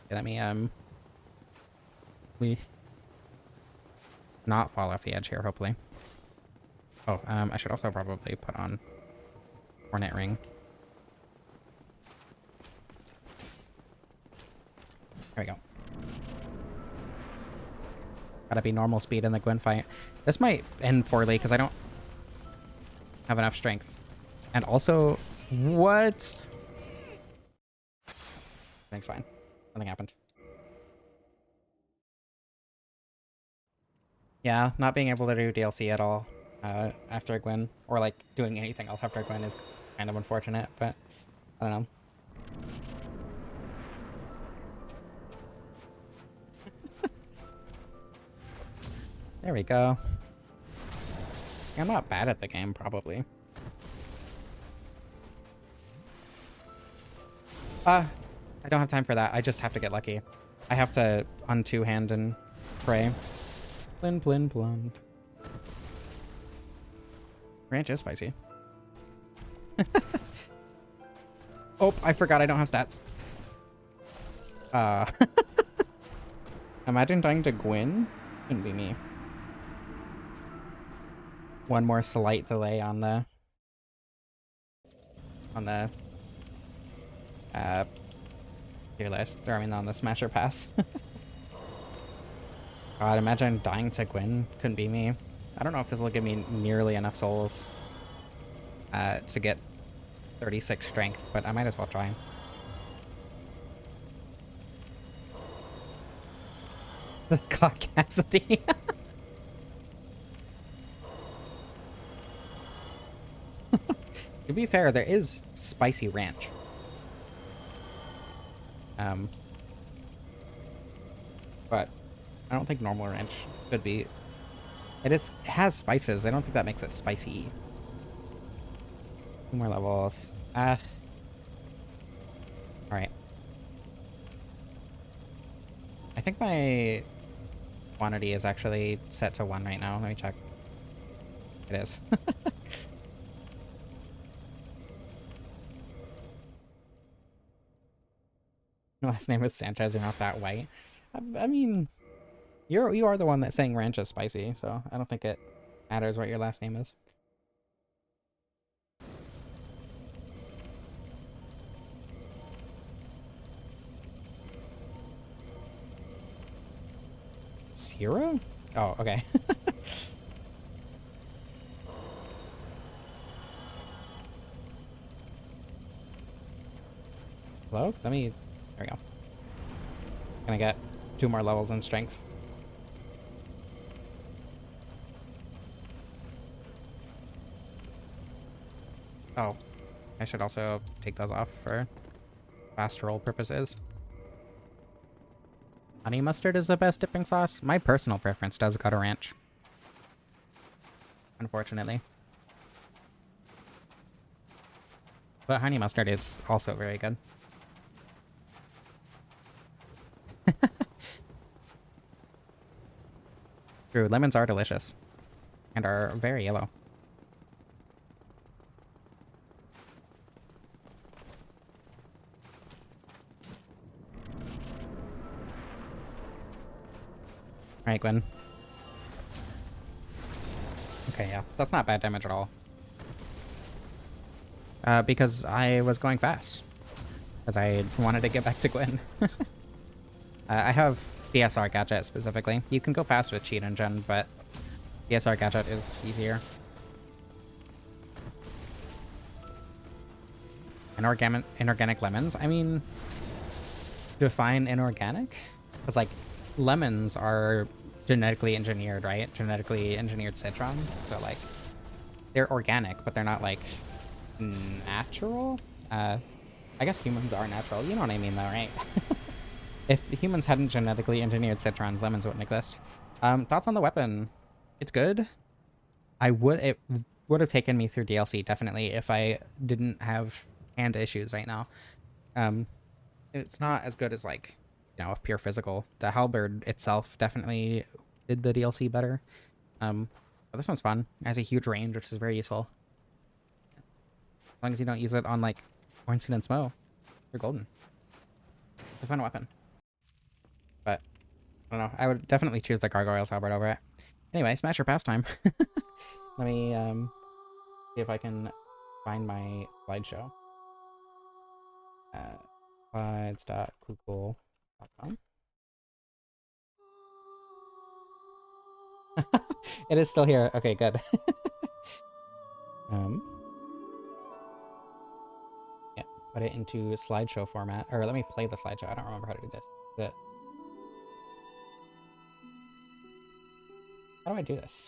Speaker 2: Okay, let me, we not fall off the edge here, hopefully. Oh, I should also probably put on Hornet Ring. There we go. Gotta be normal speed in the Gwen fight. This might end poorly because I don't have enough strength. And also, what? Everything's fine. Nothing happened. Yeah, not being able to do DLC at all after Gwyn, or like doing anything else after Gwyn is kind of unfortunate, but I don't know. There we go. I'm not bad at the game, probably. I don't have time for that. I just have to get lucky. I have to un-two-hand and pray. Plin, plin, plin. Ranch is spicy. Oh, I forgot I don't have stats. Imagine dying to Gwyn. Couldn't be me. One more slight delay on the tier list, or I mean on the Smasher Pass. God, imagine dying to Gwyn. Couldn't be me. I don't know if this will give me nearly enough souls to get 36 strength, but I might as well try. The caucasity. To be fair, there is spicy ranch. But I don't think normal ranch could be. It has spices. I don't think that makes it spicy. 2 more levels. Alright. I think my quantity is actually set to 1 right now. Let me check. It is. Your last name is Sanchez. You're not that white. I mean, you are the one that's saying ranch is spicy, so I don't think it matters what your last name is. Zero? Oh, okay. Hello? Let me... There we go. Gonna get 2 more levels in strength. Oh, I should also take those off for fast roll purposes. Honey mustard is the best dipping sauce. My personal preference does go to ranch. Unfortunately. But honey mustard is also very good. True, lemons are delicious. And are very yellow. Alright, Gwen. Okay, yeah. That's not bad damage at all. Because I was going fast. Because I wanted to get back to Gwen. I have DSR gadget specifically. You can go fast with cheat engine, but DSR gadget is easier. Inorganic lemons? I mean, define inorganic? Because, like, lemons are genetically engineered, right? Genetically engineered citrons. So, like, they're organic, but they're not, like, natural? I guess humans are natural. You know what I mean, though, right? If humans hadn't genetically engineered citrons, lemons wouldn't exist. Thoughts on the weapon? It's good. It would have taken me through DLC, definitely, if I didn't have hand issues right now. It's not as good as, like, you know, pure physical. The Halberd itself definitely did the DLC better. But this one's fun. It has a huge range, which is very useful. As long as you don't use it on, like, Ornstein and Smough, you're golden. It's a fun weapon. But, I don't know. I would definitely choose the Gargoyle's Halberd over it. Anyway, Smasher pastime. Let me, see if I can find my slideshow. Slides.google.com. It is still here. Okay, good. Yeah. put it into slideshow format. Or let me play the slideshow. I don't remember how to do this. How do I do this?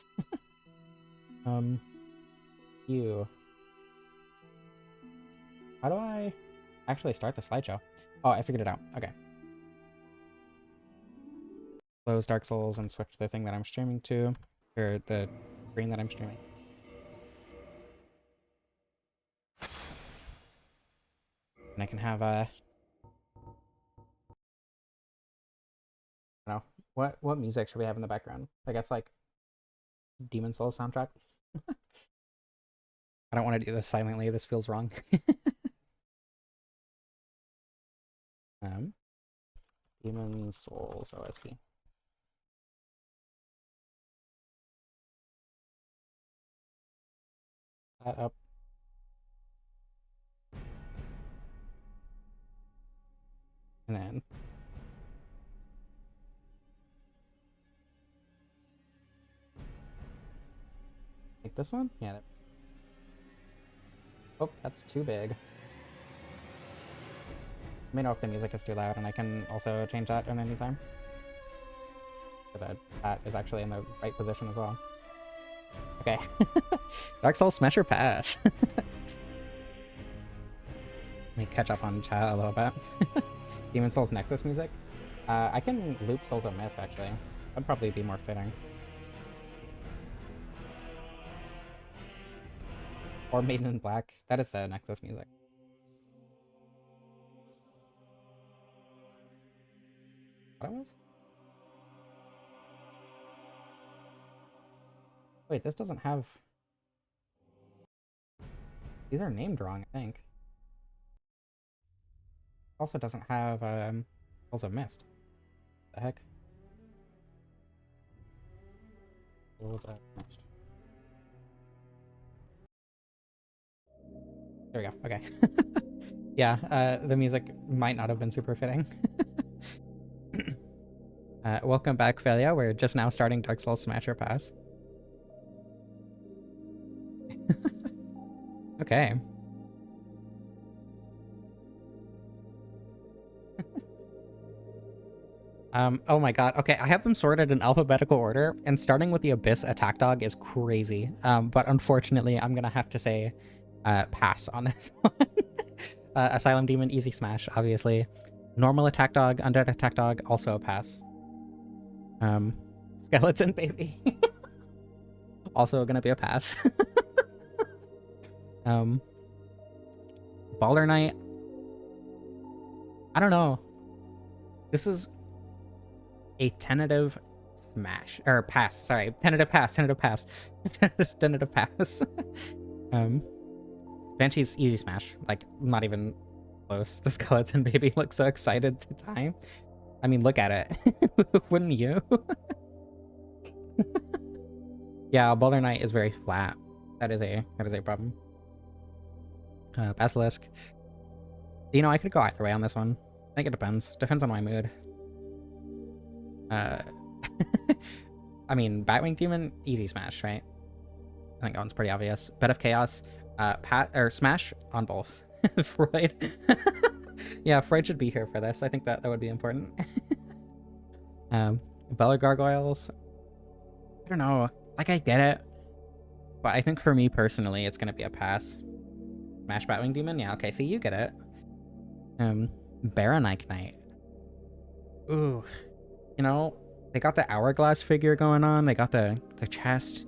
Speaker 2: You. How do I actually start the slideshow? Oh, I figured it out. Okay. Close Dark Souls and switch the thing that I'm streaming to, or the screen that I'm streaming. And I can have I don't know, what music should we have in the background? I guess like Demon Souls soundtrack. I don't want to do this silently. This feels wrong. Demon Souls OST. That up. And then like this one? Yeah. Oh, that's too big. Let me know if the music is too loud, and I can also change that at any time. So that is actually in the right position as well. Okay. Dark Souls Smasher Pass. Let me catch up on chat a little bit. Demon Souls Nexus music. I can loop Souls of Mist, actually. That'd probably be more fitting. Or Maiden in Black. That is the Nexus music. What it was? Wait, this doesn't have... These are named wrong, I think. Also doesn't have Souls of Mist. What the heck? Souls of Mist. There we go. Okay. Yeah, the music might not have been super fitting. Welcome back, Felia. We're just now starting Dark Souls Smasher Pass. Okay. Oh my god. Okay, I have them sorted in alphabetical order, and starting with the Abyss Attack Dog is crazy. But unfortunately, I'm gonna have to say pass on this one. Asylum Demon, easy smash, obviously. Normal Attack Dog, Undead Attack Dog, also a pass. Skeleton Baby. Also gonna be a pass. Baller Knight. I don't know. This is a tentative smash. Or pass, sorry. Tentative pass. Tentative pass. Tentative pass. Banshee's easy smash. Like, not even close. The Skeleton Baby looks so excited to time. I mean, look at it. Wouldn't you? Yeah, Baller Knight is very flat. That is a problem. Basilisk. You know, I could go either way on this one. I think it depends. Depends on my mood. I mean, Batwing Demon, easy smash, right? I think that one's pretty obvious. Bed of Chaos, smash on both. Freud. Yeah, Freud should be here for this. I think that would be important. Bella Gargoyles. I don't know. Like, I get it. But I think for me personally, it's gonna be a pass. Smash Batwing Demon? Yeah, okay, so you get it. Baronite Knight. Ooh. You know, they got the hourglass figure going on. They got the chest.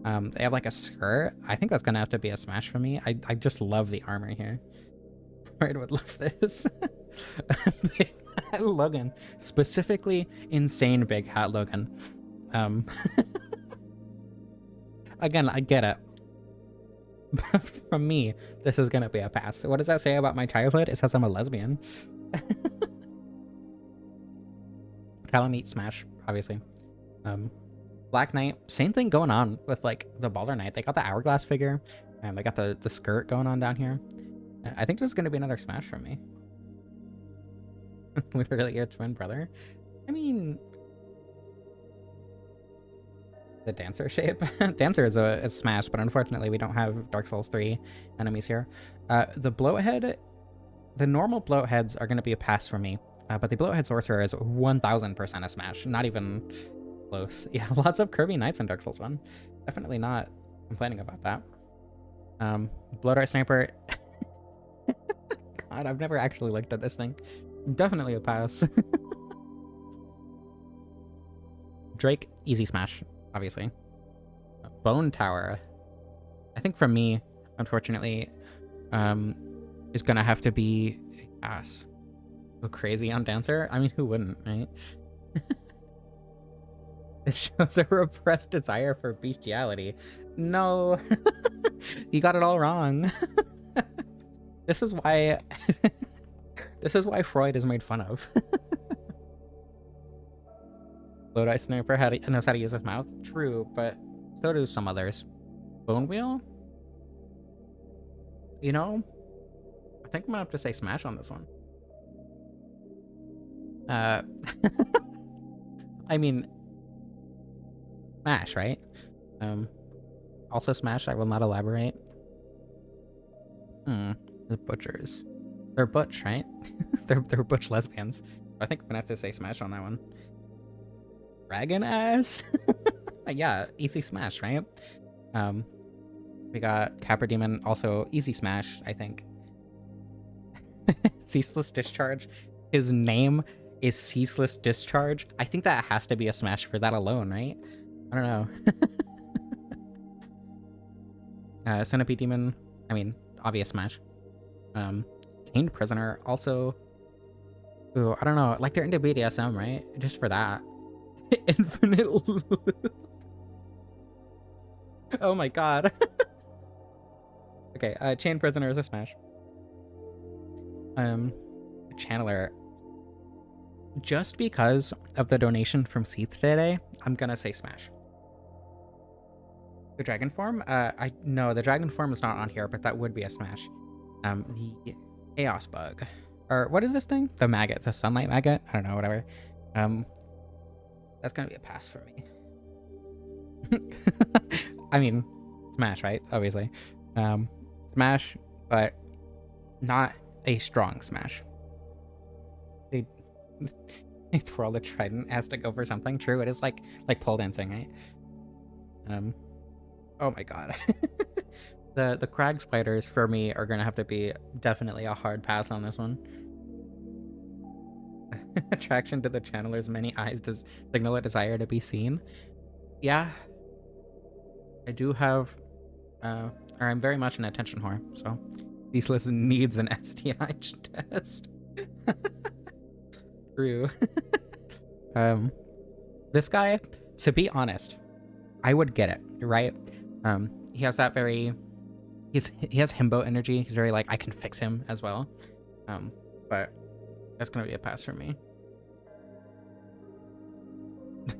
Speaker 2: They have like a skirt. I think that's gonna have to be a smash for me. I just love the armor here. Freud would love this. Big Hat Logan. Specifically, insane Big Hat Logan. Again, I get it. But from me, this is gonna be a pass. What does that say about my childhood? It says I'm a lesbian. Calamite Smash, obviously. Black Knight, same thing going on with like the Baller Knight. They got the hourglass figure, and they got the skirt going on down here. I think this is gonna be another smash for me. Literally your twin brother. I mean, the Dancer shape. Dancer is a smash, but unfortunately we don't have Dark Souls 3 enemies here. The Bloathead the normal bloatheads are going to be a pass for me, but the bloathead sorcerer is 1000% a smash. Not even close. Yeah, lots of curvy knights in Dark Souls 1. Definitely not complaining about that. Blood Art Sniper. God, I've never actually looked at this thing. Definitely a pass. Drake, easy smash, obviously. Bone Tower. I think for me, unfortunately, is gonna have to be a pass. Go crazy on Dancer? I mean, who wouldn't, right? It shows a repressed desire for bestiality. No, you got it all wrong. This is why this is why Freud is made fun of. Lodi Sniper knows how to use his mouth. True, but so do some others. Bone Wheel? You know, I think I'm gonna have to say smash on this one. I mean, smash, right? Also smash, I will not elaborate. The butchers. They're butch, right? they're butch lesbians. I think I'm gonna have to say smash on that one. Dragon ass? Yeah, easy smash, right? We got Capra Demon, also easy smash, I think. Ceaseless Discharge. His name is Ceaseless Discharge. I think that has to be a smash for that alone, right? I don't know. Centipede Demon, I mean, obvious smash. Chained Prisoner, also... Ooh, I don't know, like they're into BDSM, right? Just for that. Infinite Loop. Oh my god. Okay, Chained Prisoner is a smash. Channeler. Just because of the donation from Seath today, I'm gonna say smash. The dragon form? No, the dragon form is not on here, but that would be a smash. The chaos bug. Or what is this thing? The maggot. It's a sunlight maggot? I don't know, whatever. That's gonna be a pass for me. I mean, smash, right? Obviously. Smash, but not a strong smash. It's Twirl the Trident has to go for something. True, it is like pole dancing, right? Oh my god. The crag spiders for me are gonna have to be definitely a hard pass on this one. Attraction to the channeler's many eyes does signal a desire to be seen. Yeah. I do have or I'm very much an attention whore, so Ceaseless needs an STI test. True. This guy, to be honest, I would get it, right? He has that very... He has himbo energy. He's very like, I can fix him as well. But that's gonna be a pass for me.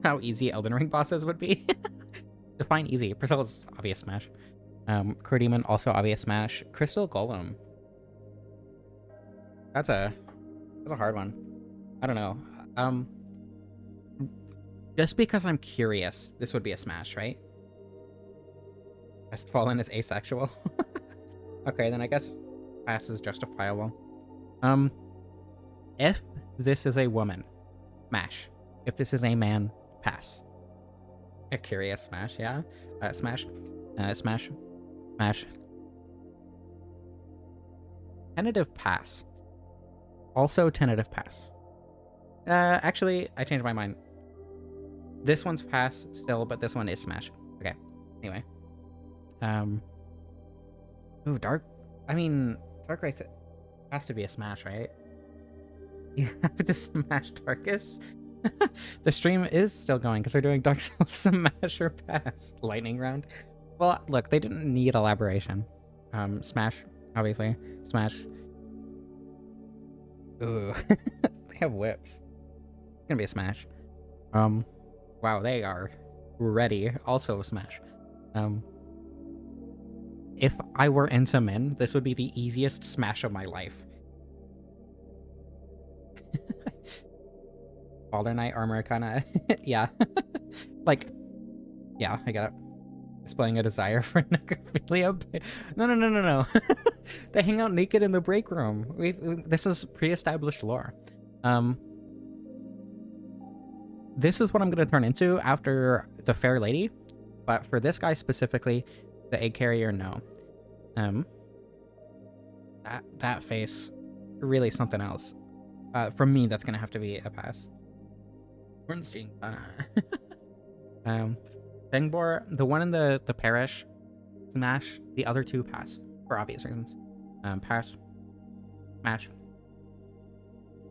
Speaker 2: How easy Elden Ring bosses would be. Define easy. Priscilla's obvious smash. Cur Demon, also obvious smash. Crystal Golem. That's a hard one. I don't know. Just because I'm curious, this would be a smash, right? Westfallen is asexual. Okay, then I guess pass is justifiable. If this is a woman, smash. If this is a man, pass. A curious smash, yeah. Smash. Smash. Smash. Tentative pass. Also tentative pass. Actually, I changed my mind. This one's pass still, but this one is smash. Okay. Anyway. Ooh, Dark... I mean, Dark Wraith has to be a smash, right? You have to smash Darkus? The stream is still going because they're doing Dark Souls smash or pass. Lightning round. Well, look, they didn't need elaboration. Smash, obviously. Smash. Ooh. They have whips. It's gonna be a smash. Wow, they are ready. Also a smash. If I were into men, this would be the easiest smash of my life. Balder Knight armor kinda... yeah. Like, yeah, I get it. displaying a desire for necrophilia. No, no, no, no, no. They hang out naked in the break room. This is pre-established lore. This is what I'm going to turn into after the Fair Lady, but for this guy specifically, the egg carrier, no. That face, really something else. From me, that's going to have to be a pass. Ornstein. Bengbor, the one in the parish, smash. The other two pass for obvious reasons. Pass. Smash.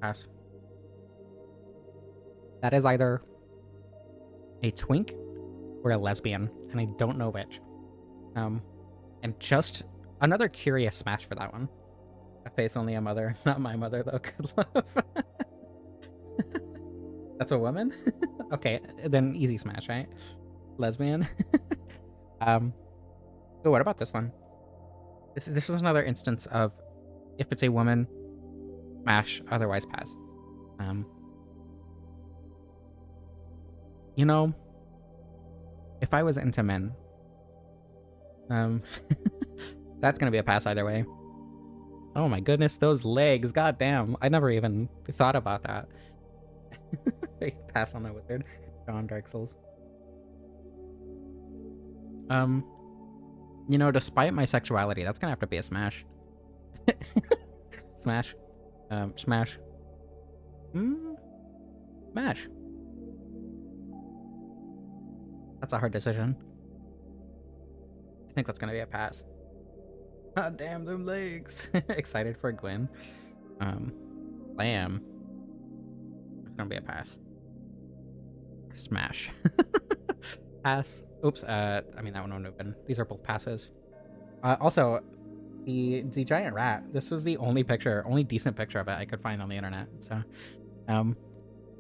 Speaker 2: Pass. That is either a twink or a lesbian, and I don't know which. And just another curious smash for that one. A face only a mother, not my mother though. Good love. That's a woman? Okay, then easy smash, right? Lesbian. So what about this one? This is another instance of if it's a woman, smash, otherwise pass. You know, if I was into men, that's gonna be a pass either way. Oh my goodness, those legs, goddamn. I never even thought about that. Pass on the wizard. John Dark Souls. You know, despite my sexuality, that's gonna have to be a smash. Smash. Smash. Smash. That's a hard decision. I think that's gonna be a pass. God damn them legs. Excited for Gwen. Lamb. It's gonna be a pass. Smash. Pass. Oops, I mean that one won't open. These are both passes. Also, the giant rat, this was the only decent picture of it I could find on the internet. So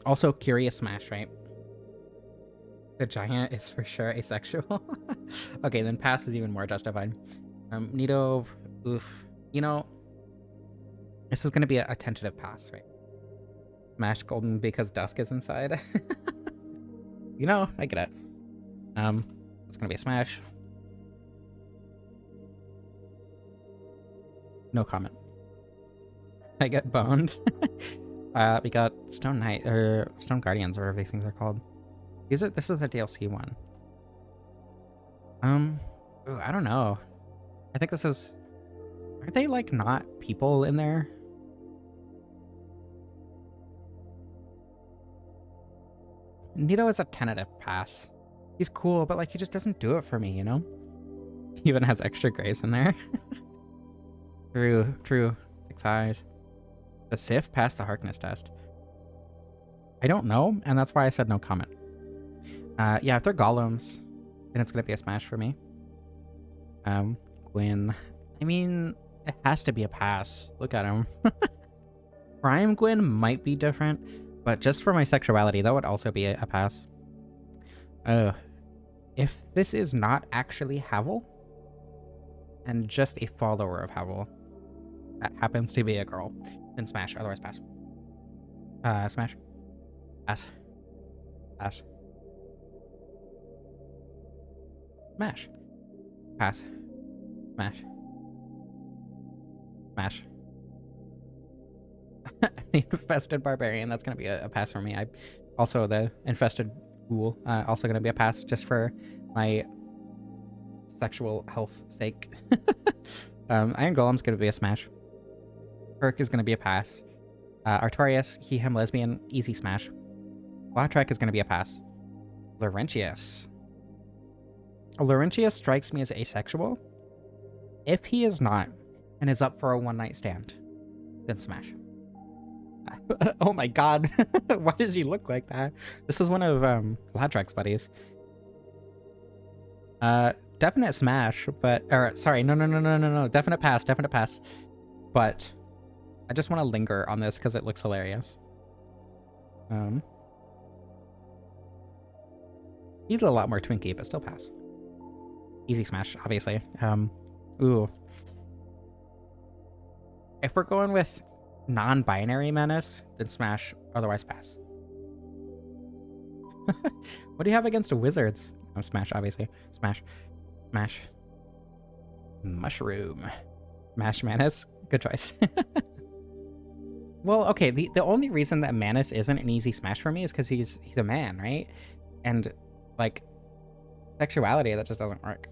Speaker 2: also curious smash, right? The giant is for sure asexual. Okay, then pass is even more justified. Nito, oof. You know, this is gonna be a tentative pass, right? Smash golden because dusk is inside. You know, I get it. It's gonna be a smash. No comment. I get boned. We got Stone Knight or Stone Guardians, or whatever these things are called. This is a DLC one. Ooh, I don't know. I think this is. Aren't they like not people in there? Nito is a tentative pass. He's cool, but like he just doesn't do it for me, you know? He even has extra graves in there. True. 6 eyes. The Sif passed the Harkness test. I don't know, and that's why I said no comment. Yeah, if they're golems, then it's gonna be a smash for me. Gwyn. I mean, it has to be a pass. Look at him. Prime Gwyn might be different, but just for my sexuality, that would also be a pass. If this is not actually Havel, and just a follower of Havel, that happens to be a girl, then smash, otherwise pass. Smash. Pass. Pass. Smash. Pass. Smash. Smash. The infested barbarian, that's gonna be a pass for me. Also the infested ghoul, also gonna be a pass just for my sexual health sake. Iron Golem's gonna be a smash. Perk is gonna be a pass. Artorias, he, him, lesbian, easy smash. Lautrec is gonna be a pass. Laurentius. Laurentius strikes me as asexual. If he is not, and is up for a one-night stand, then smash. Oh my god. Why does he look like that? This is one of Lautrec's buddies. Definite smash, but sorry, no. Definite pass. But I just want to linger on this because it looks hilarious. He's a lot more twinky, but still pass. Easy smash, obviously. Ooh. If we're going with non-binary menace, then smash, otherwise pass. What do you have against wizards? Smash, obviously. Smash. Smash. Mushroom. Mash Manus. Good choice. Well, okay, the only reason that Manus isn't an easy smash for me is because he's a man, right? And, like, sexuality, that just doesn't work.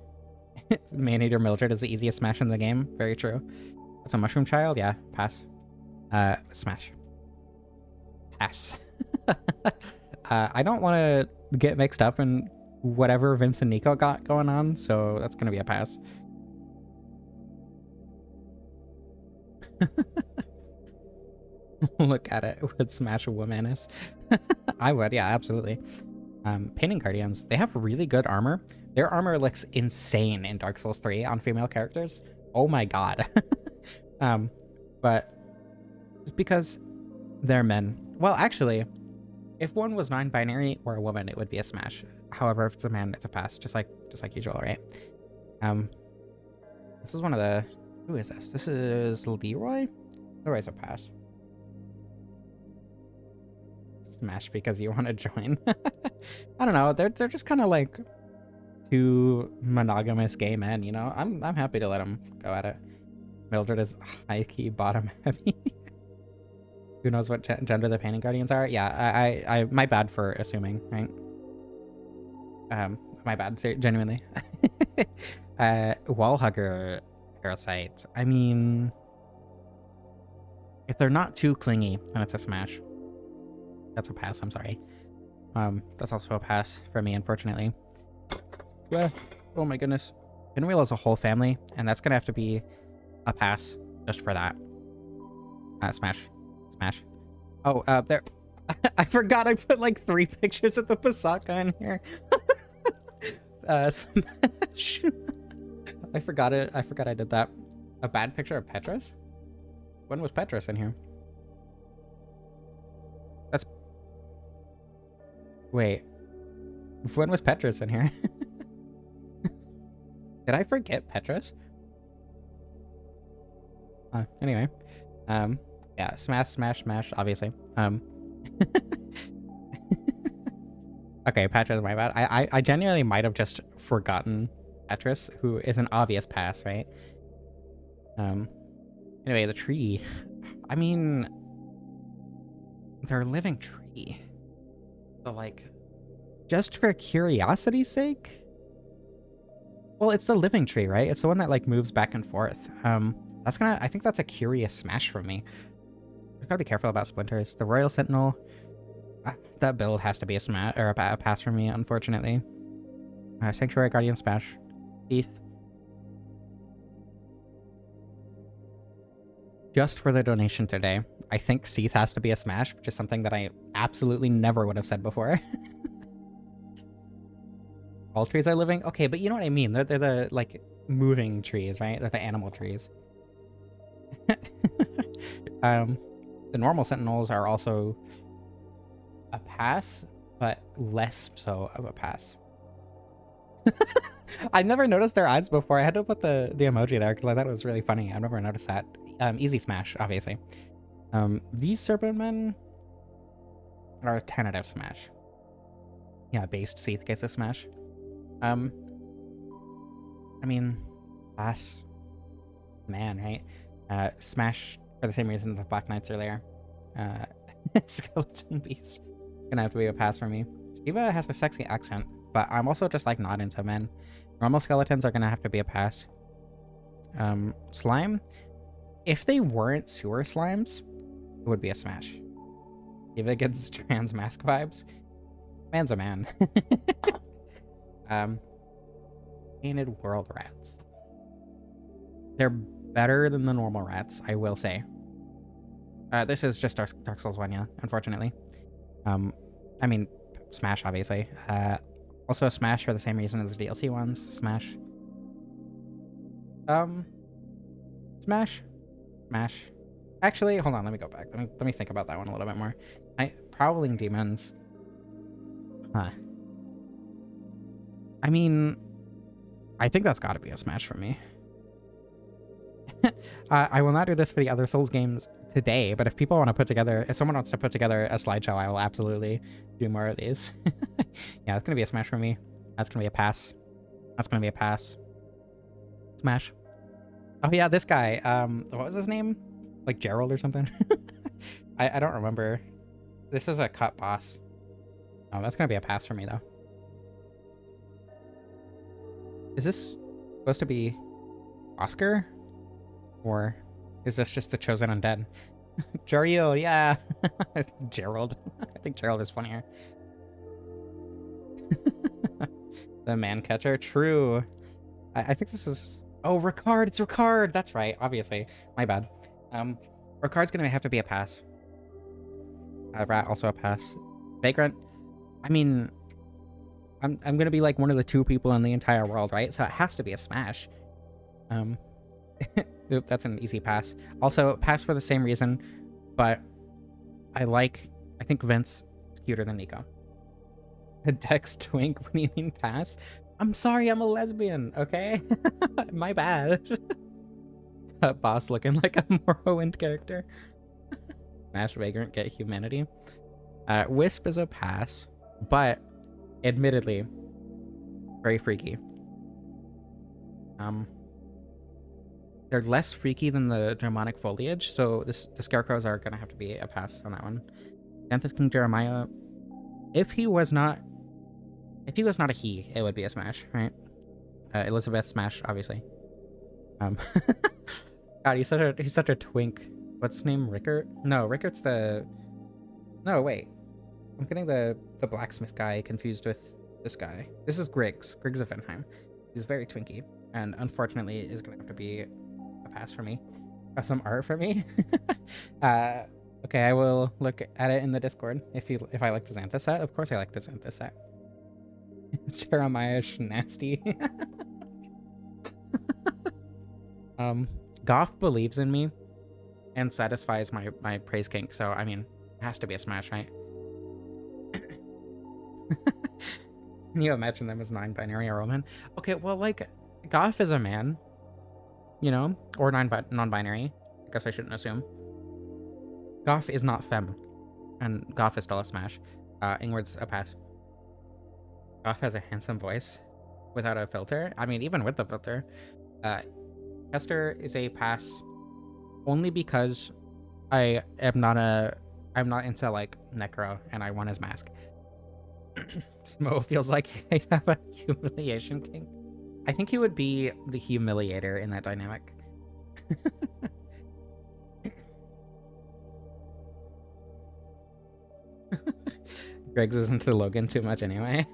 Speaker 2: Man-Eater Mildred is the easiest smash in the game. Very true. It's a mushroom child? Yeah, pass. Smash. Pass. I don't want to get mixed up in whatever Vince and Nico got going on, so that's gonna be a pass. Look at it. Would smash a womaness. I would, yeah, absolutely. Painting Guardians, they have really good armor. Their armor looks insane in Dark Souls 3 on female characters. Oh my god. But just because they're men. Well, actually, if one was non-binary or a woman, it would be a smash. However, if it's a man, it's a pass, just like usual, right? This is one of the... Who is this? This is Leroy? Leroy's a pass. Smash because you want to join. I don't know. They're just kind of like two monogamous gay men, you know? I'm happy to let them go at it. Mildred is high-key bottom heavy. Who knows what gender the Painting Guardians are? Yeah, I my bad for assuming, right? My bad, genuinely. Wall hugger parasite. I mean, if they're not too clingy, then it's a smash. That's a pass, I'm sorry. That's also a pass for me, unfortunately. Oh my goodness. Pinwheel is a whole family, and that's gonna have to be a pass just for that. Smash. Smash. Oh, there. I forgot I put like 3 pictures of the Pasaka in here. Smash. I forgot it. I forgot I did that. A bad picture of Petrus? When was Petrus in here? That's... Wait. When was Petrus in here? Did I forget Petrus? Anyway. Yeah, smash, obviously. Okay, Petrus, my bad. I genuinely might have just forgotten Petrus, who is an obvious pass, right? Anyway, the tree. I mean, they're a living tree. So, like, just for curiosity's sake? Well, it's the living tree, right? It's the one that, like, moves back and forth. I think that's a curious smash from me. I've gotta be careful about splinters. The Royal Sentinel, that build has to be a smash, or a pass for me, unfortunately. Sanctuary Guardian smash. Seath. Just for the donation today, I think Seath has to be a smash, which is something that I absolutely never would have said before. All trees are living? Okay, but you know what I mean. They're the, like, moving trees, right? They're the animal trees. The normal sentinels are also a pass, but less so of a pass. I never noticed their eyes before. I had to put the emoji there because I thought it was really funny. I've never noticed that. Easy smash, obviously. These serpent men are a tentative smash. Yeah, based Seath gets a smash. I mean, pass. Man, right? Smash for the same reason the Black Knights earlier. Skeleton Beast. Gonna have to be a pass for me. Shiva has a sexy accent, but I'm also just like not into men. Normal skeletons are gonna have to be a pass. Slime. If they weren't sewer slimes, it would be a smash. Shiva gets trans mask vibes. Man's a man. Painted world rats. They're better than the normal rats, I will say. This is just Dark Souls 1, yeah, unfortunately. I mean, Smash, obviously. Also a Smash for the same reason as the DLC ones. Smash. Smash. Smash. Actually, hold on, let me go back. Let me think about that one a little bit more. Prowling Demons. Huh. I mean, I think that's gotta be a Smash for me. I will not do this for the other Souls games today, but if someone wants to put together a slideshow, I will absolutely do more of these. Yeah, it's gonna be a smash for me. That's gonna be a pass. That's gonna be a pass. Smash. Oh yeah, this guy. What was his name? Like Gerald or something? I don't remember. This is a cut boss. Oh, that's gonna be a pass for me though. Is this supposed to be Oscar? Or is this just the chosen undead? Jariel, yeah. Gerald. I think Gerald is funnier. The man catcher, true. I think this is... Oh, Ricard, it's Ricard! That's right, obviously. My bad. Ricard's gonna have to be a pass. Rat, also a pass. Vagrant, I mean... I'm gonna be like one of the 2 people in the entire world, right? So it has to be a smash. Oop, that's an easy pass. Also, pass for the same reason, but I think Vince is cuter than Nico. A Dex twink, what do you mean pass? I'm sorry, I'm a lesbian, okay? My bad. Boss looking like a Morrowind character. Smash Vagrant, get humanity. Wisp is a pass, but admittedly, very freaky. They're less freaky than the demonic foliage, so the scarecrows are gonna have to be a pass on that one. Xanthus King Jeremiah, if he was not a he, it would be a smash, right? Elizabeth smash, obviously. God, he's such a twink. What's his name? Rickert? No, Rickert's the... No, wait. I'm getting the blacksmith guy confused with this guy. This is Griggs. Griggs of Venheim. He's very twinky, and unfortunately is gonna have to be a pass for me. Some art for me. Okay, I will look at it in the Discord if I like the Xanthus set. Of course I like the Xanthus set. Jeremiah nasty. Goth believes in me and satisfies my praise kink, so I mean, it has to be a smash, right? Can you imagine them as non-binary or woman? Okay, well, like, Goth is a man, you know, or non-binary. I guess I shouldn't assume. Goth is not femme, and Goth is still a smash. Ingward's a pass. Goth has a handsome voice without a filter. I mean, even with the filter. Hester is a pass only because I'm not into, like, Necro, and I want his mask. Smough feels like I have a humiliation king. I think he would be the humiliator in that dynamic. Greg's is into Logan too much anyway.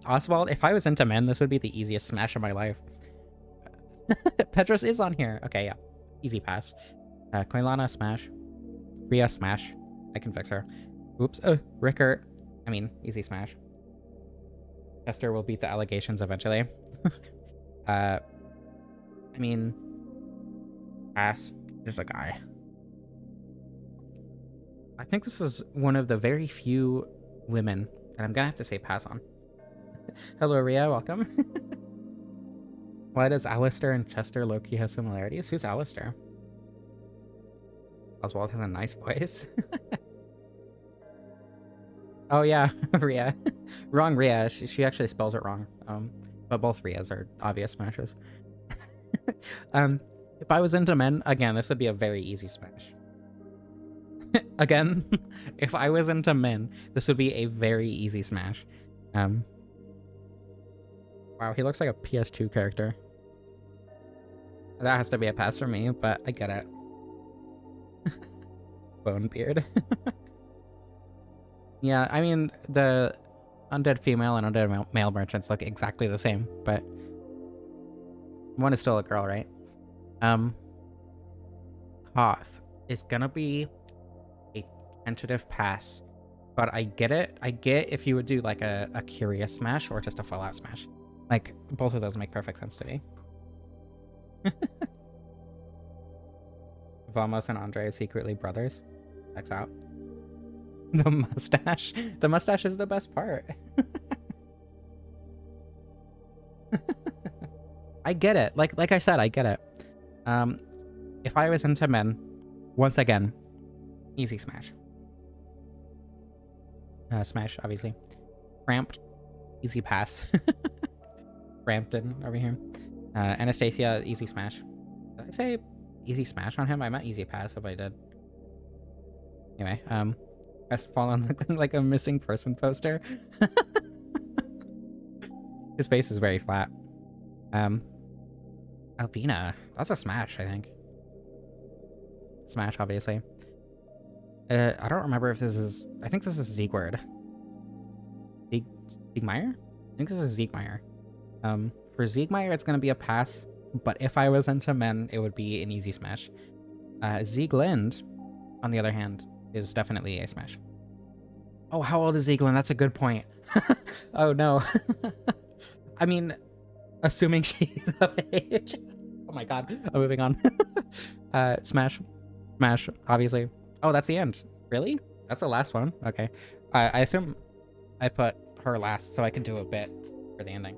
Speaker 2: Oswald, if I was into men, this would be the easiest smash of my life. Petros is on here. Okay, yeah. Easy pass. Koilana, smash. Rhea, smash. I can fix her. Oops. Rickert. I mean, easy smash. Chester will beat the allegations eventually. I mean, pass. Just a guy. I think this is one of the very few women that I'm gonna have to say pass on. Hello, Rhea. Welcome. Why does Alistair and Chester Loki have similarities? Who's Alistair? Oswald has a nice voice. Oh yeah, Rhea. Wrong Rhea. She actually spells it wrong. But both Rheas are obvious smashes. If I was into men, again, this would be a very easy smash. Again, if I was into men, this would be a very easy smash. Wow, he looks like a PS2 character. That has to be a pass for me, but I get it. Bonebeard. Yeah, I mean, the undead female and undead male merchants look exactly the same, but one is still a girl, right? Koth is gonna be a tentative pass, but I get it. I get if you would do like a curious smash or just a full out smash. Like, both of those make perfect sense to me. Vamos and Andre are secretly brothers. Checks out. The mustache. The mustache is the best part. I get it. Like I said, I get it. If I was into men, once again, easy smash. Smash, obviously. Cramped, easy pass. Brampton over here. Anastasia, easy smash. Did I say easy smash on him? I meant easy pass if I did. Anyway, best fallen looking like a missing person poster. His face is very flat. Albina. That's a smash, I think. Smash, obviously. I don't remember if this is... I think this is Siegward. Siegmeyer? I think this is Siegmeyer. For Siegmeyer, it's going to be a pass, but if I was into men, it would be an easy smash. Sieglind, on the other hand, is definitely a smash. Oh, how old is Sieglind? That's a good point. Oh, no. I mean, assuming she's of age. Oh my god, I'm moving on. Smash. Smash, obviously. Oh, that's the end. Really? That's the last one? Okay. I assume I put her last so I can do a bit for the ending.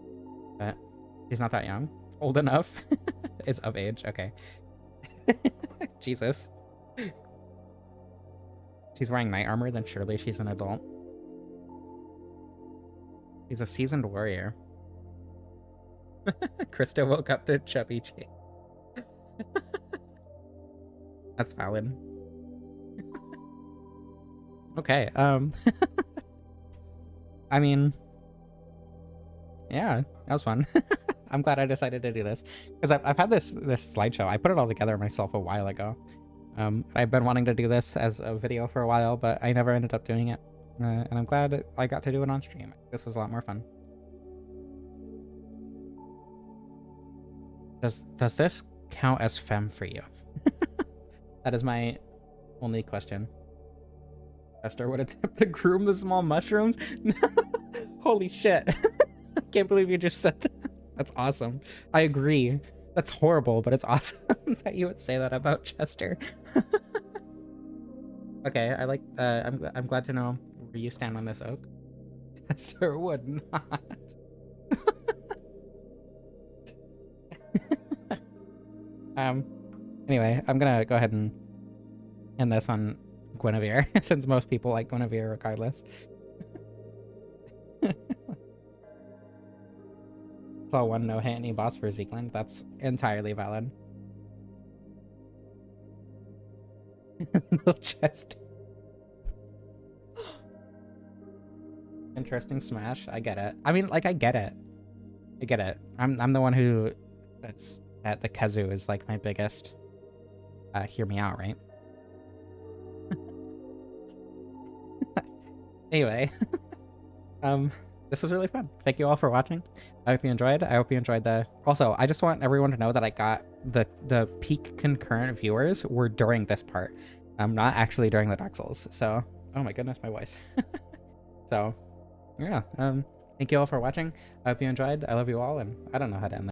Speaker 2: But she's not that young. Old enough. Is of age. Okay. Jesus. She's wearing knight armor, then surely she's an adult. She's a seasoned warrior. Krista woke up to chubby cheek. That's valid. Okay, I mean, yeah, that was fun. I'm glad I decided to do this because I've had this slideshow. I put it all together myself a while ago. I've been wanting to do this as a video for a while, but I never ended up doing it. And I'm glad I got to do it on stream. This was a lot more fun. Does this count as femme for you? That is my only question. Esther would attempt to groom the small mushrooms? Holy shit. I can't believe you just said that. That's awesome. I agree. That's horrible, but it's awesome that you would say that about Chester. Okay, I like I'm glad to know where you stand on this, Oak. Esther would not. Anyway, I'm gonna go ahead and end this on Guinevere, since most people like Guinevere regardless. Saw one no hit any boss for Sieglind. That's entirely valid. No chest. Interesting smash. I get it. I mean, like, I get it. I get it. I'm the one who that's at the kazoo is like my biggest hear me out, right? Anyway, this was really fun. Thank you all for watching. I hope you enjoyed. I hope you enjoyed the... Also, I just want everyone to know that I got the peak concurrent viewers were during this part. Not actually during the Dark Souls. So, oh my goodness, my voice. So, yeah. Thank you all for watching. I hope you enjoyed. I love you all, and I don't know how to end this.